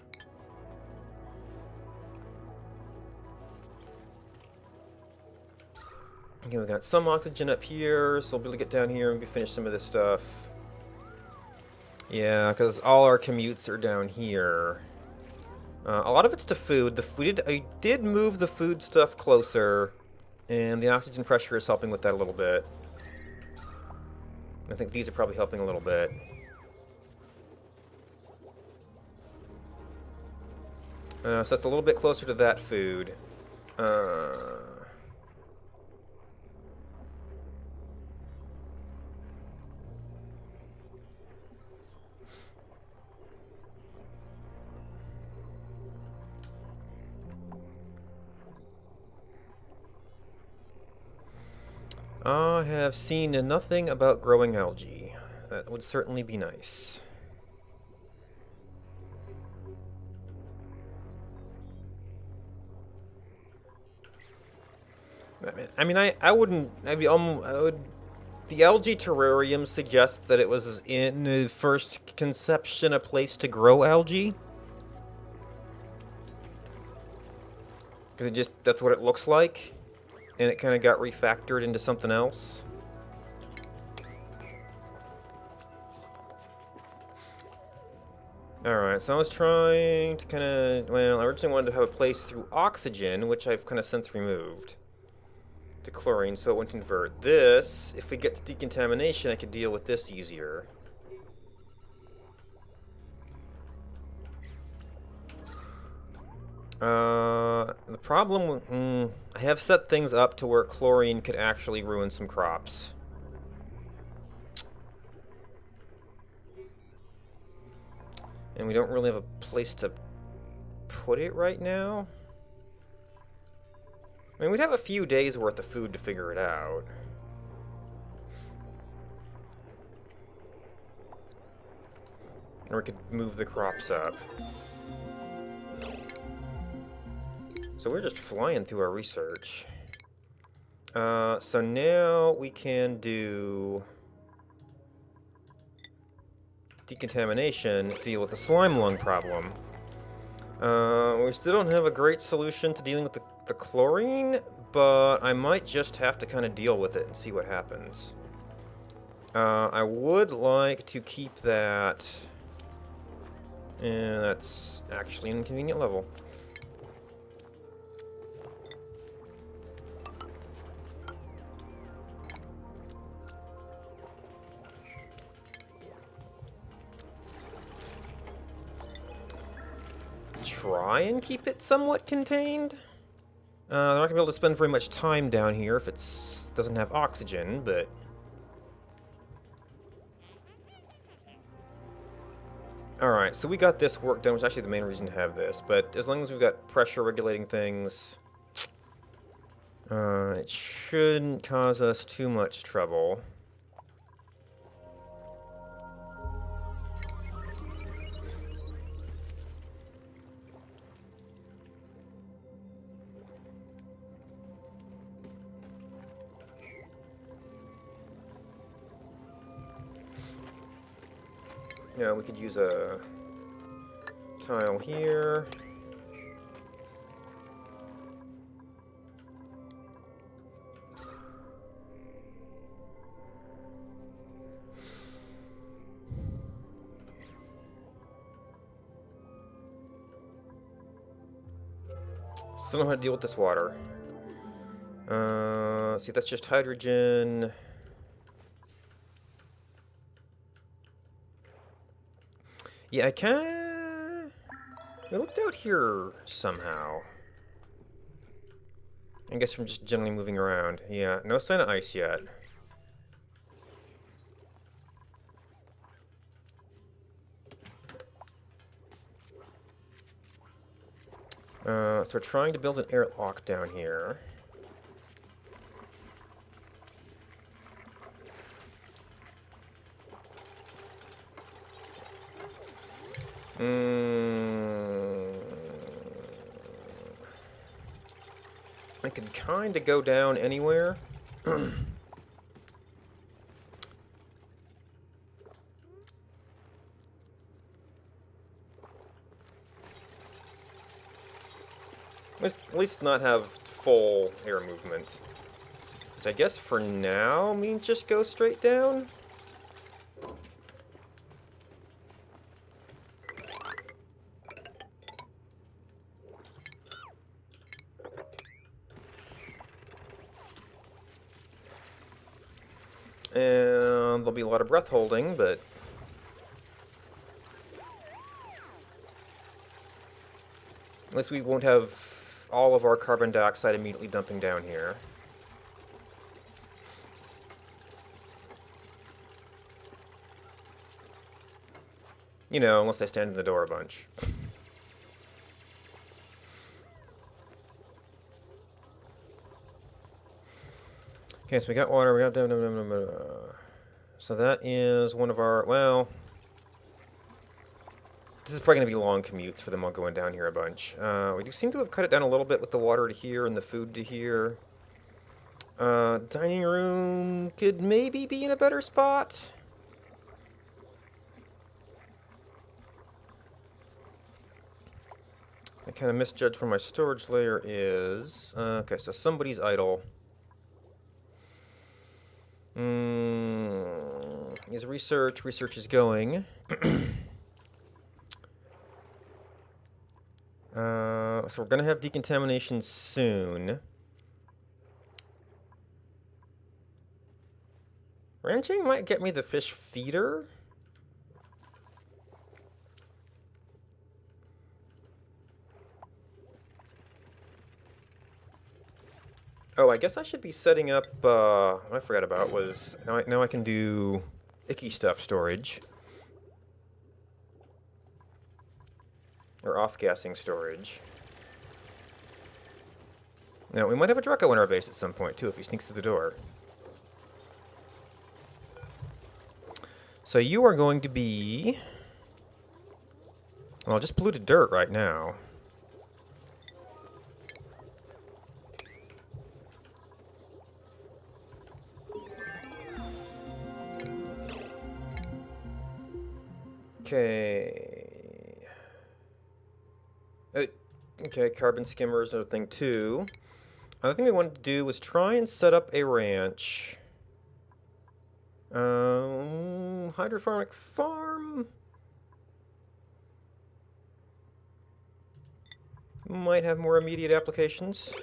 Okay, we got some oxygen up here, so we'll be able to get down here and finish some of this stuff. Yeah, because all our commutes are down here. A lot of it's to food. I did move the food stuff closer, and the oxygen pressure is helping with that a little bit. I think these are probably helping a little bit. So that's a little bit closer to that food. I have seen nothing about growing algae. That would certainly be nice. I mean, I wouldn't. I would. The algae terrarium suggests that it was in the first conception a place to grow algae. Because that's what it looks like. And it kind of got refactored into something else. Alright, so I was trying to kind of... Well, I originally wanted to have a place through oxygen, which I've kind of since removed to chlorine, so it wouldn't invert. This, if we get to decontamination, I could deal with this easier. The problem, I have set things up to where chlorine could actually ruin some crops. And we don't really have a place to put it right now. I mean, we'd have a few days worth of food to figure it out. Or we could move the crops up. So we're just flying through our research. So now we can do decontamination to deal with the slime lung problem. We still don't have a great solution to dealing with the chlorine, but I might just have to kind of deal with it and see what happens. I would like to keep that... And that's actually an inconvenient level. Try and keep it somewhat contained. They're not going to be able to spend very much time down here if it doesn't have oxygen, but... Alright, so we got this work done, which is actually the main reason to have this, but as long as we've got pressure regulating things, it shouldn't cause us too much trouble. Yeah, we could use a tile here. Still don't know how to deal with this water. See, that's just hydrogen. Yeah, I can... We looked out here somehow. I guess from just generally moving around. Yeah, no sign of ice yet. So we're trying to build an airlock down here. I could kind of go down anywhere. At least not have full air movement. Which I guess for now means just go straight down? And there'll be a lot of breath holding, but at least we won't have all of our carbon dioxide immediately dumping down here. You know, unless I stand in the door a bunch. Okay, so we got water, we got... So that is one of our... Well... This is probably going to be long commutes for them all going down here a bunch. We do seem to have cut it down a little bit with the water to here and the food to here. Dining room could maybe be in a better spot. I kind of misjudged where my storage layer is. Okay, so somebody's idle. Is research. Research is going. So we're going to have decontamination soon. Ranching might get me the fish feeder. Oh, I guess I should be setting up, what I forgot about was, now I can do icky stuff storage. Or off-gassing storage. Now, we might have a Draco in our base at some point, too, if he sneaks through the door. So you are going to be... Well, just polluted dirt right now. Okay. Okay, carbon skimmers are a thing too. Another thing we wanted to do was try and set up a ranch. Hydroponic farm might have more immediate applications.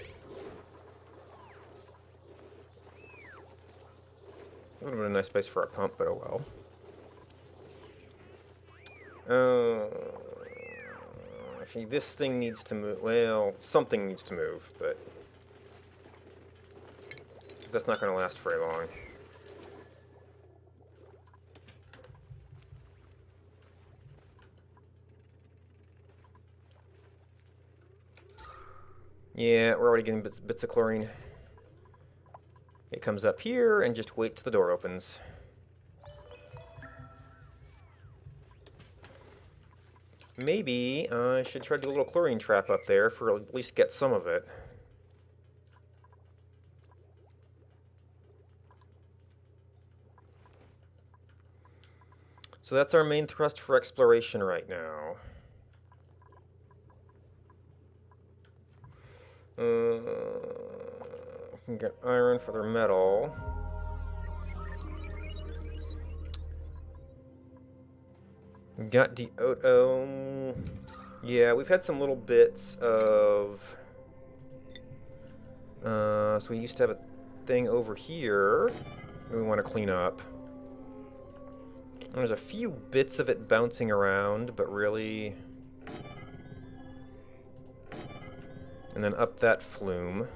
Would have been a nice place for a pump, but oh well. Actually, this thing needs to move. Well, something needs to move, but... because that's not going to last very long. Yeah, we're already getting bits of chlorine. It comes up here and just waits till the door opens. Maybe I should try to do a little chlorine trap up there for at least get some of it. So that's our main thrust for exploration right now. We can get iron for their metal. We've got yeah, we've had some little bits of... so we used to have a thing over here that we want to clean up. And there's a few bits of it bouncing around, but really... And then up that flume.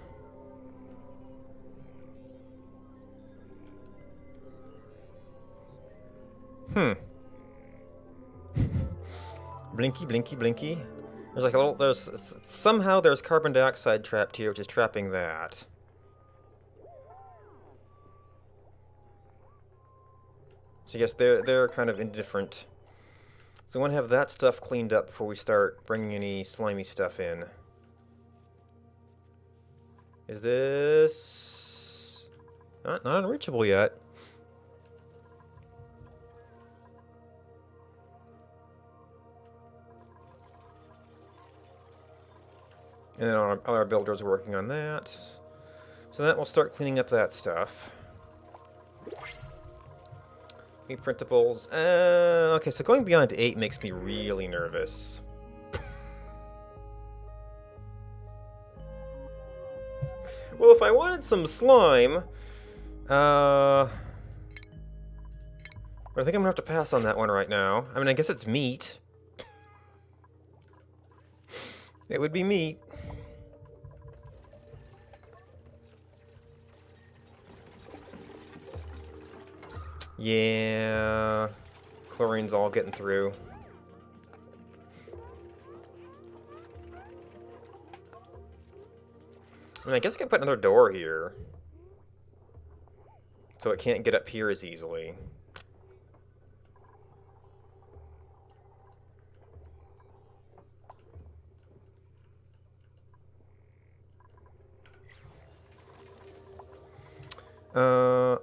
Blinky, blinky, blinky. There's like a little, somehow there's carbon dioxide trapped here, which is trapping that. So yes, they're kind of indifferent. So we want to have that stuff cleaned up before we start bringing any slimy stuff in. Is this... not unreachable yet. And then all our builders are working on that. So that will start cleaning up that stuff. Printables. Okay, so going beyond 8 makes me really nervous. Well, if I wanted some slime, but I think I'm gonna have to pass on that one right now. I mean, I guess it's meat. It would be meat. Yeah, chlorine's all getting through. I mean, I guess I could put another door here. So it can't get up here as easily.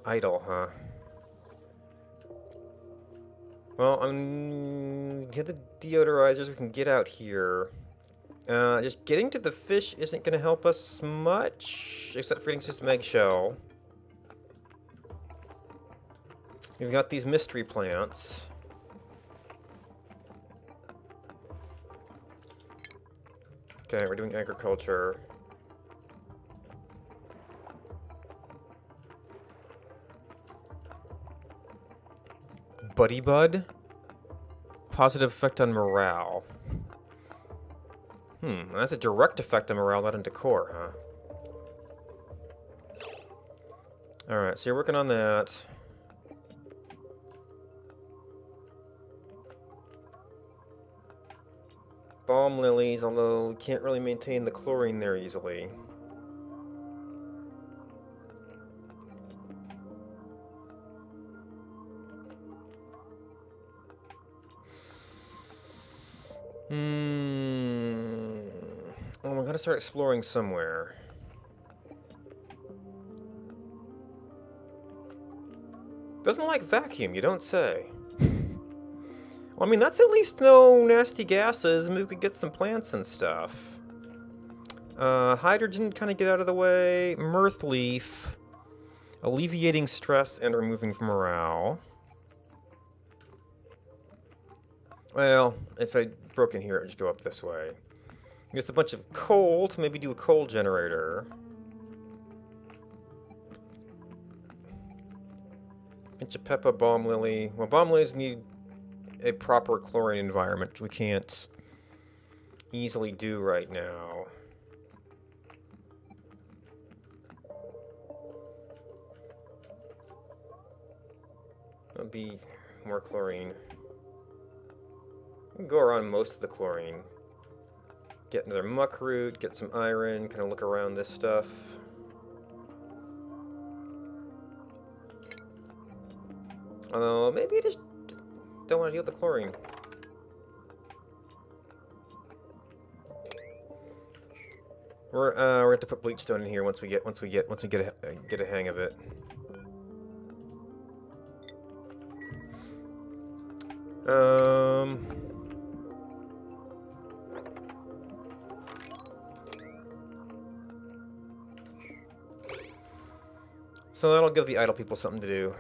Idle, huh? Well, get the deodorizers, we can get out here. Just getting to the fish isn't going to help us much, except for getting system eggshell. We've got these mystery plants. Okay, we're doing agriculture. Buddy Bud? Positive effect on morale. That's a direct effect on morale, not on decor, huh? Alright, so you're working on that. Balm lilies, although you can't really maintain the chlorine there easily. Well, I'm gonna start exploring somewhere. Doesn't like vacuum, you don't say. Well, I mean, that's at least no nasty gases, and we could get some plants and stuff. Hydrogen kind of get out of the way. Mirth leaf. Alleviating stress and removing morale. Well, if I broke in here, it would just go up this way. Just a bunch of coal to maybe do a coal generator. Bunch of Peppa, Balm Lily. Well, Balm Lilies need a proper chlorine environment, which we can't easily do right now. That'll be more chlorine. We can go around most of the chlorine. Get another muck root, get some iron, kind of look around this stuff. Although, maybe I just don't want to deal with the chlorine. We're gonna have to put bleach stone in here once we get a hang of it. So that'll give the idle people something to do.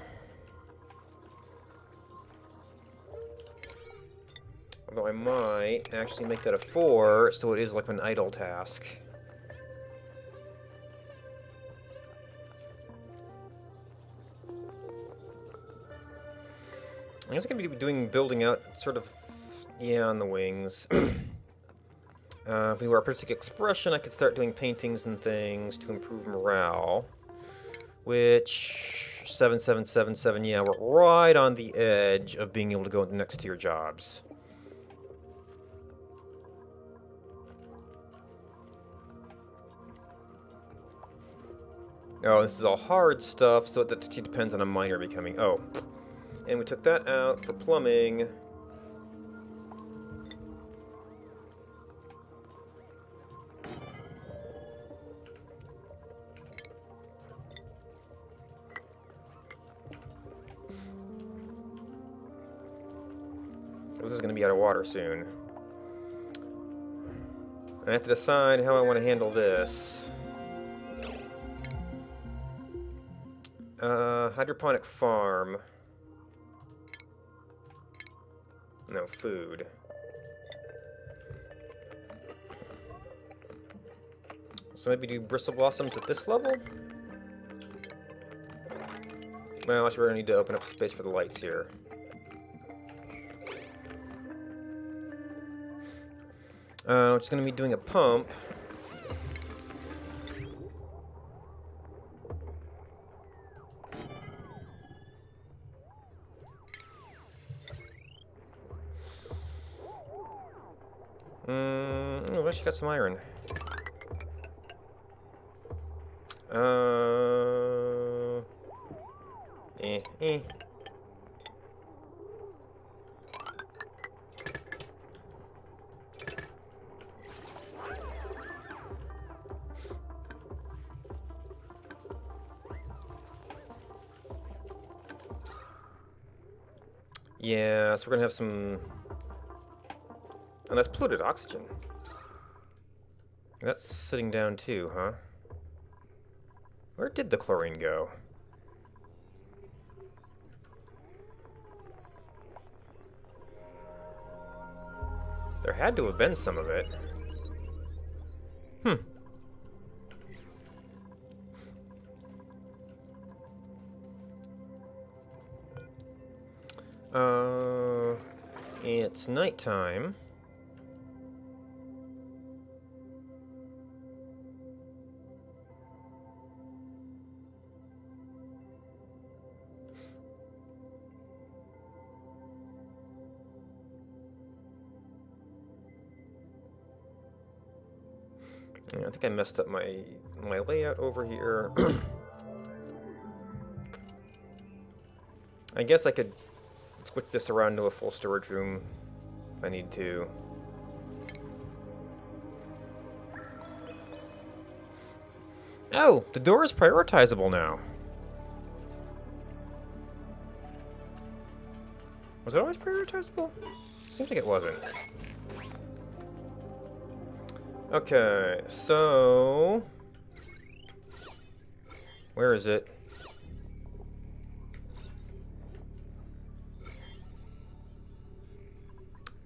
Although I might actually make that a 4, so it is like an idle task. I guess I'm going to be building out sort of, yeah, on the wings. If we were artistic expression, I could start doing paintings and things to improve morale. Which, 7777, yeah, we're right on the edge of being able to go into next tier jobs. Oh, this is all hard stuff, so that depends on a miner becoming. Oh. And we took that out for plumbing. This is going to be out of water soon. I have to decide how I want to handle this. Hydroponic farm. No food. So maybe do bristle blossoms at this level? Well, I should really need to open up space for the lights here. We're just going to be doing a pump. Oh, she got some iron. Eh. Yeah, so we're gonna have some... Oh, that's polluted oxygen. That's sitting down too, huh? Where did the chlorine go? There had to have been some of it. It's nighttime. I think I messed up my layout over here. I guess I could switch this around to a full storage room if I need to. Oh, the door is prioritizable now. Was it always prioritizable? Seems like it wasn't. Okay, so... Where is it?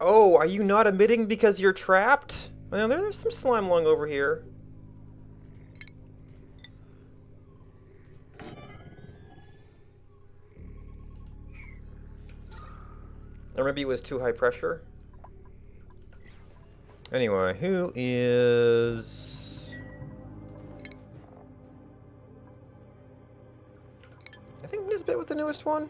Oh, are you not emitting because you're trapped? Well, there's some slime lung over here. Or maybe it was too high pressure. Anyway, who is... I think Nisbet was the newest one.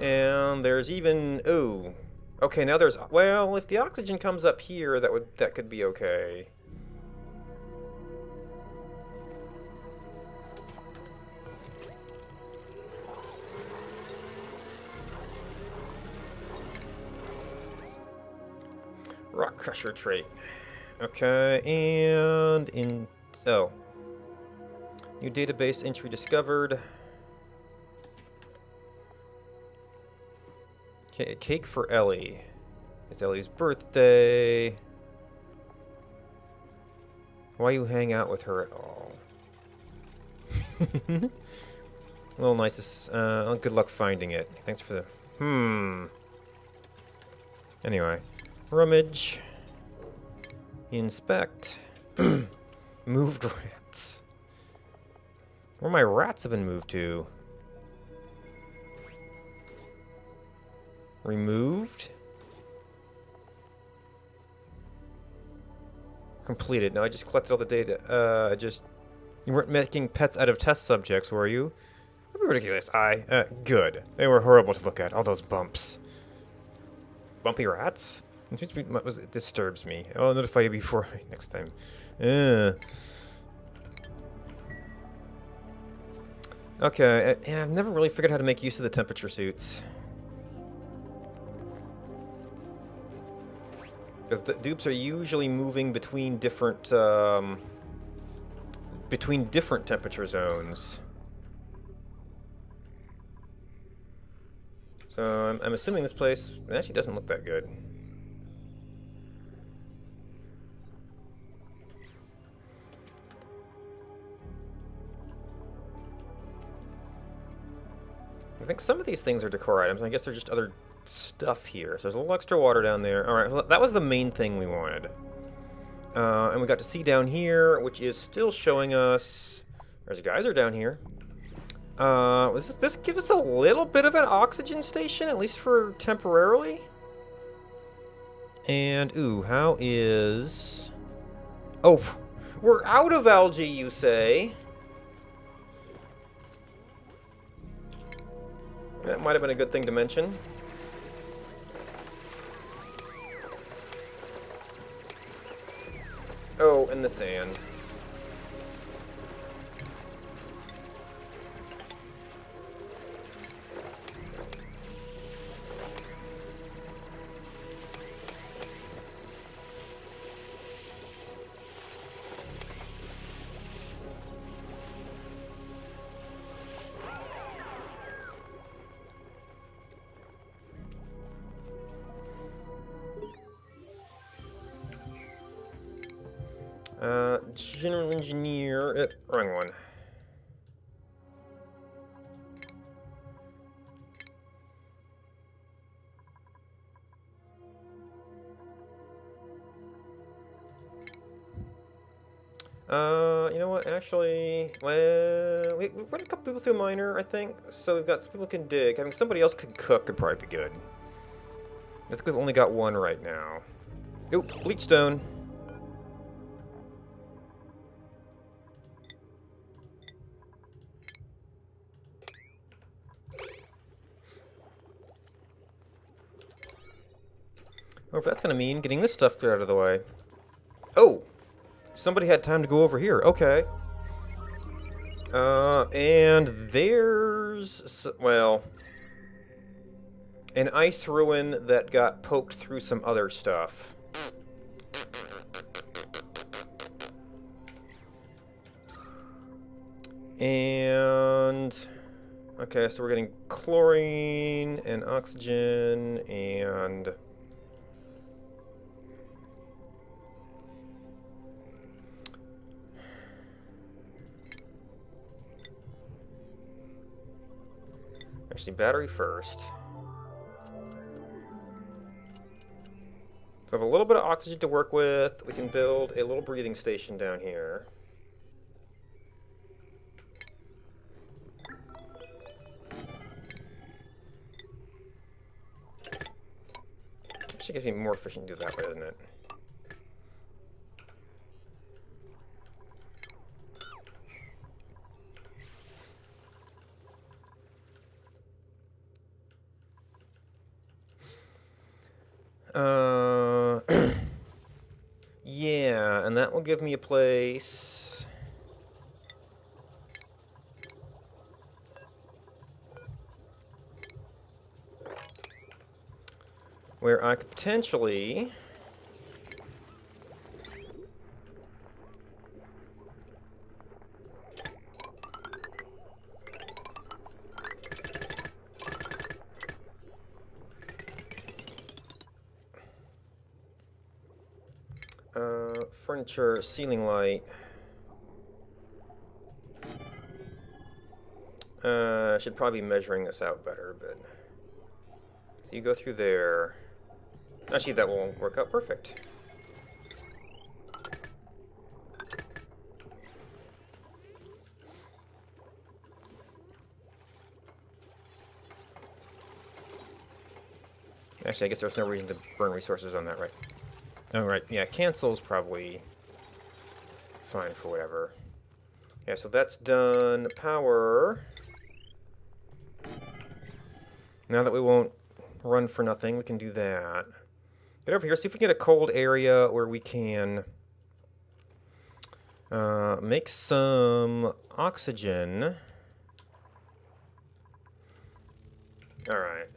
And there's even... Ooh. Okay, now there's... Well, if the oxygen comes up here, that could be okay. Rock Crusher trait. Okay, and in... Oh. New database entry discovered. Okay, a cake for Ellie. It's Ellie's birthday. Why you hang out with her at all? A little nice. Good luck finding it. Thanks for the... Anyway. Rummage. Inspect. Moved rats. Where my rats have been moved to? Removed. Completed. No, I just collected all the data. You weren't making pets out of test subjects, were you? That'd be ridiculous. Good. They were horrible to look at. All those bumps. Bumpy rats? It disturbs me. I'll notify you before next time. Okay, I've never really figured out how to make use of the temperature suits. Because the dupes are usually moving between different temperature zones. So I'm assuming this place actually doesn't look that good. I think some of these things are decor items. I guess they're just other stuff here. So there's a little extra water down there. Alright, well, that was the main thing we wanted. And we got to see down here, which is still showing us... There's a geyser down here. This gives us a little bit of an oxygen station, at least for temporarily. And, ooh, how is... Oh, we're out of algae, you say? That might have been a good thing to mention. Oh, and the sand. General engineer, wrong one. You know what, actually, well, we've run a couple people through miner, I think, so we've got some people can dig. Having somebody else could cook could probably be good. I think we've only got one right now. Oop, bleachstone. Or if that's gonna mean getting this stuff cleared out of the way. Oh! Somebody had time to go over here. Okay. And there's... well... an ice ruin that got poked through some other stuff. And... okay, so we're getting chlorine and oxygen and... actually, battery first. So I have a little bit of oxygen to work with. We can build a little breathing station down here. Actually, gets me more efficient to do it that way, doesn't it? Yeah, and that will give me a place where I could potentially furniture, ceiling light. I should probably be measuring this out better, but... so you go through there. Actually, that will work out perfect. Actually, I guess there's no reason to burn resources on that, right? Oh, right. Yeah, cancel's probably fine for whatever. Yeah, so that's done. Power. Now that we won't run for nothing, we can do that. Get over here, see if we can get a cold area where we can make some oxygen. Alright.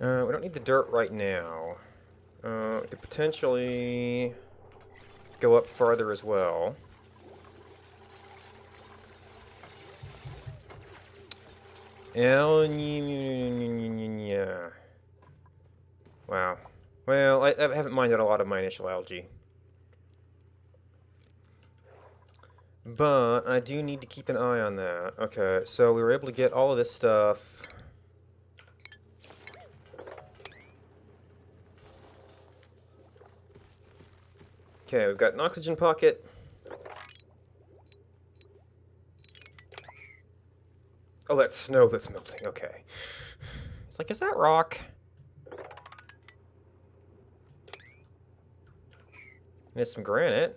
We don't need the dirt right now. We could potentially go up farther as well. Wow. Well, I haven't minded a lot of my initial algae. But I do need to keep an eye on that. Okay, so we were able to get all of this stuff. Okay, we've got an oxygen pocket. Oh, that's snow that's melting. Okay. It's like, is that rock? There's some granite.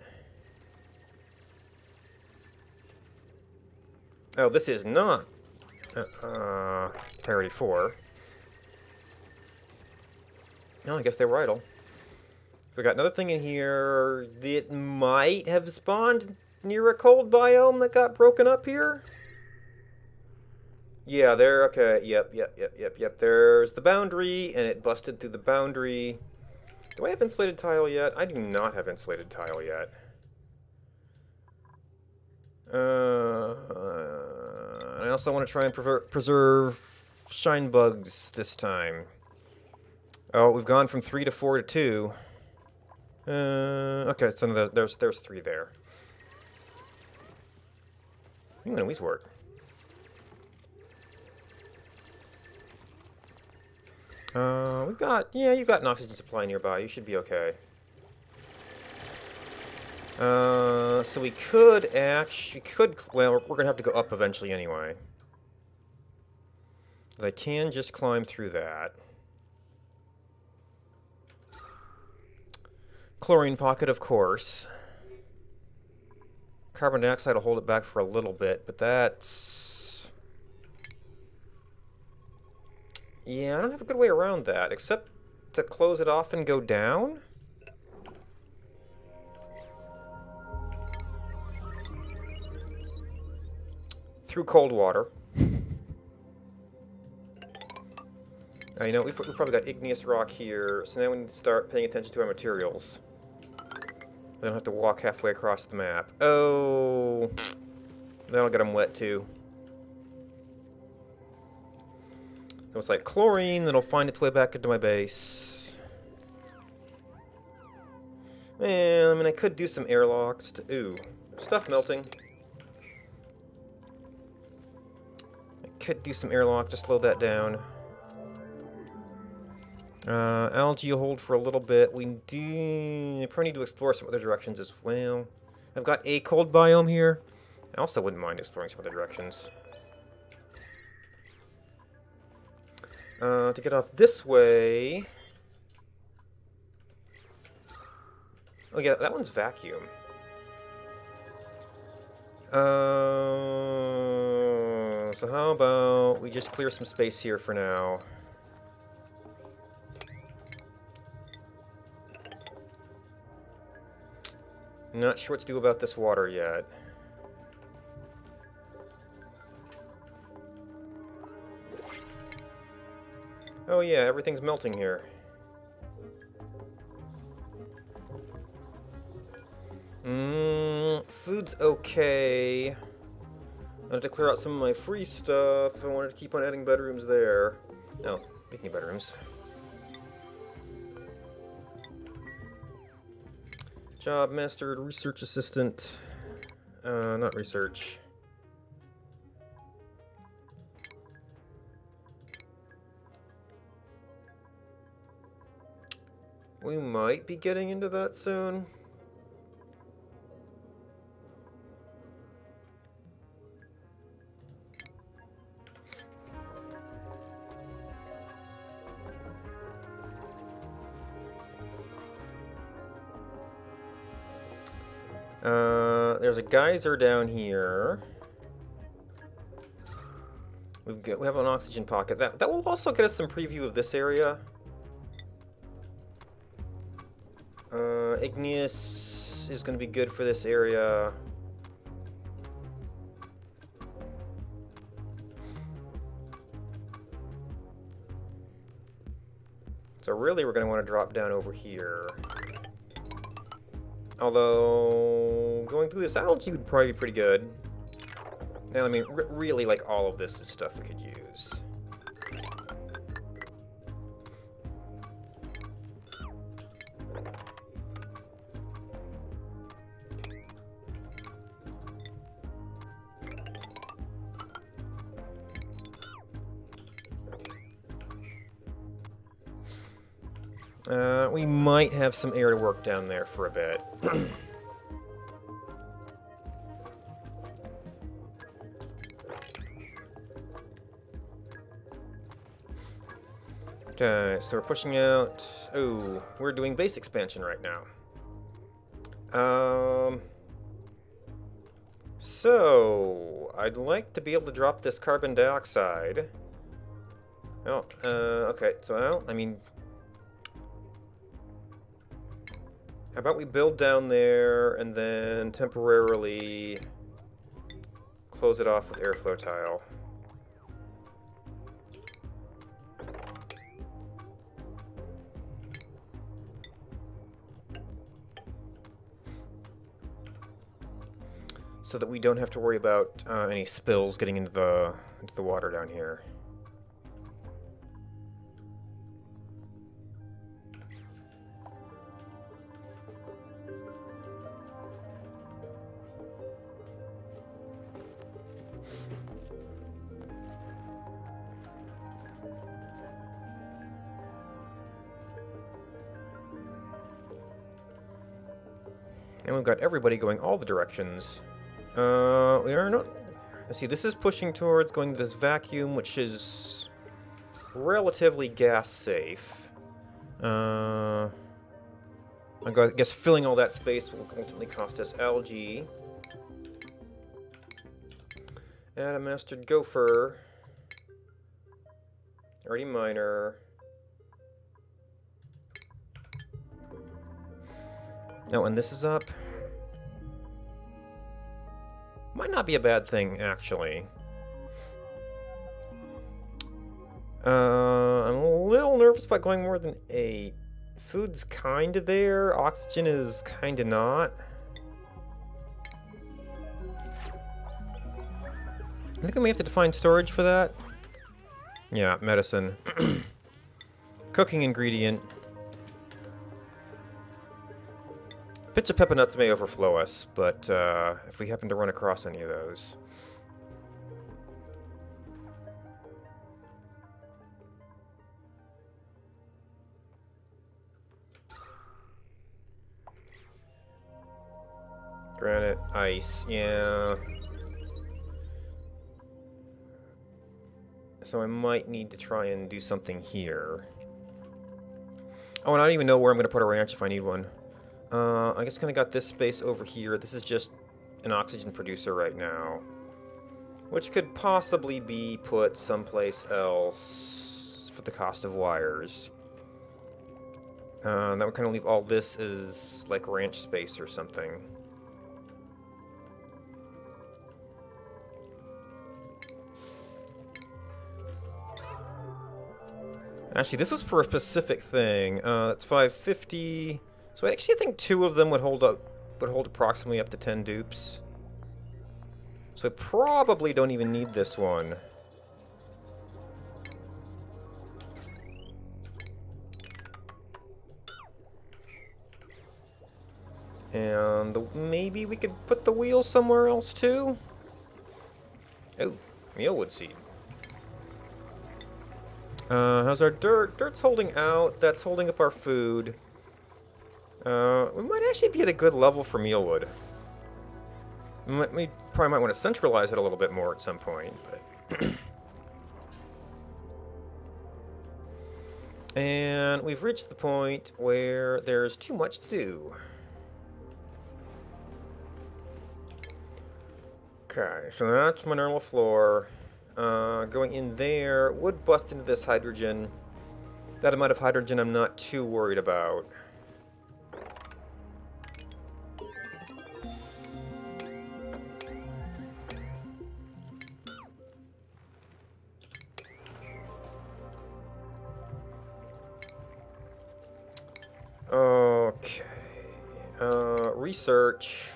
Oh, this is not priority 4. No, I guess they were idle. So we got another thing in here that might have spawned near a cold biome that got broken up here. Yeah, there. Okay. Yep. There's the boundary, and it busted through the boundary. Do I have insulated tile yet? I do not have insulated tile yet. I also want to try and preserve shine bugs this time. Oh, we've gone from 3 to 4 to 2. Okay, so there's 3 there. These work. We've got, yeah, you've got an oxygen supply nearby. You should be okay. So we could well, we're gonna have to go up eventually anyway. But I can just climb through that. Chlorine pocket, of course. Carbon dioxide will hold it back for a little bit, but that's... Yeah, I don't have a good way around that, except to close it off and go down. Through cold water. You know, we've probably got igneous rock here, so now we need to start paying attention to our materials. We don't have to walk halfway across the map. Oh, that'll get them wet too. So it's like chlorine that'll find its way back into my base. Well, I mean, I could do some airlocks to... Ooh, stuff melting. I could do some airlock to slow that down. Algae will hold for a little bit. We probably need to explore some other directions as well. I've got a cold biome here. I also wouldn't mind exploring some other directions. To get off this way... Oh yeah, that one's vacuum. So how about we just clear some space here for now. Not sure what to do about this water yet. Oh yeah, everything's melting here. Food's okay. I have to clear out some of my free stuff. I wanted to keep on adding bedrooms there. Oh, speaking of bedrooms. Job mastered, research assistant. Not research. We might be getting into that soon. There's a geyser down here. We have an oxygen pocket. That will also get us some preview of this area. Igneous is going to be good for this area. So really we're going to want to drop down over here. Although, going through this algae would probably be pretty good. And I mean, really, like, all of this is stuff we could use. We might have some air to work down there for a bit. Okay, so we're pushing out... Oh, we're doing base expansion right now. So, I'd like to be able to drop this carbon dioxide. Oh, okay, so now, I mean... How about we build down there and then temporarily close it off with airflow tile. So that we don't have to worry about any spills getting into the water down here. And we've got everybody going all the directions. We are not... Let's see, this is pushing towards going to this vacuum, which is relatively gas safe. I guess filling all that space will ultimately cost us algae. Add a mastered gopher. Already miner. Oh, and this is up. Might not be a bad thing, actually. I'm a little nervous about going more than 8. Food's kinda there, oxygen is kinda not. I think I may have to define storage for that. Yeah, medicine. Cooking ingredient. Bits of pepper nuts may overflow us, but if we happen to run across any of those. Granite, ice, yeah. So I might need to try and do something here. Oh, and I don't even know where I'm going to put a ranch if I need one. I guess kind of got this space over here. This is just an oxygen producer right now, which could possibly be put someplace else for the cost of wires. That would kind of leave all this as like ranch space or something. Actually, this was for a specific thing. That's 550. So actually, I think 2 of them would hold approximately up to 10 dupes. So I probably don't even need this one. And maybe we could put the wheel somewhere else too. Oh, mealwood seed. How's our dirt? Dirt's holding out. That's holding up our food. We might actually be at a good level for mealwood. We probably might want to centralize it a little bit more at some point, but... And we've reached the point where there's too much to do. Okay, so that's mineral floor. Going in there would bust into this hydrogen. That amount of hydrogen I'm not too worried about. Okay. Research.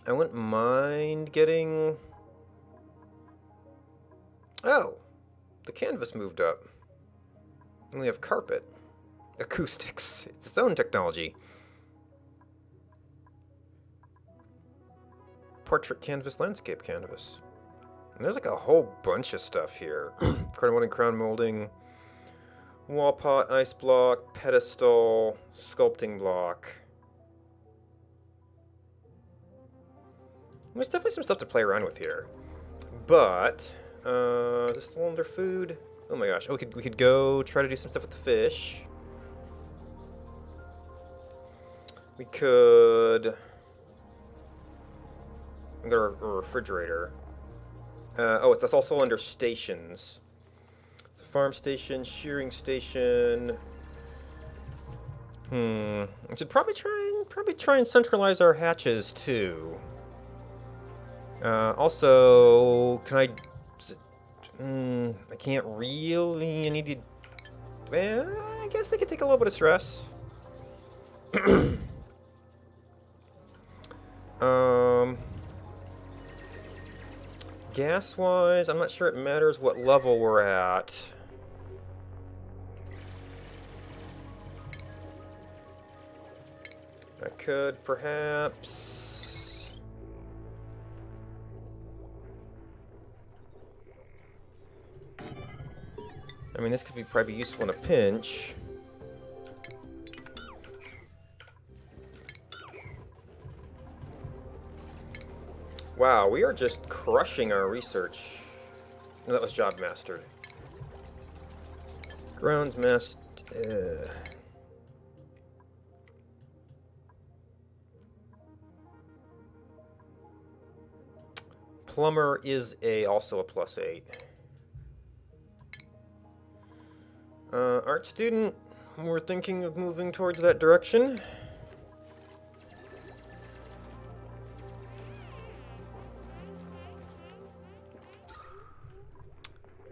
I wouldn't mind getting... Oh! The canvas moved up. And we have carpet. Acoustics. It's its own technology. Portrait canvas, landscape canvas. And there's like a whole bunch of stuff here. Crown molding, crown molding, wall pot, ice block, pedestal, sculpting block. There's definitely some stuff to play around with here. But, is this still under food? Oh my gosh. Oh, we could go try to do some stuff with the fish. We could... Go to a refrigerator. Oh, that's also under stations. The farm station, shearing station. We should probably try and centralize our hatches too. Also, can I? I can't really. I need to. Well, I guess they could take a little bit of stress. Gas-wise, I'm not sure it matters what level we're at. I could perhaps... I mean, this could probably be useful in a pinch. Wow, we are just crushing our research. No, that was job mastered. Grounds master. Plumber is also a +8. Art student, we're thinking of moving towards that direction.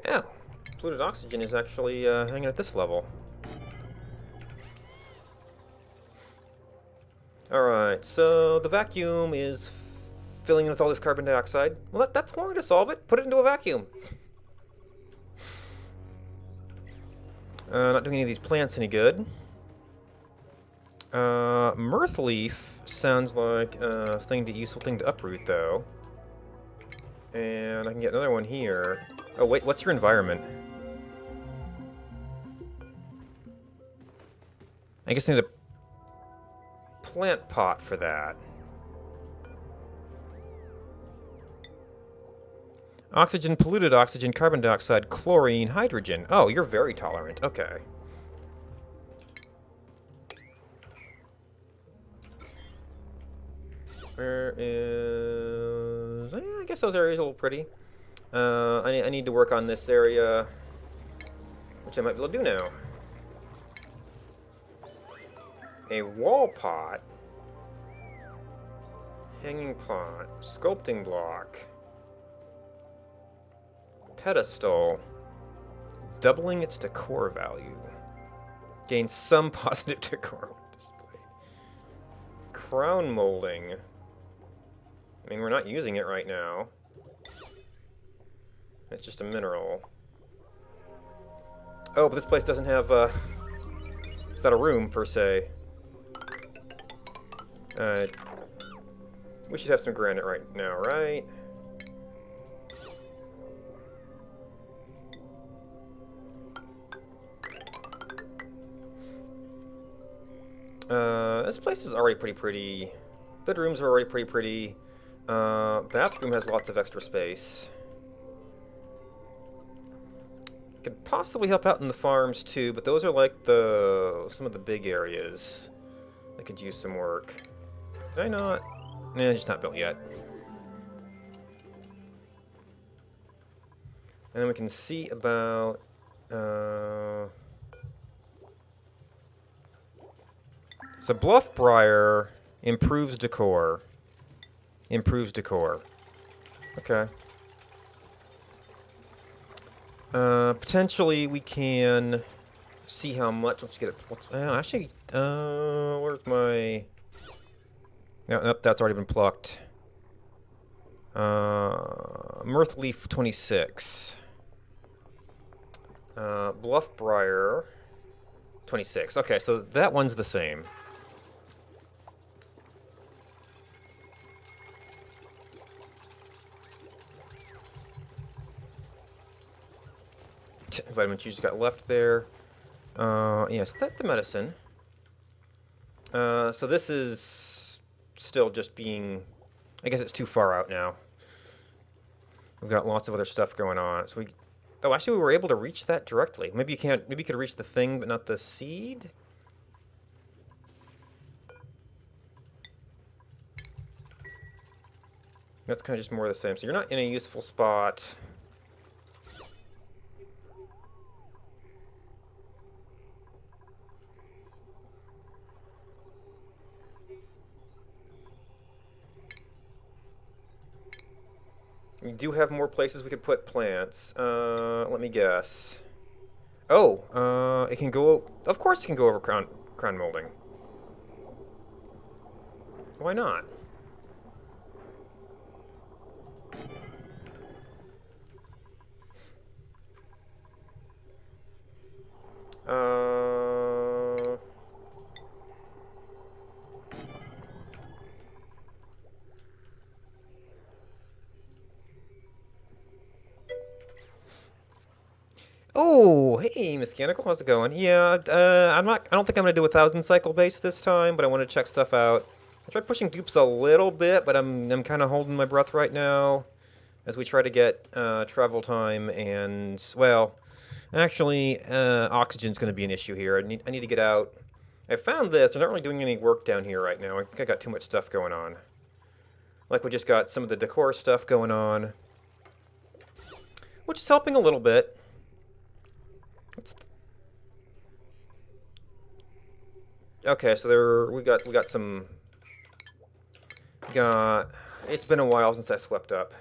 Oh, polluted oxygen is actually hanging at this level. Alright, so the vacuum is filling in with all this carbon dioxide. Well, that's one way to solve it. Put it into a vacuum. Not doing any of these plants any good. Mirth leaf sounds like a useful thing to uproot, though. And I can get another one here. Oh, wait, what's your environment? I guess I need a plant pot for that. Oxygen, polluted oxygen, carbon dioxide, chlorine, hydrogen. Oh, you're very tolerant. Okay. Where is... I guess those areas are a little pretty. I need to work on this area, which I might be able to do now. A wall pot. Hanging pot. Sculpting block. Pedestal. Doubling its decor value. Gain some positive decor display. Crown molding. I mean, we're not using it right now. It's just a mineral. Oh, but this place doesn't have, it's not a room, per se. We should have some granite right now, right? This place is already pretty pretty. Bedrooms are already pretty pretty. Bathroom has lots of extra space. Could possibly help out in the farms too, but those are like some of the big areas that could use some work. Did I not? Nah, just not built yet. And then we can see about so Bluffbriar improves decor. Improves decor. Okay. Potentially we can see how much. Let's get it. Actually, where's my? No, that's already been plucked. Mirth Leaf 26. Bluffbriar 26. Okay, so that one's the same. vitamin G just got left there. Yes, that's the medicine. So this is still just being... I guess it's too far out now. We've got lots of other stuff going on. So we... Oh, actually, we were able to reach that directly. Maybe you can't... Maybe you could reach the thing, but not the seed? That's kind of just more of the same. So you're not in a useful spot. We do have more places we could put plants. Let me guess. Oh, it can go... Of course it can go over crown molding. Why not? Oh, hey, Mechanical, how's it going? Yeah, I don't think I'm gonna do a 1,000 cycle base this time, but I want to check stuff out. I tried pushing dupes a little bit, but I'm kind of holding my breath right now as we try to get travel time and, well, actually, oxygen's gonna be an issue here. I need to get out. I found this. I'm not really doing any work down here right now. I think I got too much stuff going on. Like we just got some of the decor stuff going on, which is helping a little bit. Okay, so we got some. It's been a while since I swept up.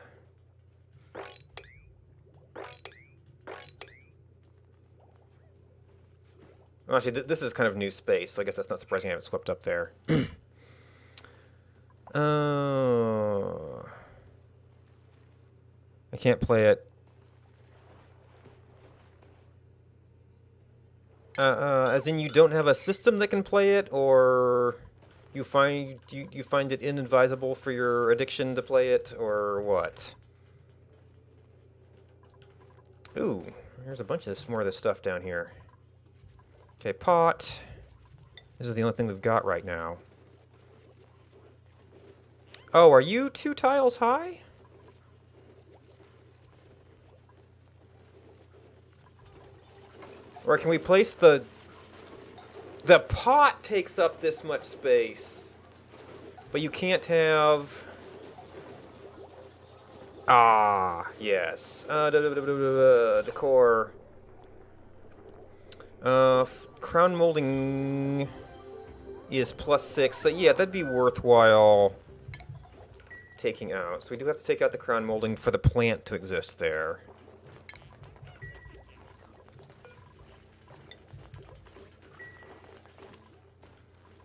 Well, actually, this is kind of new space, so I guess that's not surprising I haven't swept up there. I can't play it. As in you don't have a system that can play it, or you find it inadvisable for your addiction to play it, or what? Ooh, there's a bunch of more of this stuff down here. Okay, pot. This is the only thing we've got right now. Oh, are you 2 tiles high? Or can we place the pot takes up this much space, but you can't have... Ah, yes. Decor. Crown molding is +6, so yeah, that'd be worthwhile taking out. So we do have to take out the crown molding for the plant to exist there.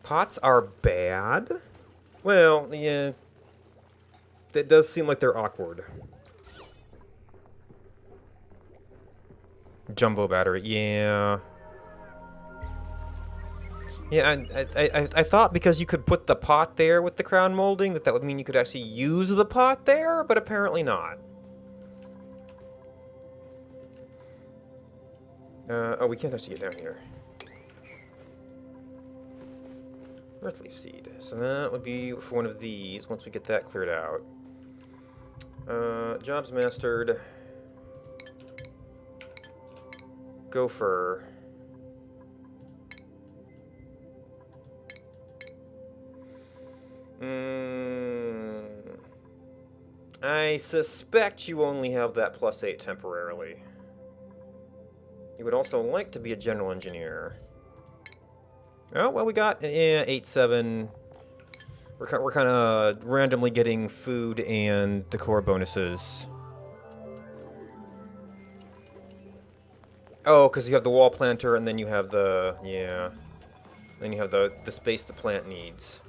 Pots are bad? Well, yeah. That does seem like they're awkward. Jumbo battery, yeah. Yeah, I thought because you could put the pot there with the crown molding, that would mean you could actually use the pot there, but apparently not. Oh, we can't actually get down here. Earthleaf seed. So that would be for one of these, once we get that cleared out. Jobs mastered. Gopher. I suspect you only have that +8 temporarily. You would also like to be a general engineer. Oh, well, we got 8-7. We're kind of randomly getting food and decor bonuses. Oh, because you have the wall planter, and then you have the... Yeah. Then you have the space the plant needs.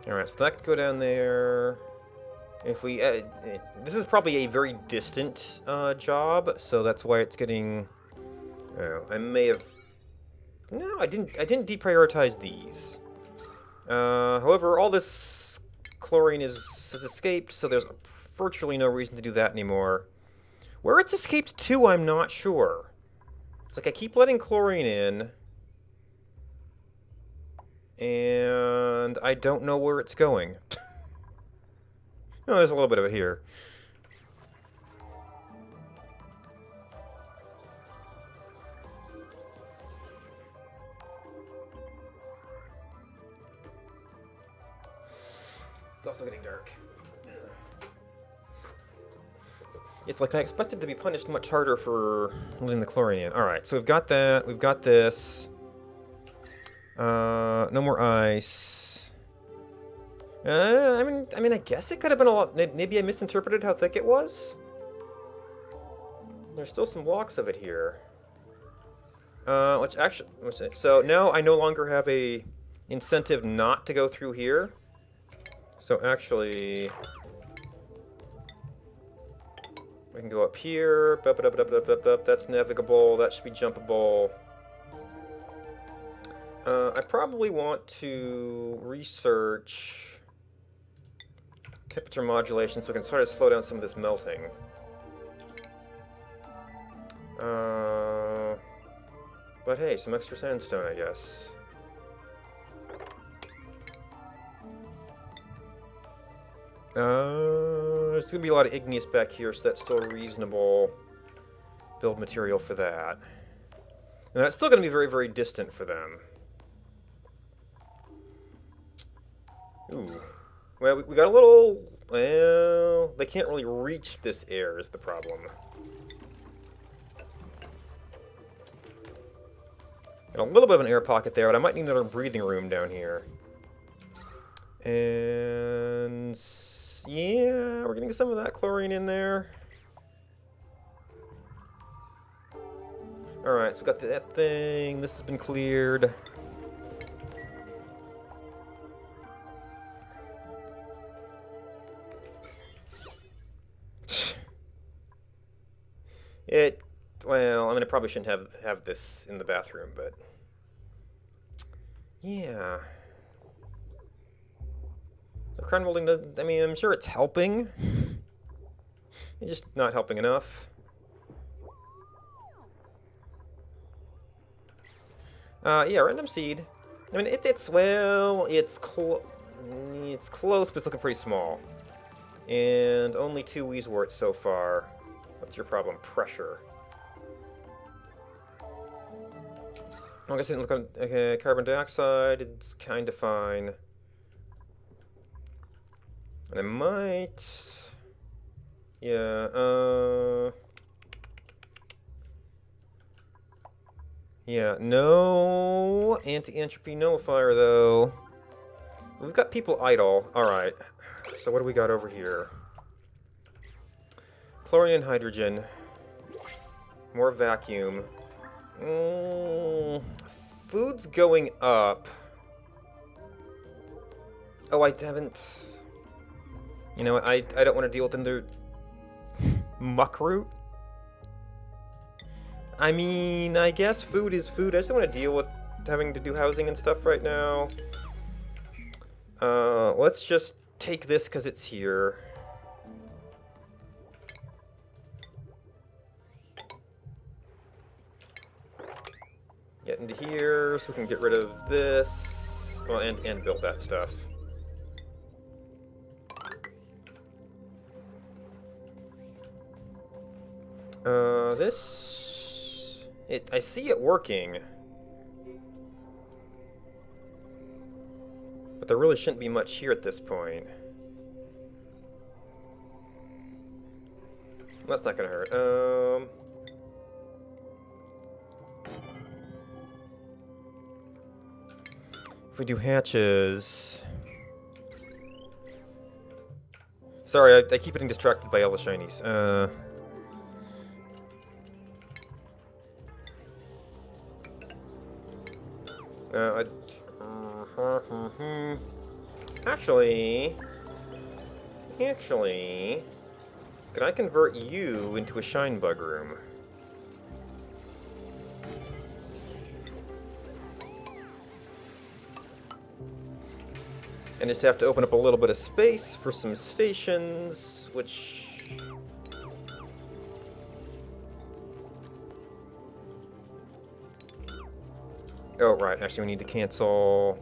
Alright, so that could go down there. If we... this is probably a very distant job, so that's why it's getting Oh, I may have... No, I didn't deprioritize these. However, all this chlorine has escaped, so there's virtually no reason to do that anymore. Where it's escaped to, I'm not sure. It's like I keep letting chlorine in, and I don't know where it's going. No, there's a little bit of it here. It's also getting dark. It's like I expected to be punished much harder for letting the chlorine in. Alright, so we've got that. We've got this. No more ice. I mean, I guess it could have been a lot... Maybe I misinterpreted how thick it was? There's still some blocks of it here. So now I no longer have a incentive not to go through here. So actually... We can go up here. That's navigable. That should be jumpable. I probably want to research temperature modulation so we can sort of slow down some of this melting. But hey, some extra sandstone, I guess. There's going to be a lot of igneous back here, so that's still reasonable build material for that. And that's still going to be very, very distant for them. Ooh. Well, we got a little... Well, they can't really reach this air is the problem. Got a little bit of an air pocket there, but I might need another breathing room down here. And... yeah, we're getting some of that chlorine in there. Alright, so we've got that thing. This has been cleared. Well, I mean, I probably shouldn't have this in the bathroom, but... yeah. So crown molding does... I mean, I'm sure it's helping. It's just not helping enough. Yeah, random seed. I mean, it's close, but it's looking pretty small. And only 2 Wheezeworts so far. What's your problem? Pressure. I guess I didn't look on... okay, carbon dioxide, it's kind of fine. And I might... yeah, yeah, no anti-entropy nullifier, though. We've got people idle. Alright. So what do we got over here? Chlorine and hydrogen. More vacuum. Food's going up. Oh, I haven't... you know, I don't want to deal with another muck root. I mean, I guess food is food. I just don't want to deal with having to do housing and stuff right now. Let's just take this because it's here. Get into here so we can get rid of this. Well, and build that stuff. I see it working. But there really shouldn't be much here at this point. That's not gonna hurt. If we do hatches... sorry, I keep getting distracted by all the shinies. Actually, can I convert you into a shine bug room? And just have to open up a little bit of space for some stations, which... Oh, right. Actually, we need to cancel,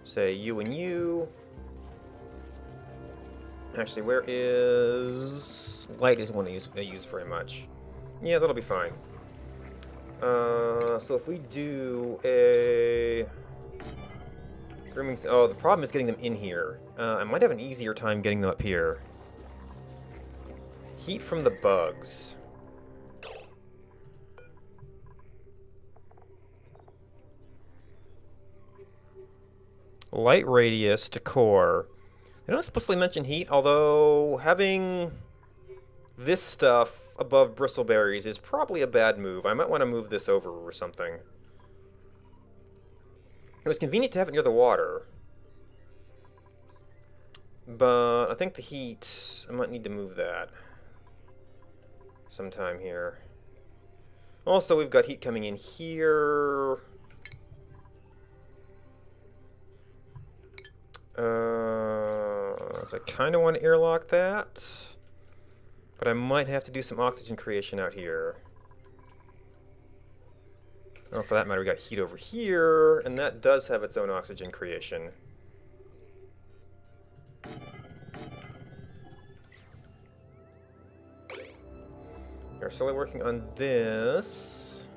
say, you and you. Actually, where is... Light is one I use very much. Yeah, that'll be fine. So if we do a... Grooming... Oh, the problem is getting them in here. I might have an easier time getting them up here. Heat from the bugs. Light radius to core. They don't explicitly mention heat, although having this stuff above bristleberries is probably a bad move. I might want to move this over or something. It was convenient to have it near the water. But I think the heat, I might need to move that sometime here. Also, we've got heat coming in here. So I kind of want to airlock that. But I might have to do some oxygen creation out here. Oh, for that matter, we got heat over here, and that does have its own oxygen creation. We're slowly working on this.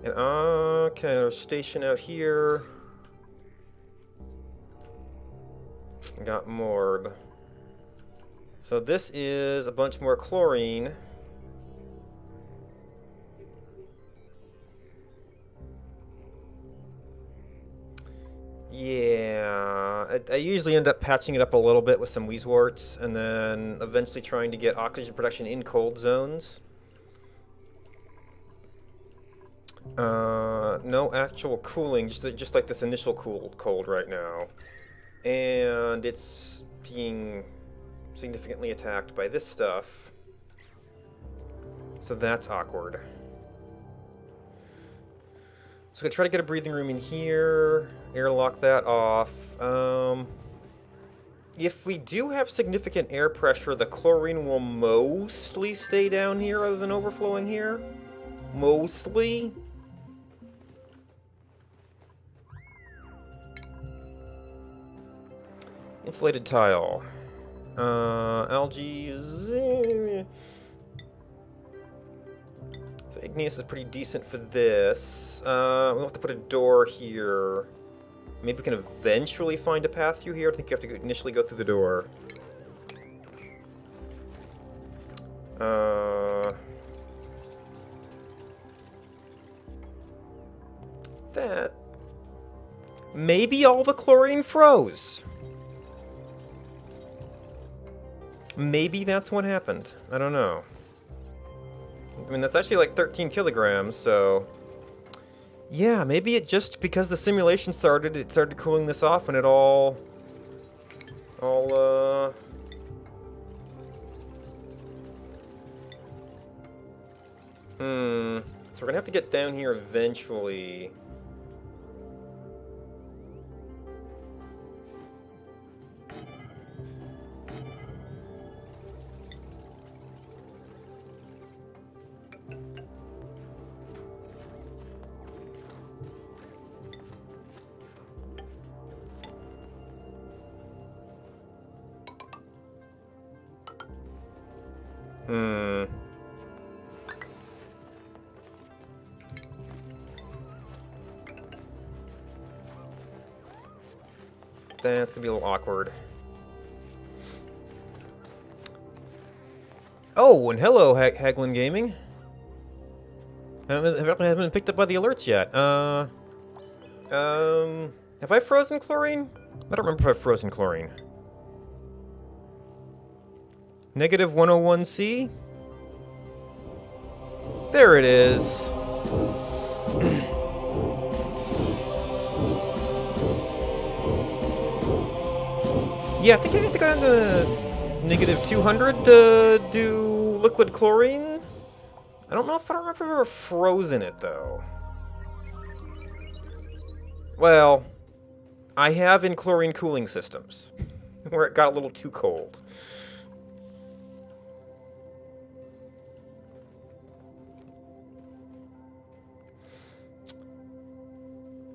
And okay, there's a station out here. Got Morb. So this is a bunch more chlorine. Yeah, I usually end up patching it up a little bit with some Wheezeworts, and then eventually trying to get oxygen production in cold zones. No actual cooling, just like this initial cold right now. And it's being significantly attacked by this stuff. So that's awkward. So I'm going to try to get a breathing room in here, airlock that off. If we do have significant air pressure, the chlorine will mostly stay down here other than overflowing here. Mostly. Insulated tile. Algae is... So igneous is pretty decent for this. We'll have to put a door here. Maybe we can eventually find a path through here. I think you have to initially go through the door. That... Maybe all the chlorine froze. Maybe that's what happened. I don't know. I mean, that's actually like 13 kilograms, so... Yeah, maybe it just, because the simulation started, it started cooling this off and it all... So we're gonna have to get down here eventually. That's gonna be a little awkward. Oh, and hello, Haglin Gaming. Haven't been picked up by the alerts yet. Have I frozen chlorine? I don't remember if I've frozen chlorine. Negative 101C? There it is. Yeah, I think I have to go down to negative 200 to do liquid chlorine. I don't remember if I've ever frozen it, though. Well, I have in chlorine cooling systems, where it got a little too cold.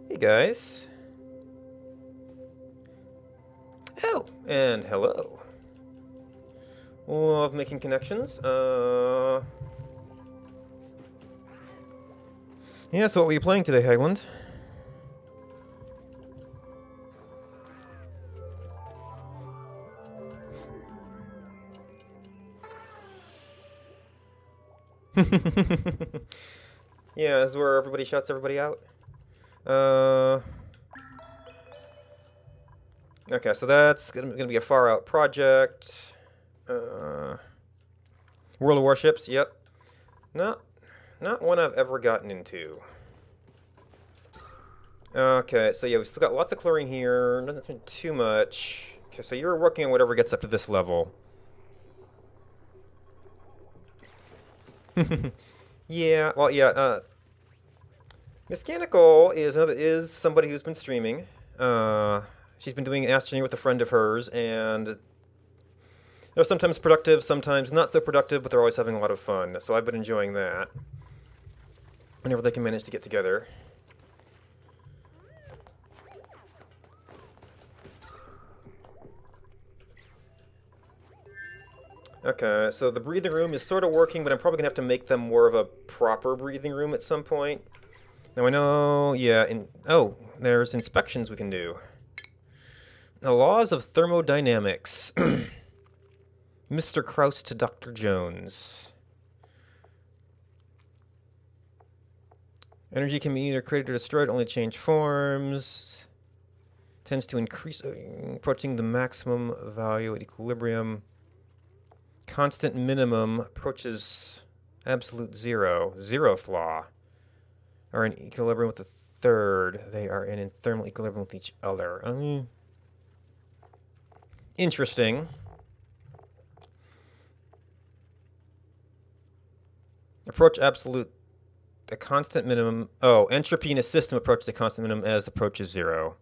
Hey guys. Oh, and hello. Love making connections. Yeah, so what were you playing today, Hagland? Yeah, this is where everybody shuts everybody out. Okay, so that's gonna be a far out project. World of Warships, yep. Not one I've ever gotten into. Okay, so yeah, we've still got lots of chlorine here. Doesn't seem too much. Okay, so you're working on whatever gets up to this level. Yeah, well, yeah. Mechanical is somebody who's been streaming. She's been doing Ask Jenny with a friend of hers, and they're sometimes productive, sometimes not so productive, but they're always having a lot of fun. So I've been enjoying that. Whenever they can manage to get together. Okay, so the breathing room is sort of working, but I'm probably going to have to make them more of a proper breathing room at some point. Now I know, yeah, oh, there's inspections we can do. The laws of thermodynamics. Mr. Krauss to Dr. Jones. Energy can be either created or destroyed, only change forms. Tends to increase, approaching the maximum value at equilibrium. Constant minimum approaches absolute zero. Zero flaw. Are in equilibrium with the third. They are in thermal equilibrium with each other. Interesting. Approach absolute. The constant minimum. Oh, entropy in a system approaches the constant minimum as approaches zero.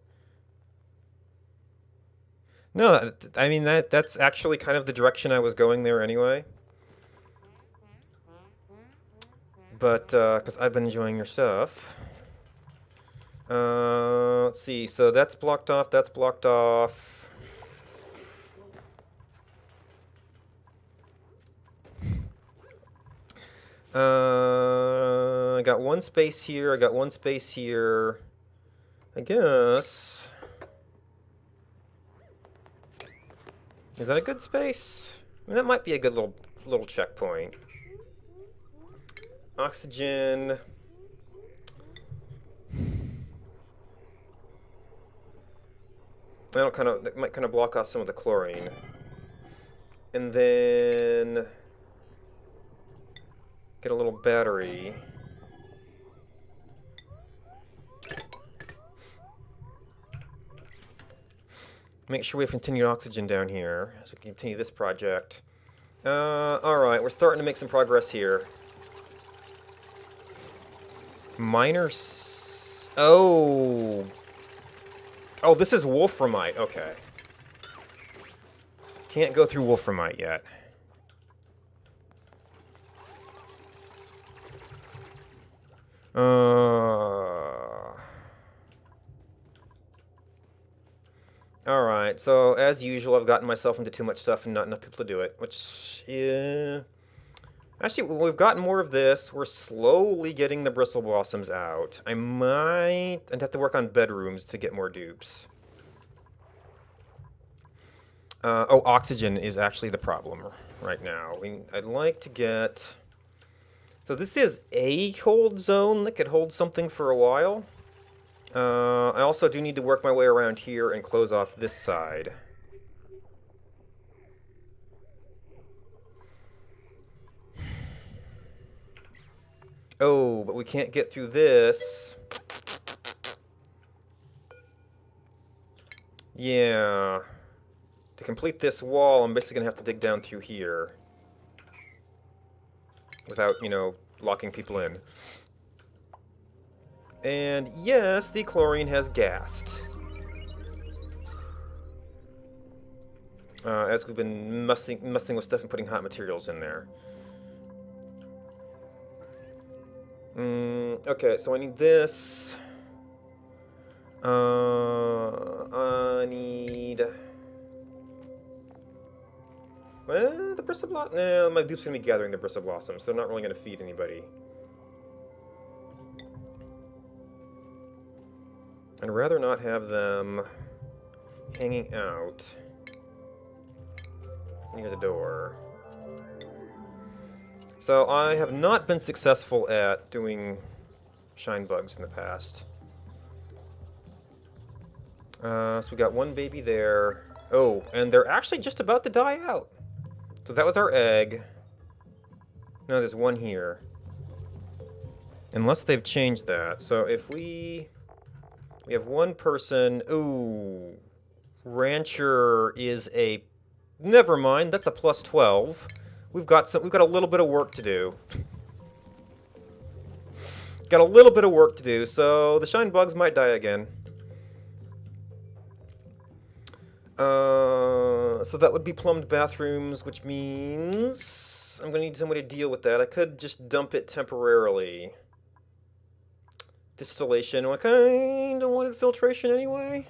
No, I mean that's actually kind of the direction I was going there anyway. But because I've been enjoying your stuff. Let's see. So that's blocked off. That's blocked off. I got one space here. I got one space here. I guess. Is that a good space? I mean, that might be a good little checkpoint. Oxygen. That might kind of block off some of the chlorine. And then get a little battery. Make sure we have continued oxygen down here as we continue this project. Alright, we're starting to make some progress here. Miners. Oh, this is wolframite. Okay. Can't go through wolframite yet. Alright, so as usual, I've gotten myself into too much stuff and not enough people to do it, which, yeah. Actually, we've gotten more of this. We're slowly getting the bristle blossoms out. I'd have to work on bedrooms to get more dupes. Oh, oxygen is actually the problem right now. I'd like to get... So this is a hold zone that could hold something for a while. I also do need to work my way around here and close off this side. Oh, but we can't get through this. Yeah. To complete this wall, I'm basically going to have to dig down through here. Without, locking people in. And yes, the chlorine has gassed. As we've been messing with stuff and putting hot materials in there. Okay, so I need this. I need... Well, the Bristle Blossom... Nah, my dupe's going to be gathering the Bristle Blossoms, so they're not really going to feed anybody. I'd rather not have them hanging out near the door. So I have not been successful at doing shine bugs in the past. So we got one baby there. Oh, and they're actually just about to die out. So that was our egg. No, there's one here. Unless they've changed that. So if we have one person. Ooh. Rancher is a... Never mind, that's a plus 12. We've got a little bit of work to do. Got a little bit of work to do, so the shine bugs might die again. So that would be plumbed bathrooms, which means I'm going to need somebody to deal with that. I could just dump it temporarily. Distillation. I kind of wanted filtration anyway.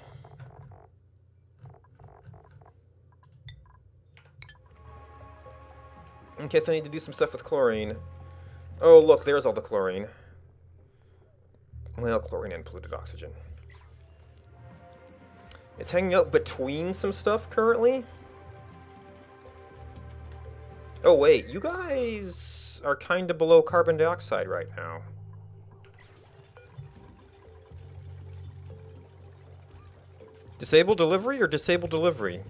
In case I need to do some stuff with chlorine. Oh, look, there's all the chlorine. Well, chlorine and polluted oxygen. It's hanging out between some stuff currently. Oh, wait, you guys are kind of below carbon dioxide right now. Disable delivery or disable delivery?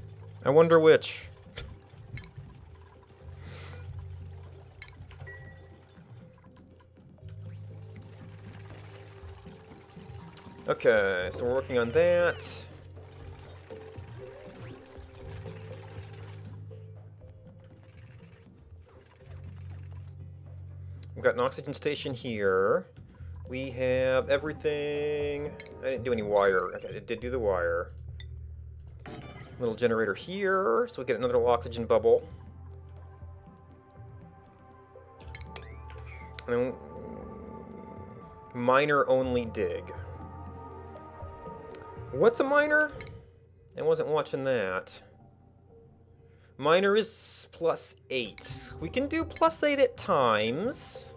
I wonder which. Okay, so we're working on that. We've got an oxygen station here. We have everything. I didn't do any wire. Okay, I did do the wire. Little generator here, so we get another little oxygen bubble. And then miner only dig. What's a miner? I wasn't watching that. Miner is +8. We can do +8 at times.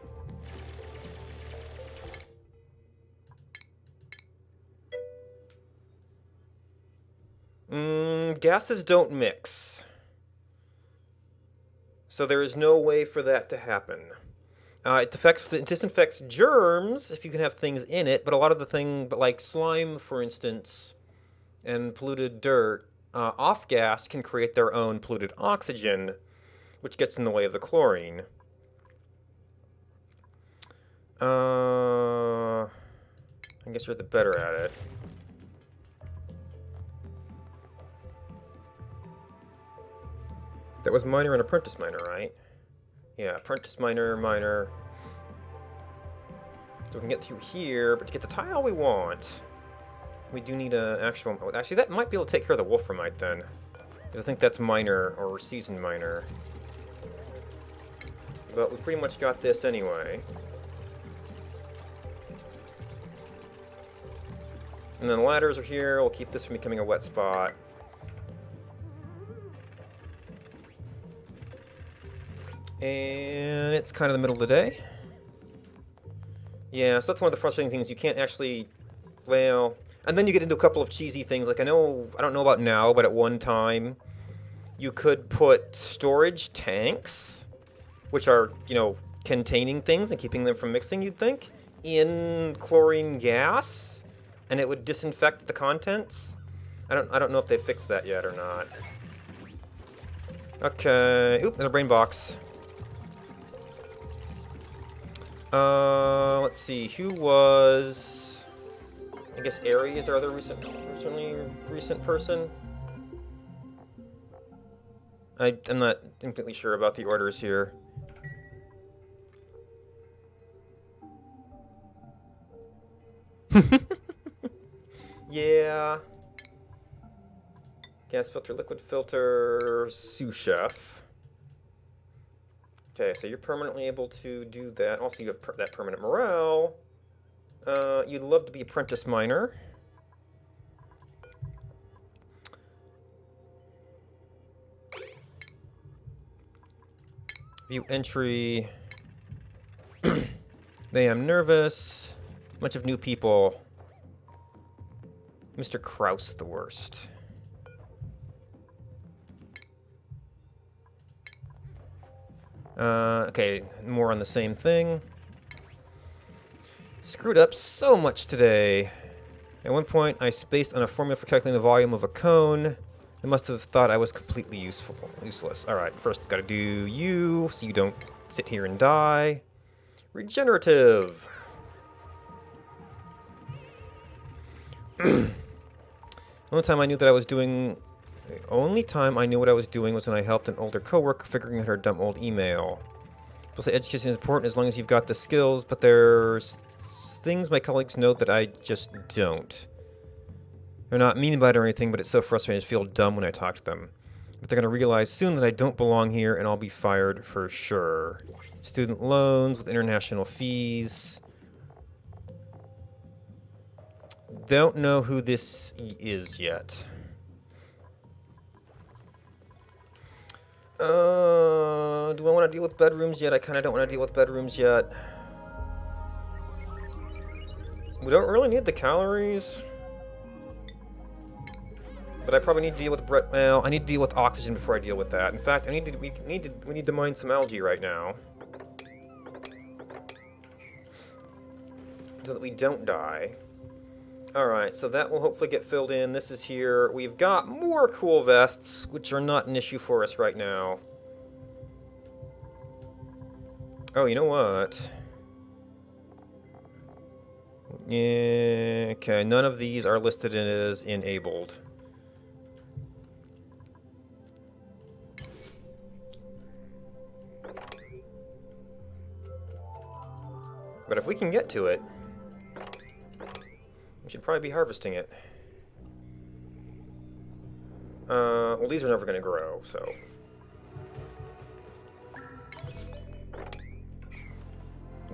Gases don't mix. So there is no way for that to happen. It disinfects germs if you can have things in it, but a lot of the things, like slime, for instance, and polluted dirt, off gas can create their own polluted oxygen, which gets in the way of the chlorine. I guess you're the better at it. That was miner and apprentice miner, right? Yeah, apprentice miner, miner. So we can get through here, but to get the tile we want, we do need an actual... Oh, actually, that might be able to take care of the wolframite then. Because I think that's miner or seasoned miner. But we pretty much got this anyway. And then the ladders are here. We'll keep this from becoming a wet spot. And it's kind of the middle of the day. Yeah, so that's one of the frustrating things. You can't actually, well, and then you get into a couple of cheesy things. Like I don't know about now, but at one time, you could put storage tanks, which are, you know, containing things and keeping them from mixing, you'd think, in chlorine gas, and it would disinfect the contents. I don't know if they fixed that yet or not. Okay, oop, there's a brain box. Let's see, who was... I guess Aerie is our other recent person? I'm not completely sure about the orders here. Yeah. Gas filter, liquid filter, sous chef. Okay, so you're permanently able to do that. Also, you have that permanent morale. You'd love to be apprentice miner. View entry. They am nervous. Bunch of new people. Mr. Kraus the worst. Okay, more on the same thing. Screwed up so much today. At one point, I spaced on a formula for calculating the volume of a cone. I must have thought I was completely useless. Alright, first gotta do you, so you don't sit here and die. Regenerative. Only time I knew that I was doing... The only time I knew what I was doing was when I helped an older coworker figuring out her dumb old email. People say education is important as long as you've got the skills, but there's things my colleagues know that I just don't. They're not mean about it or anything, but it's so frustrating. I just feel dumb when I talk to them. But they're going to realize soon that I don't belong here and I'll be fired for sure. Student loans with international fees. Don't know who this is yet. Do I want to deal with bedrooms yet? I kind of don't want to deal with bedrooms yet. We don't really need the calories. But I probably need to deal with well, I need to deal with oxygen before I deal with that. In fact, we need to mine some algae right now. So that we don't die. Alright, so that will hopefully get filled in. This is here. We've got more cool vests, which are not an issue for us right now. Oh, you know what? Yeah, okay, none of these are listed as enabled. But if we can get to it, we should probably be harvesting it. Well, these are never going to grow, so...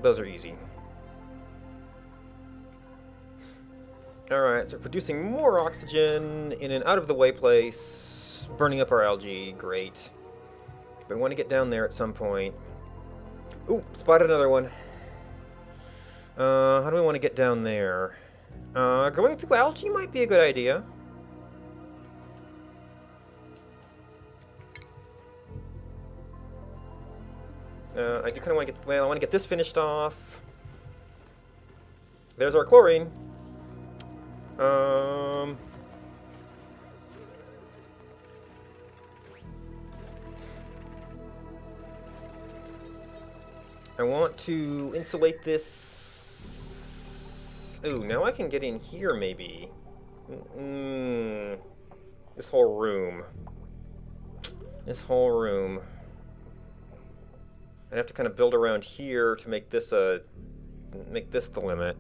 Those are easy. Alright, so producing more oxygen in an out-of-the-way place. Burning up our algae, great. But we want to get down there at some point. Ooh, spotted another one. How do we want to get down there? Going through algae might be a good idea. I do kind of want to get... Well, I want to get this finished off. There's our chlorine. I want to insulate this... Ooh, now I can get in here, maybe. This whole room. This whole room. I have to kind of build around here to make this the limit.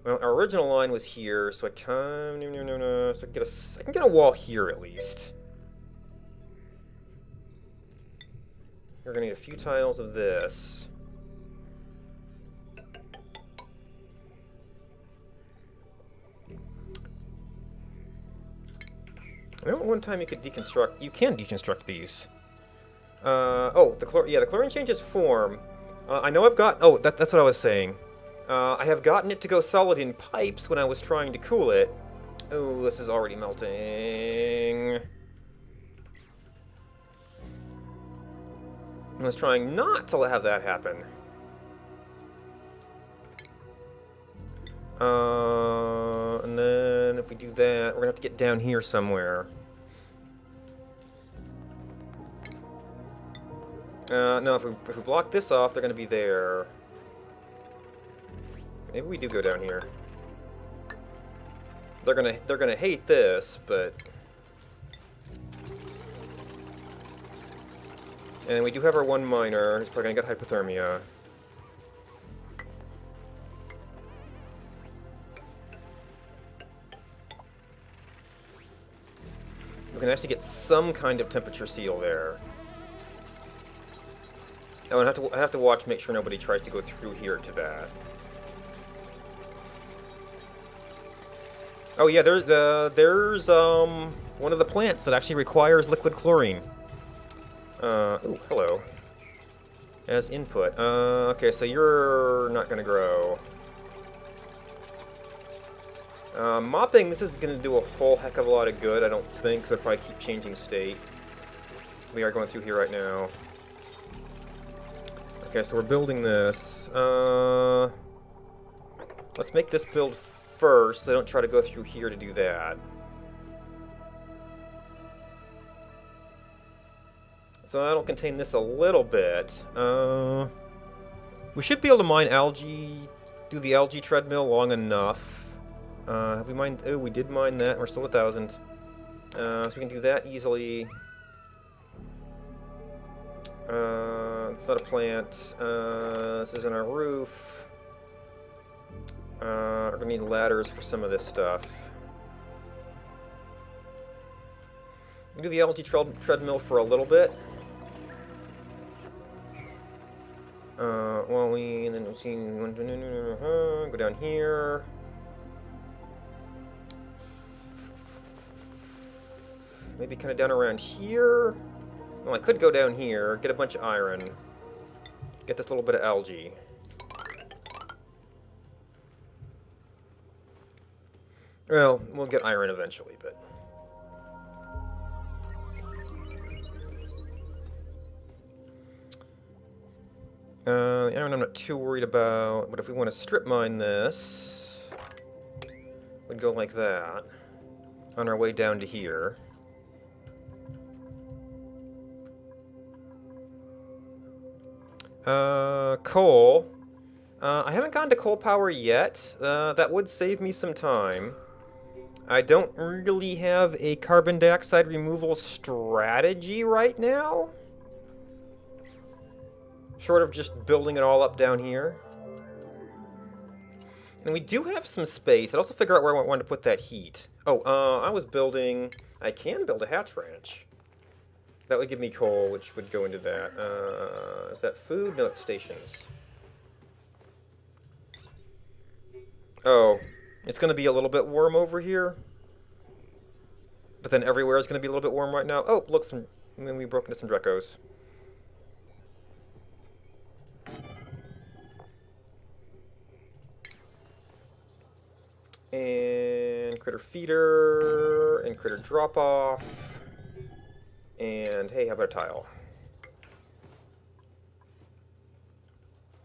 Well, our original line was here, so I can so I can get a wall here at least. We're gonna need a few tiles of this. I know at one time you could deconstruct. You can deconstruct these. Oh, the chlorine changes form. I know I've got... Oh, that's what I was saying. I have gotten it to go solid in pipes when I was trying to cool it. Oh, this is already melting. I was trying not to have that happen. And then if we do that, we're gonna have to get down here somewhere. No, if we block this off, they're gonna be there. Maybe we do go down here. They're gonna hate this, but... And we do have our one miner, who's probably gonna get hypothermia. we can actually get some kind of temperature seal there. Oh, and I have to watch, make sure nobody tries to go through here to that. Oh yeah, there's one of the plants that actually requires liquid chlorine. Ooh, hello. As input. Okay, so you're not gonna grow. Mopping, this is gonna do a whole heck of a lot of good, I don't think, because it'll probably keep changing state. We are going through here right now. Okay, so we're building this. Let's make this build first, so they don't try to go through here to do that. So that'll contain this a little bit. We should be able to mine algae, do the algae treadmill long enough. Have we mined? Oh, we did mine that. We're still 1,000. So we can do that easily. It's not a plant. This isn't our roof. We're gonna need ladders for some of this stuff. We can do the algae treadmill for a little bit. Well, and then we'll see. Go down here. Maybe kind of down around here. Well, I could go down here, get a bunch of iron, get this little bit of algae. Well, we'll get iron eventually, but... the iron I'm not too worried about, but if we want to strip mine this, we'd go like that, on our way down to here. Coal. I haven't gone to coal power yet. That would save me some time. I don't really have a carbon dioxide removal strategy right now. Short of just building it all up down here. And we do have some space. I'd also figure out where I want to put that heat. Oh, I was building... I can build a hatch ranch. That would give me coal, which would go into that. Is that food? No, it's stations. Oh, it's going to be a little bit warm over here. But then everywhere is going to be a little bit warm right now. Oh, look, we broke into some Drecos. And critter feeder, and critter drop off. And hey, how about a tile?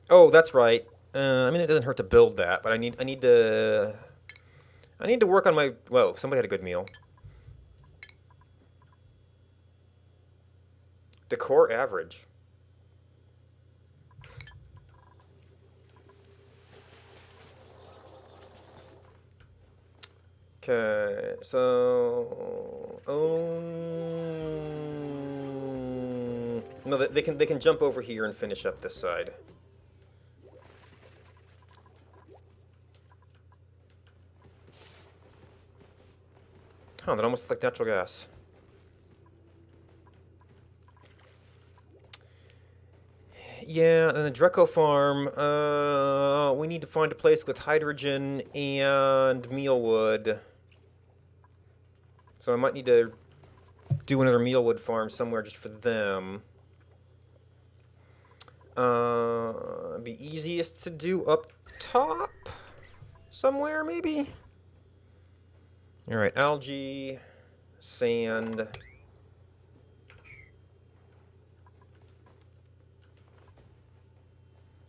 Oh, that's right. I mean, it doesn't hurt to build that, but I need to work on my... Whoa, somebody had a good meal. Decor average. Okay, so no, they can jump over here and finish up this side. Huh, that almost looks like natural gas. Yeah, and the Dreco farm, we need to find a place with hydrogen and mealwood. So I might need to do another mealwood farm somewhere just for them. It'd be easiest to do up top somewhere, maybe? Alright, algae, sand.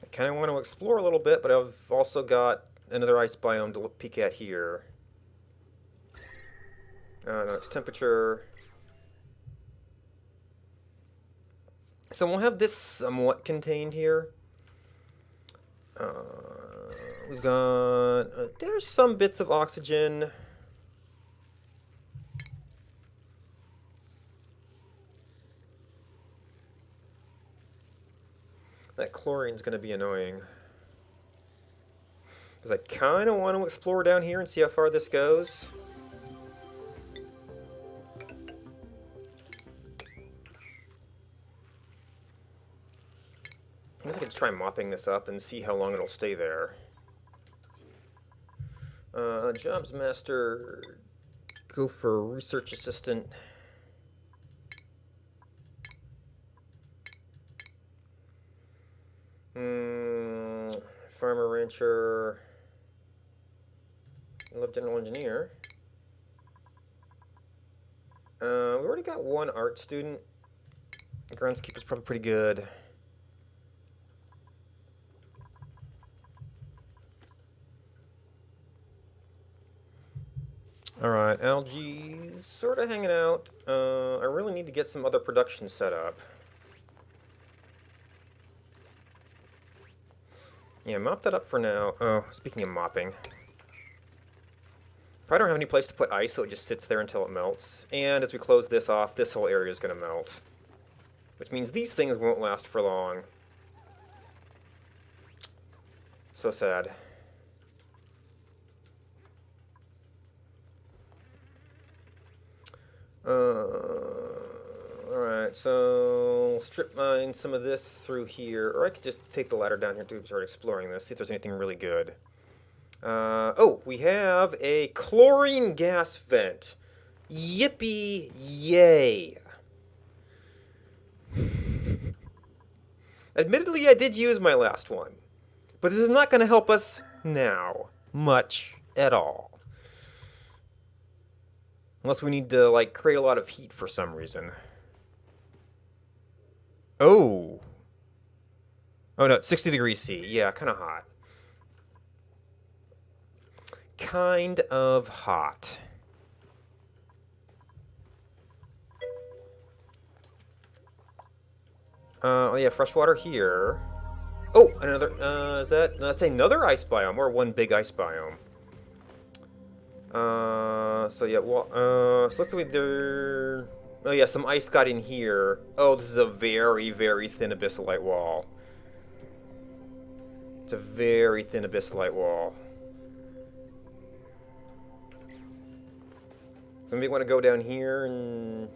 I kind of want to explore a little bit, but I've also got another ice biome to peek at here. No, it's temperature. So we'll have this somewhat contained here. We've got... there's some bits of oxygen. That chlorine's going to be annoying. Because I kind of want to explore down here and see how far this goes. Let's try mopping this up and see how long it'll stay there. Jobs master, go for research assistant. Farmer, rancher. I love general engineer. We already got one art student. Groundskeeper's probably pretty good. Alright, algae's sort of hanging out. I really need to get some other production set up. Yeah, mop that up for now. Oh, speaking of mopping. Probably don't have any place to put ice, so it just sits there until it melts. And as we close this off, this whole area is going to melt. Which means these things won't last for long. So sad. Alright, so strip mine some of this through here, or I could just take the ladder down here to start exploring this, see if there's anything really good. Oh, we have a chlorine gas vent. Yippee yay. Admittedly, I did use my last one, but this is not going to help us now much at all. Unless we need to, like, create a lot of heat for some reason. Oh. Oh, no, it's 60 degrees C. Yeah, kind of hot. Kind of hot. Oh, yeah, fresh water here. Oh, another, is that, no, that's another ice biome, or one big ice biome. So yeah, well, so let's do there. Oh yeah, some ice got in here. Oh, this is a very, very thin abyssalite wall. It's a very thin abyssalite wall. Somebody want to go down here and...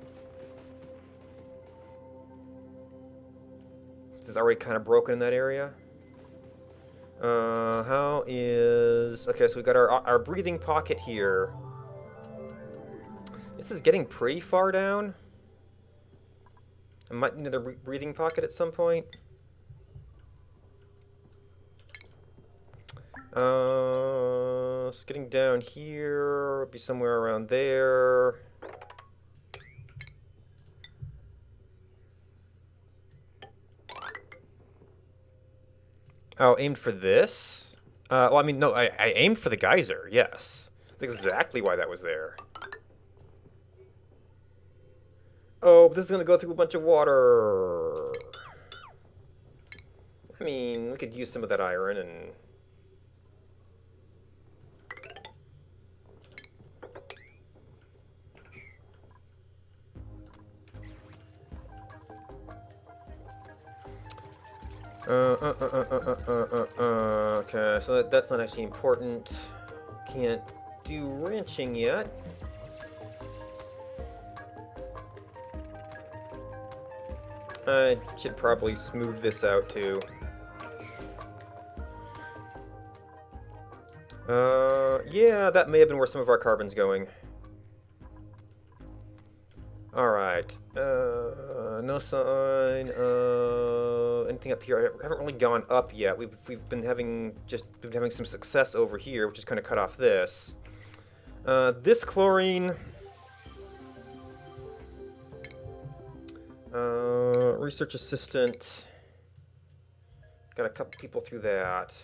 This is already kind of broken in that area. How is... Okay, so we got our breathing pocket here. This is getting pretty far down. I might need another breathing pocket at some point. It's getting down here. It'll be somewhere around there. Oh, aimed for this? Well, I mean, no, I aimed for the geyser, yes. That's exactly why that was there. Oh, but this is going to go through a bunch of water. I mean, we could use some of that iron and... Okay, so that's not actually important. Can't do ranching yet. I should probably smooth this out too. Yeah, that may have been where some of our carbon's going. Alright, no sign, anything up here? I haven't really gone up yet. We've been having some success over here, which is kind of cut off this. This chlorine, research assistant, got a couple people through that.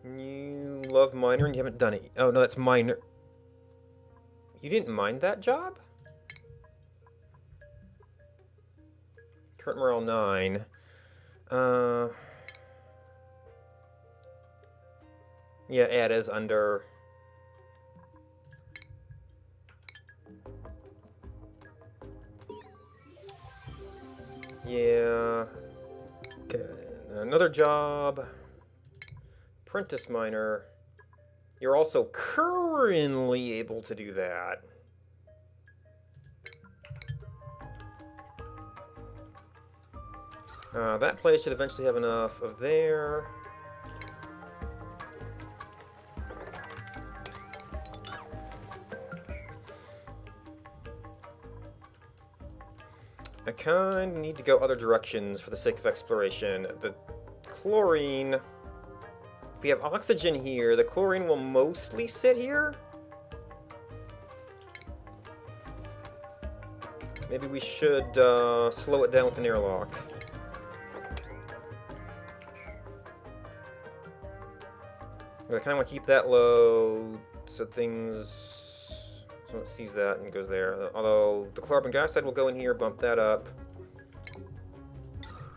You love miner and you haven't done it. Oh no, that's miner. You didn't mind that job? Current morale 9. Yeah, Ada's under. Yeah. Okay, another job. Apprentice miner. You're also currently able to do that. That place should eventually have enough of there. I kind of need to go other directions for the sake of exploration. The chlorine... If we have oxygen here, the chlorine will mostly sit here? Maybe we should slow it down with an airlock. I kind of want to keep that low so things... So it sees that and goes there. Although the carbon dioxide will go in here, bump that up.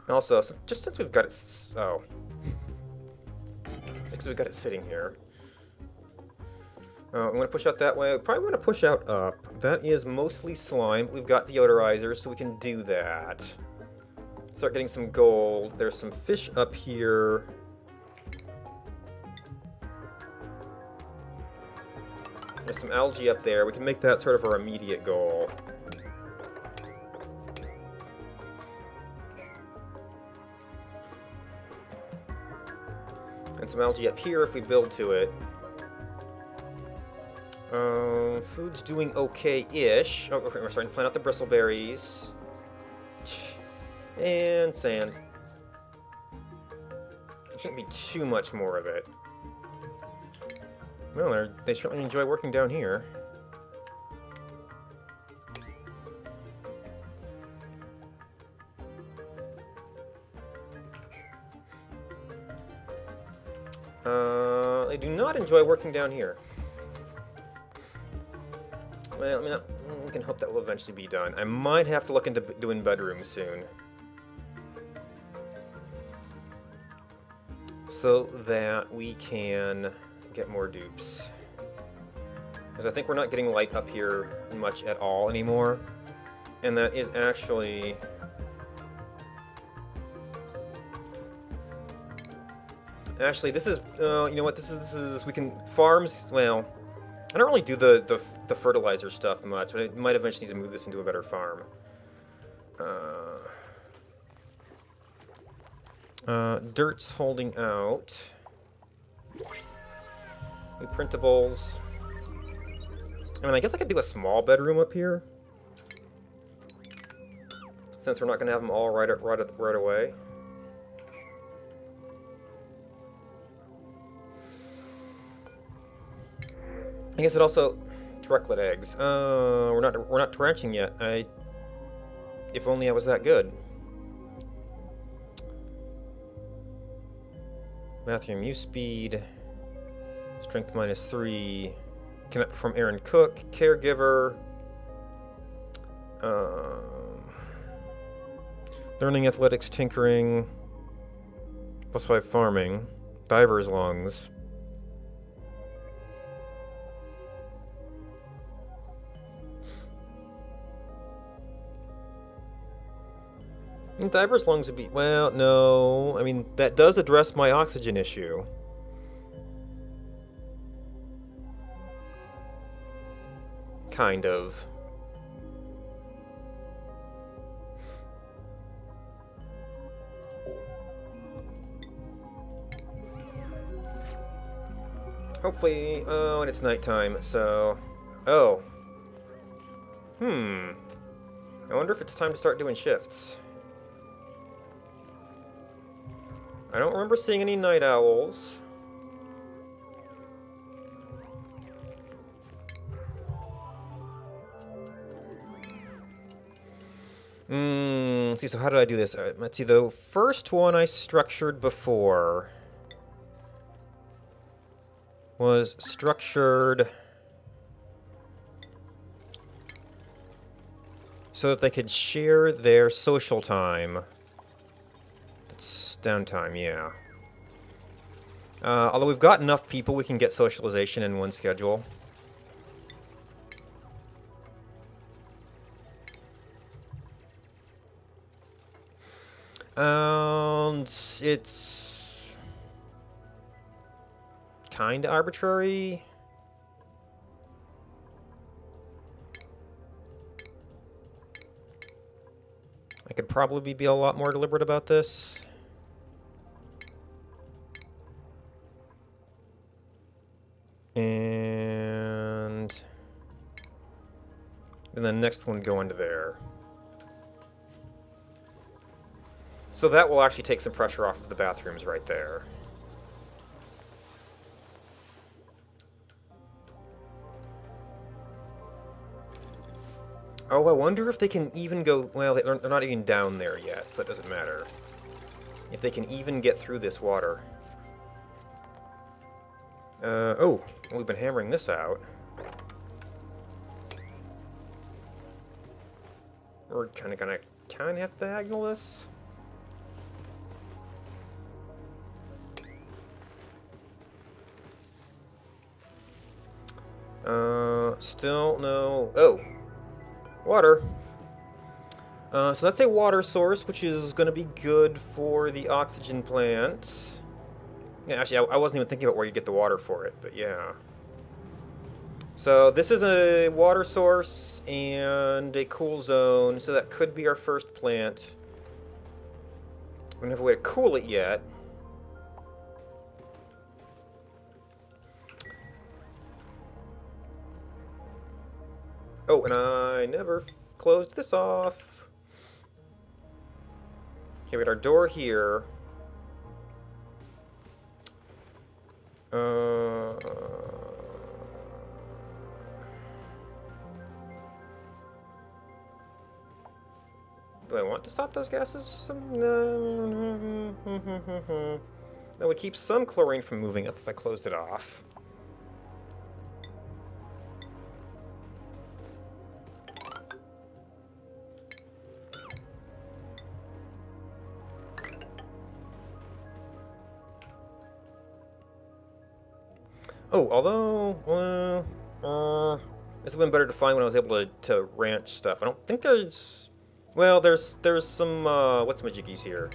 Also, just since we've got it... Oh. Because we've got it sitting here. We want to push out that way. We probably want to push out up. That is mostly slime. We've got deodorizers, so we can do that. Start getting some gold. There's some fish up here. There's some algae up there. We can make that sort of our immediate goal. And some algae up here if we build to it. Food's doing okay-ish. Oh, okay, we're starting to plant out the bristleberries. And sand. There shouldn't be too much more of it. Well, they certainly enjoy working down here. They do not enjoy working down here. Well, I mean, we can hope that will eventually be done. I might have to look into doing bedrooms soon. So that we can get more dupes. Because I think we're not getting light up here much at all anymore. And that is actually... Actually, this is, you know what, this is, we can, farms, well, I don't really do the fertilizer stuff much, but I might eventually need to move this into a better farm. Dirt's holding out. New printables. I mean, I guess I could do a small bedroom up here. Since we're not going to have them all right away. I guess it also directlet eggs. We're not ranching yet. If only I was that good. Matthew Muse speed. Strength -3. Cannot perform Aaron Cook. Caregiver. Learning athletics, tinkering. +5 farming. Diver's lungs. Diver's lungs would be... Well, no. I mean, that does address my oxygen issue. Kind of. Hopefully... Oh, and it's nighttime, so... Oh. I wonder if it's time to start doing shifts. I don't remember seeing any night owls. Let's see, so how did I do this? Let's see, the first one I structured before was structured so that they could share their social time. That's downtime, yeah. Although we've got enough people, we can get socialization in one schedule. And it's kind of arbitrary. I could probably be a lot more deliberate about this. And then the next one go into there. So that will actually take some pressure off of the bathrooms right there. Oh, I wonder if they can even go... Well, they're not even down there yet, so that doesn't matter. If they can even get through this water. Oh, we've been hammering this out. We're kind of gonna have to diagonal this. Still no... Oh! Water. So that's a water source, which is going to be good for the oxygen plant. Yeah, actually, I wasn't even thinking about where you get the water for it, but yeah. So this is a water source and a cool zone, so that could be our first plant. We don't have a way to cool it yet. Oh, and I never closed this off. Okay, we got our door here. Do I want to stop those gases? That would keep some chlorine from moving up if I closed it off. Oh, although, this would have been better to find when I was able to ranch stuff. I don't think there's... Well, there's some, what's-majiggies here.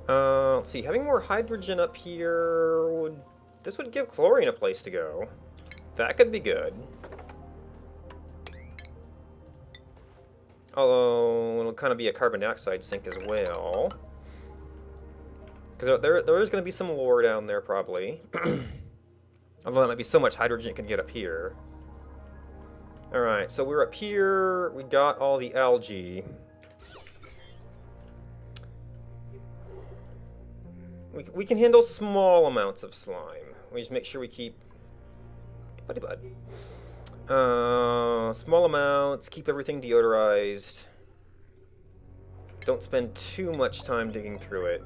Let's see, having more hydrogen up here would... This would give chlorine a place to go. That could be good. Although, it'll kind of be a carbon dioxide sink as well. Because there is going to be some lore down there, probably. Although that might be so much hydrogen it can get up here. Alright, so we're up here. We got all the algae. We can handle small amounts of slime. We just make sure we keep... Buddy bud. Small amounts, keep everything deodorized. Don't spend too much time digging through it.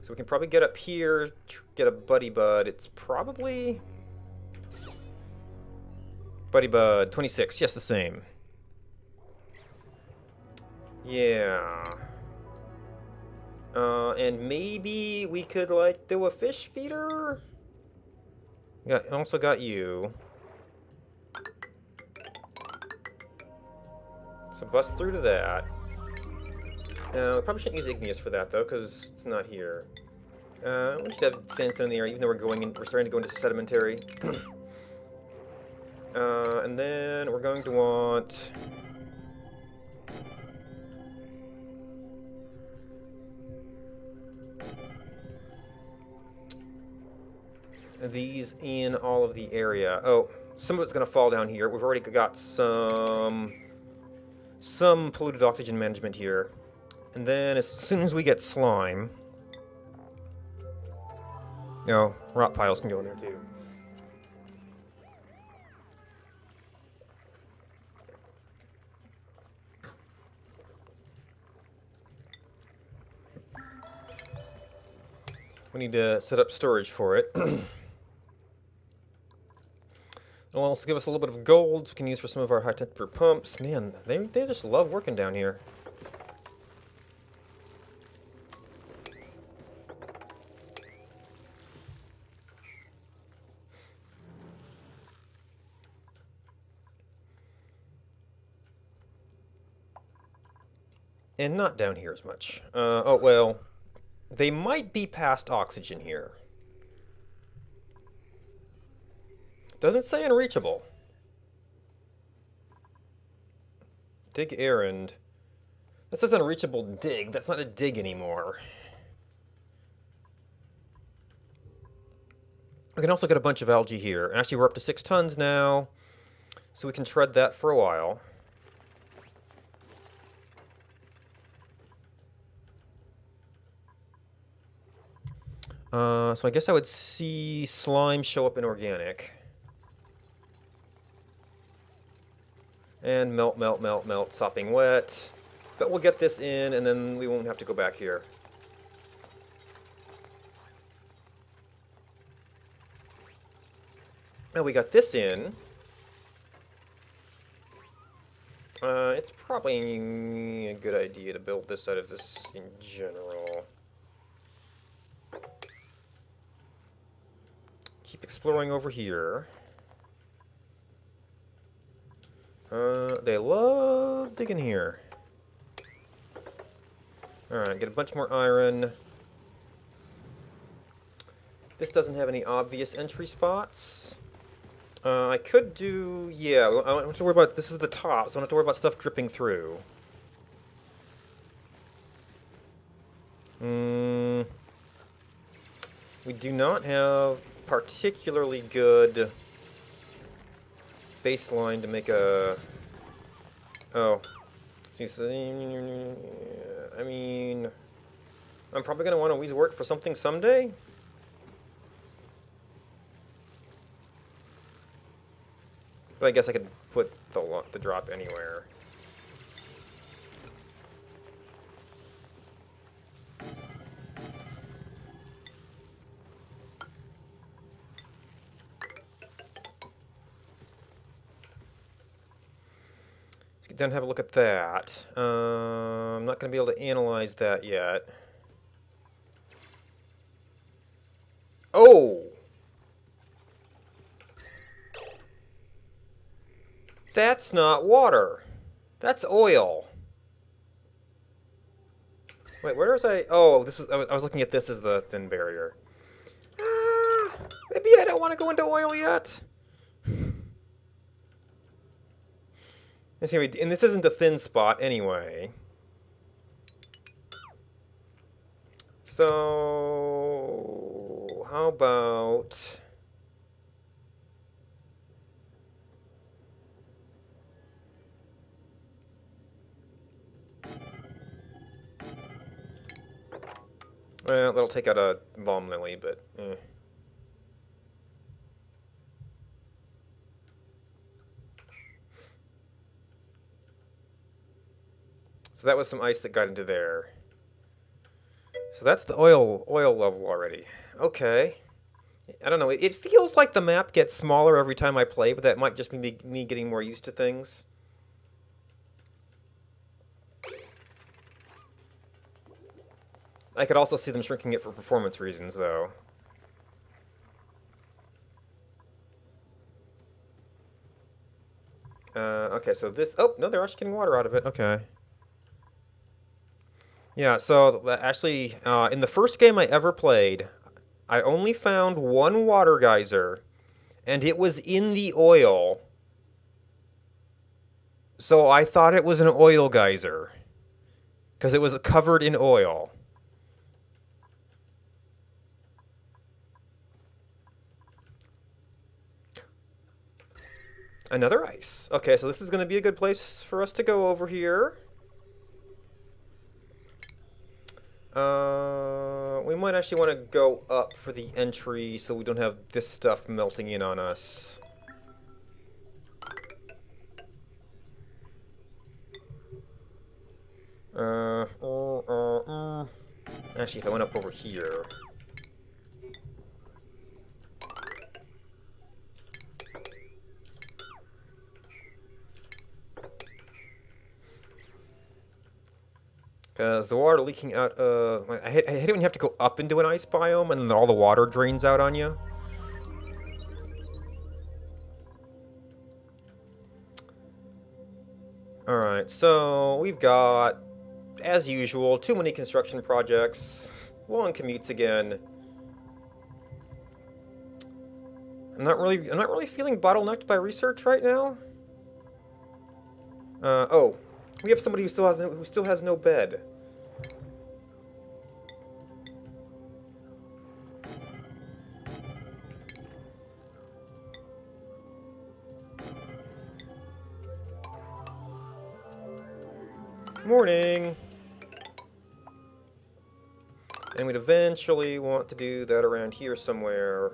So we can probably get up here, get a Buddy Bud. It's probably... Buddy Bud, 26. Yes, the same. Yeah. And maybe we could, like, do a fish feeder? Yeah, also got you. So bust through to that. We probably shouldn't use igneous for that though, because it's not here. We should have sandstone in the area, even though we're starting to go into sedimentary. And then we're going to want these in all of the area. Oh, some of it's going to fall down here. We've already got some polluted oxygen management here. And then as soon as we get slime... No, rot piles can go in there too. We need to set up storage for it. It'll also give us a little bit of gold we can use for some of our high-temperature pumps. Man, they just love working down here. And not down here as much. Oh, well, they might be past oxygen here. Doesn't say unreachable. Dig errand. That says unreachable dig. That's not a dig anymore. We can also get a bunch of algae here. And actually, we're up to 6 tons now, so we can tread that for a while. So I guess I would see slime show up in organic. And melt, melt, melt, melt, sopping wet. But we'll get this in, and then we won't have to go back here. Now we got this in. It's probably a good idea to build this out of this in general. Keep exploring over here. They love digging here. Alright, get a bunch more iron. This doesn't have any obvious entry spots. I could do... yeah, I don't have to worry about... this is the top, so I don't have to worry about stuff dripping through. We do not have particularly good baseline to make a... oh. I mean... I'm probably going to want to use work for something someday. But I guess I could put the drop anywhere. Let's get down and have a look at that. I'm not going to be able to analyze that yet. Oh! That's not water. That's oil. Wait, where was I? Oh, this is. I was looking at this as the thin barrier. Maybe I don't want to go into oil yet. And this isn't a thin spot anyway. So how about? Well, that'll take out a bomb lily, but eh. So that was some ice that got into there. So that's the oil level already. Okay. I don't know. It feels like the map gets smaller every time I play, but that might just be me getting more used to things. I could also see them shrinking it for performance reasons, though. Okay, so this... oh, no, they're actually getting water out of it. Okay. Yeah, so actually, in the first game I ever played, I only found one water geyser, and it was in the oil. So I thought it was an oil geyser, because it was covered in oil. Another ice. Okay, so this is going to be a good place for us to go over here. We might actually want to go up for the entry so we don't have this stuff melting in on us. Actually, if I went up over here... because the water leaking out, I hate it when you have to go up into an ice biome and then all the water drains out on you. Alright, so we've got, as usual, too many construction projects, long commutes again. I'm not really feeling bottlenecked by research right now. Oh, we have somebody who still has no bed. Morning. And we'd eventually want to do that around here somewhere.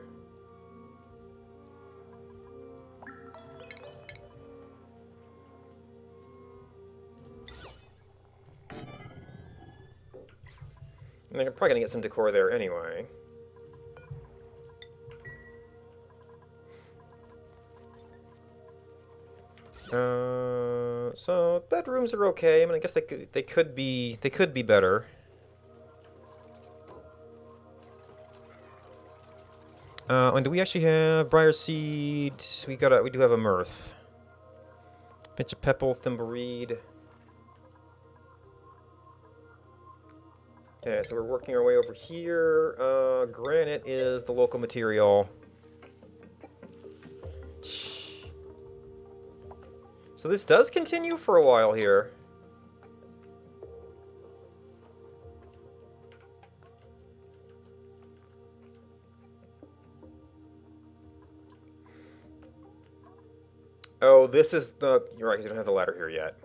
And they're probably gonna get some decor there anyway. So bedrooms are okay. I mean, I guess they could be better. And do we actually have Briarseed? We do have a Mirth. Pinch of Pepple, Thimbleweed. Okay, so we're working our way over here. Granite is the local material. So this does continue for a while here. Oh, this is the... You're right, you don't have the ladder here yet.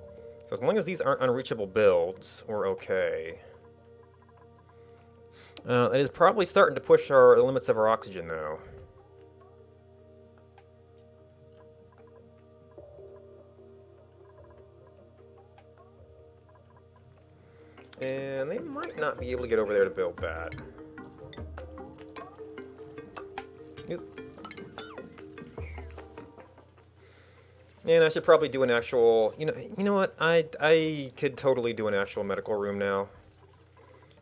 So as long as these aren't unreachable builds, we're okay. It is probably starting to push the limits of our oxygen, though. And they might not be able to get over there to build that. Nope. And I should probably do an actual... You know what? I could totally do an actual medical room now.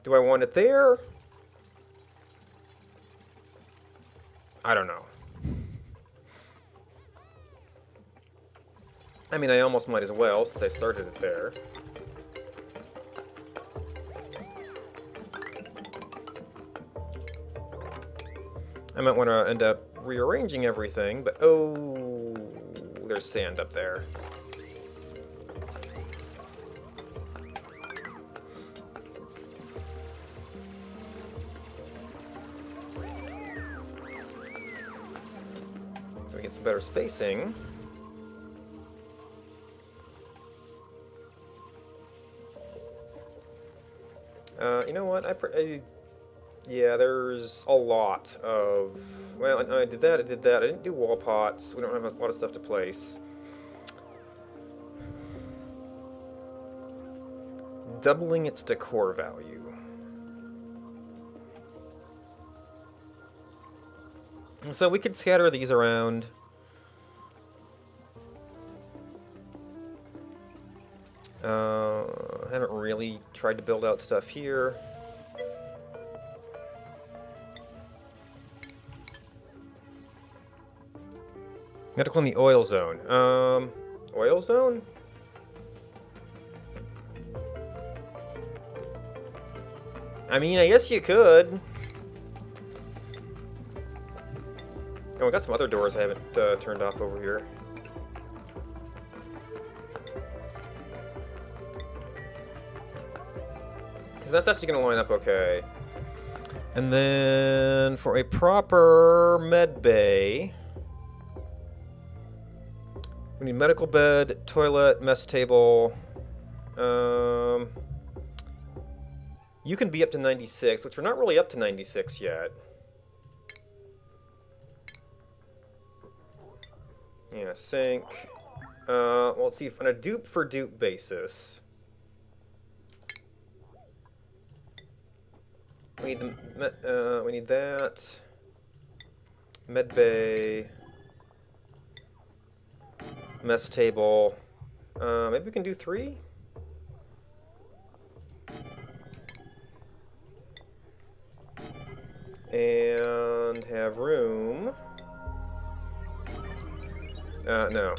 Do I want it there? I don't know. I mean, I almost might as well, since I started it there. I might want to end up rearranging everything, but oh, there's sand up there. So we get some better spacing. You know what? Yeah, there's a lot of... Well, I did that, I didn't do wall pots. We don't have a lot of stuff to place. Doubling its decor value. So we could scatter these around. Haven't really tried to build out stuff here. Medical in the oil zone. Oil zone? I mean, I guess you could. Oh, we got some other doors I haven't turned off over here. So that's actually going to line up okay. And then for a proper med bay, we need medical bed, toilet, mess table. You can be up to 96, which we're not really up to 96 yet. Yeah, sink. Well, let's see, on a dupe for dupe basis. We need that. Med bay. Mess table. Maybe we can do 3? And have room. No.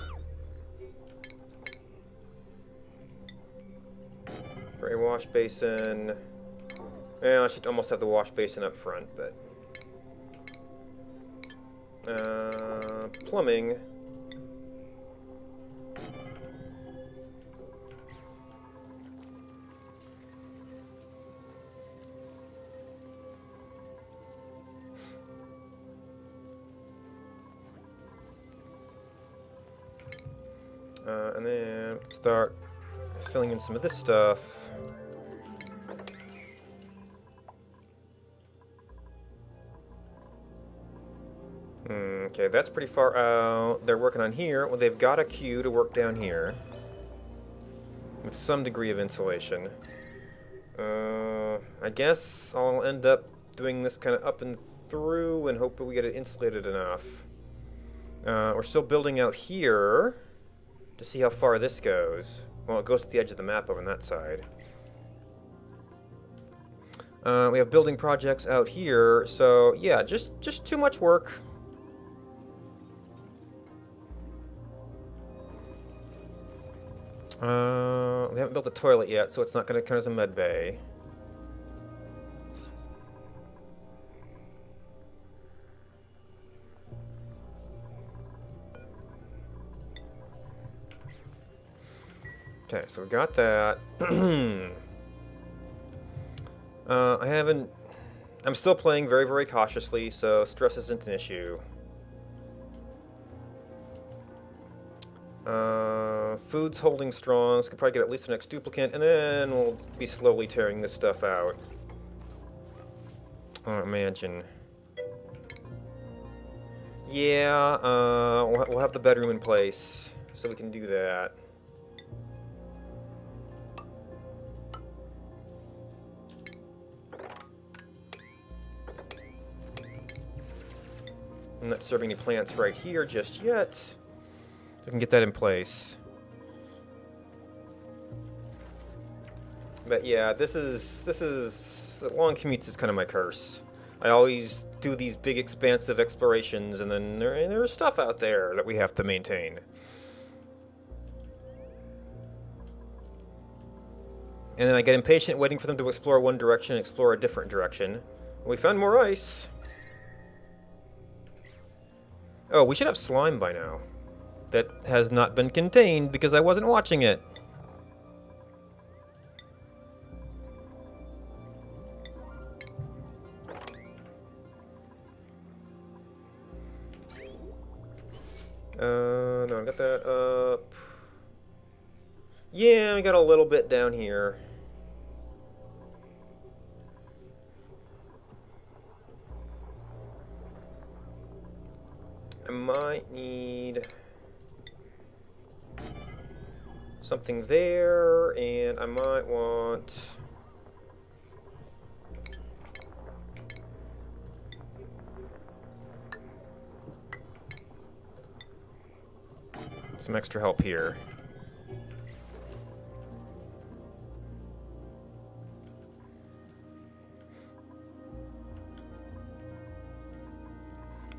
For a wash basin. Well, I should almost have the wash basin up front, but... Plumbing. And then start filling in some of this stuff. Okay, that's pretty far out. They're working on here. Well, they've got a queue to work down here. With some degree of insulation. I guess I'll end up doing this kind of up and through and hope that we get it insulated enough. We're still building out here to see how far this goes. Well, it goes to the edge of the map over on that side. We have building projects out here, so yeah, just too much work. We haven't built the toilet yet, so it's not going to count as a med bay. Okay, so we got that. I'm still playing very, very cautiously, so stress isn't an issue. Food's holding strong, so we can probably get at least the next duplicate, and then we'll be slowly tearing this stuff out. Mansion. Yeah, we'll have the bedroom in place, so we can do that. I'm not serving any plants right here just yet. So we can get that in place. But yeah, this is long commutes is kind of my curse. I always do these big expansive explorations, and then there's stuff out there that we have to maintain. And then I get impatient waiting for them to explore one direction and explore a different direction. We found more ice. Oh, we should have slime by now. That has not been contained because I wasn't watching it. No, I got that up. Yeah, I got a little bit down here. I might need something there, and I might want some extra help here.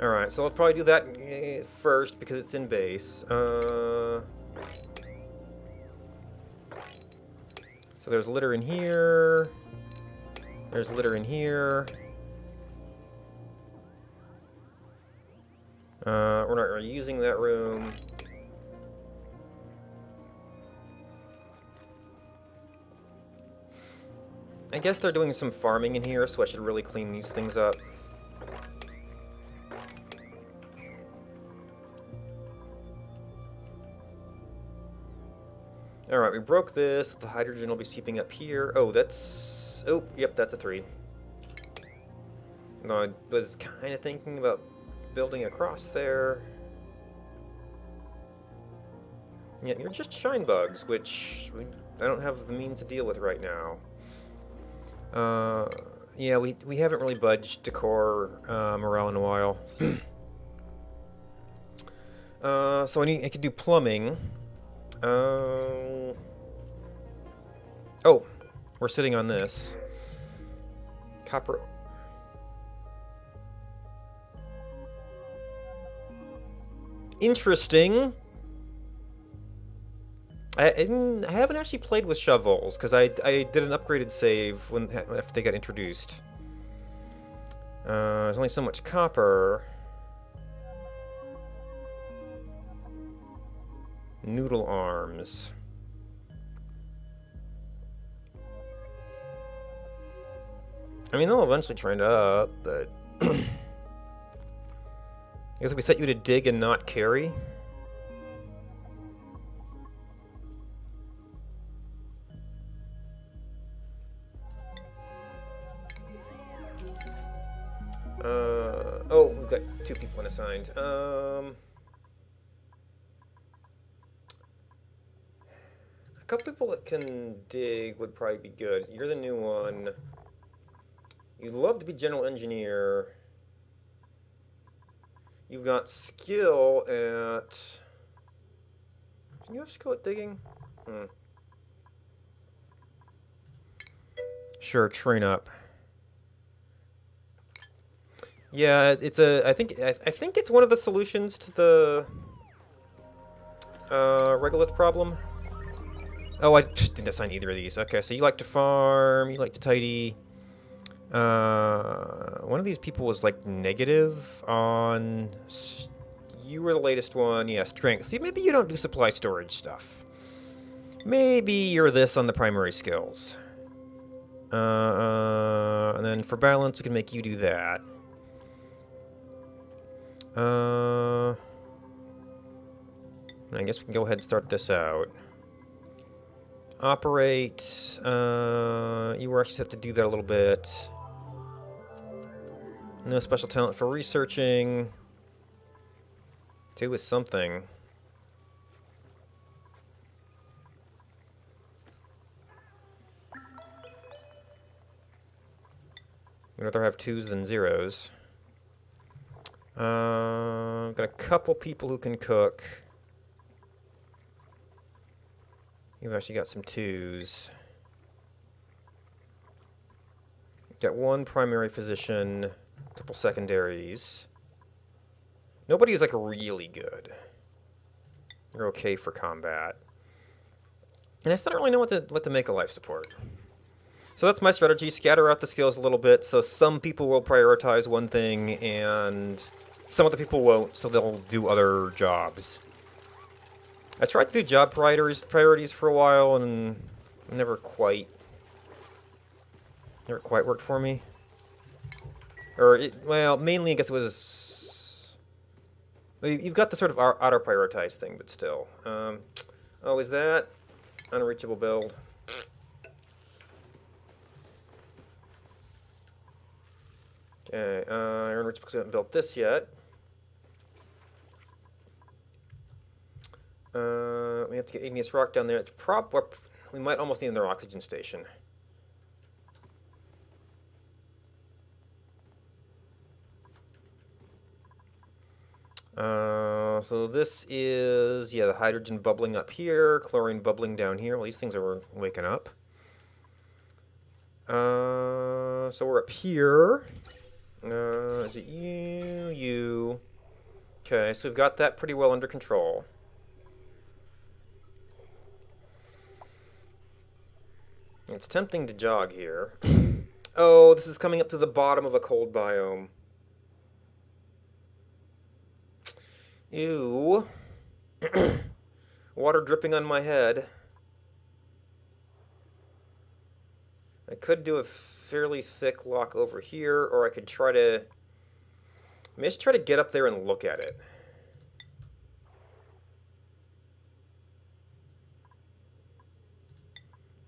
Alright, so I'll probably do that first because it's in base. So there's litter in here. There's litter in here. We're not really using that room. I guess they're doing some farming in here, so I should really clean these things up. Alright, we broke this. The hydrogen will be seeping up here. Oh, that's... Oh, yep, that's a 3. No, I was kind of thinking about building across there. Yeah, you're just shine bugs, which I don't have the means to deal with right now. Yeah, we haven't really budged decor morale in a while. So I could do plumbing. Oh, we're sitting on this. Copper. Interesting. I haven't actually played with shovels because I did an upgraded save after they got introduced. There's only so much copper. Noodle arms. I mean, they'll eventually trend up, but... I guess if we set you to dig and not carry... oh, we've got 2 people unassigned. A couple people that can dig would probably be good. You're the new one. You'd love to be general engineer. You've got skill at... Do you have skill at digging? Sure, train up. Yeah, it's a. I think it's one of the solutions to the regolith problem. Oh, I didn't assign either of these. Okay, so you like to farm, you like to tidy. One of these people was like negative on. You were the latest one. Yeah, strength. See, maybe you don't do supply storage stuff. Maybe you're this on the primary skills. And then for balance, we can make you do that. I guess we can go ahead and start this out. Operate. You were actually have to do that a little bit. No special talent for researching. 2 is something. We'd rather have 2s than 0s. Got a couple people who can cook. You've actually got some 2s. Got 1 primary physician, a couple secondaries. Nobody is like really good. You're okay for combat. And I still don't really know what to make of life support. So that's my strategy, scatter out the skills a little bit, so some people will prioritize one thing, and some other people won't, so they'll do other jobs. I tried to do job priorities for a while, and it never quite worked for me. Or, well, mainly I guess it was... Well, you've got the sort of auto-prioritize thing, but still. Oh, is that? Unreachable build. Okay, Iron Rich because we haven't built this yet. We have to get igneous rock down there. It's we might almost need another oxygen station. So this is, yeah, the hydrogen bubbling up here, chlorine bubbling down here. Well, these things are waking up. So we're up here. Is it you? You. Okay, so we've got that pretty well under control. It's tempting to jog here. Oh, this is coming up to the bottom of a cold biome. Ew. Water dripping on my head. I could do a fairly thick lock over here, or I could try to... Maybe I should try to get up there and look at it.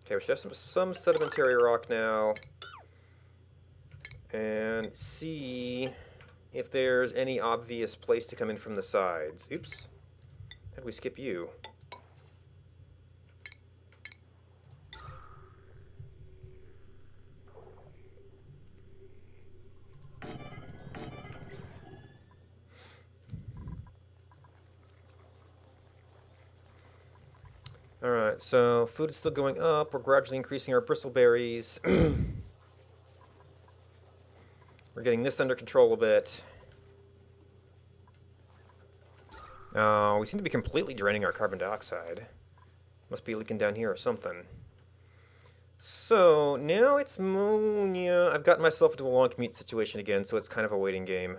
Okay, we should have some sedimentary rock now. And see if there's any obvious place to come in from the sides. Oops. How'd we skip you? Alright, so food is still going up. We're gradually increasing our bristleberries. We're getting this under control a bit. We seem to be completely draining our carbon dioxide. Must be leaking down here or something. So, now it's ammonia. I've gotten myself into a long commute situation again, so it's kind of a waiting game.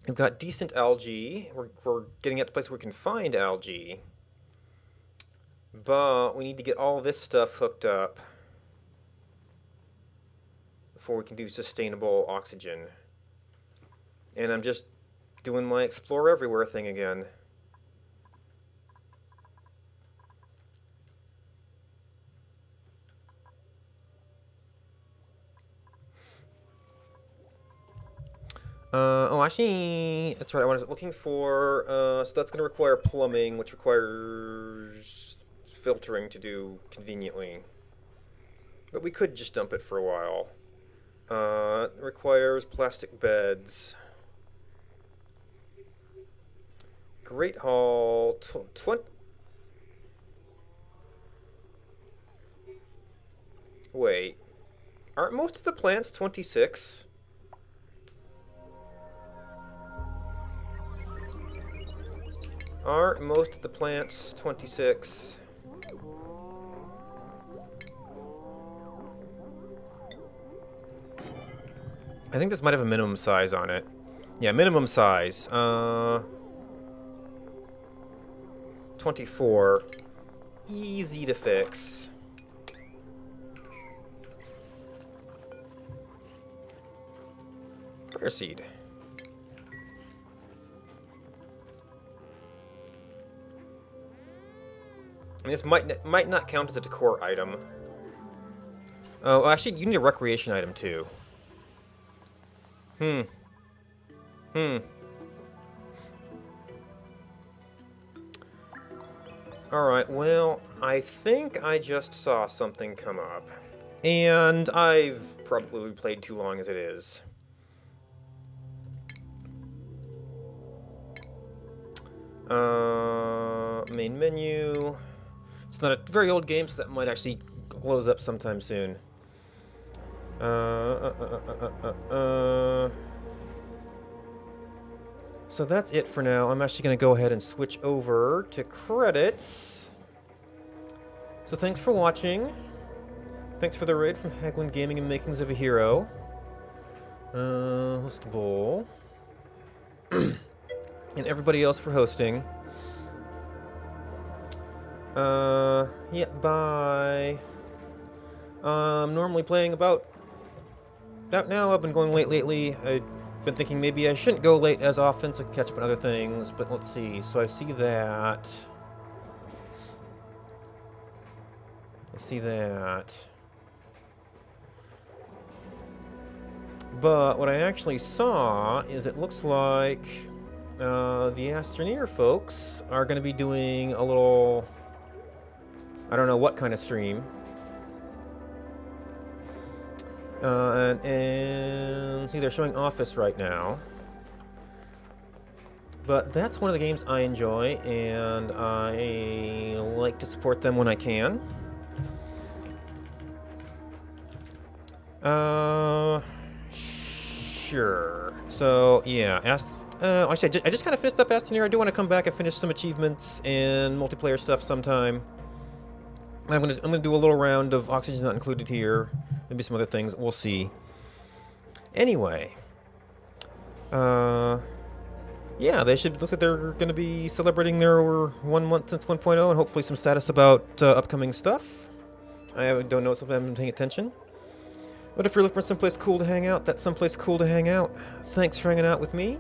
We've got decent algae. We're getting at the place where we can find algae. But we need to get all this stuff hooked up before we can do sustainable oxygen. And I'm just doing my explore everywhere thing again. Oh, actually, that's right. I was looking for, so that's going to require plumbing, which requires filtering to do conveniently. But we could just dump it for a while. It requires plastic beds. Great Hall, 20. Wait, aren't most of the plants 26? Aren't most of the plants 26? I think this might have a minimum size on it. Yeah, minimum size. 24. Easy to fix. Prayer seed. I mean, this might not count as a decor item. Oh, actually, you need a recreation item too. Alright, well, I think I just saw something come up. And I've probably played too long as it is. Main menu. It's not a very old game, so that might actually close up sometime soon. So that's it for now. I'm actually going to go ahead and switch over to credits. So thanks for watching. Thanks for the raid from Haglin Gaming and Makings of a Hero. Host Bowl. And everybody else for hosting. Yeah, bye. I'm normally playing about now. I've been going late lately. I've been thinking maybe I shouldn't go late as often to catch up on other things, but let's see. So I see that. But what I actually saw is it looks like the Astroneer folks are going to be doing a little, I don't know what kind of stream. And see, they're showing Office right now. But that's one of the games I enjoy, and I like to support them when I can. Sure. So, yeah, actually, I just kind of finished up Astroneer. I do want to come back and finish some achievements and multiplayer stuff sometime. I'm gonna do a little round of Oxygen Not Included here. Maybe some other things. We'll see. Anyway. Yeah, they should. Looks like they're going to be celebrating their 1 month since 1.0 and hopefully some status about upcoming stuff. I don't know, something I haven't been paying attention. But if you're looking for someplace cool to hang out, that's someplace cool to hang out. Thanks for hanging out with me.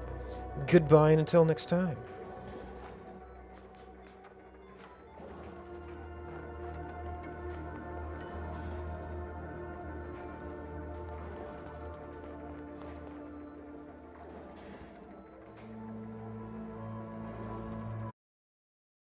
Goodbye and until next time.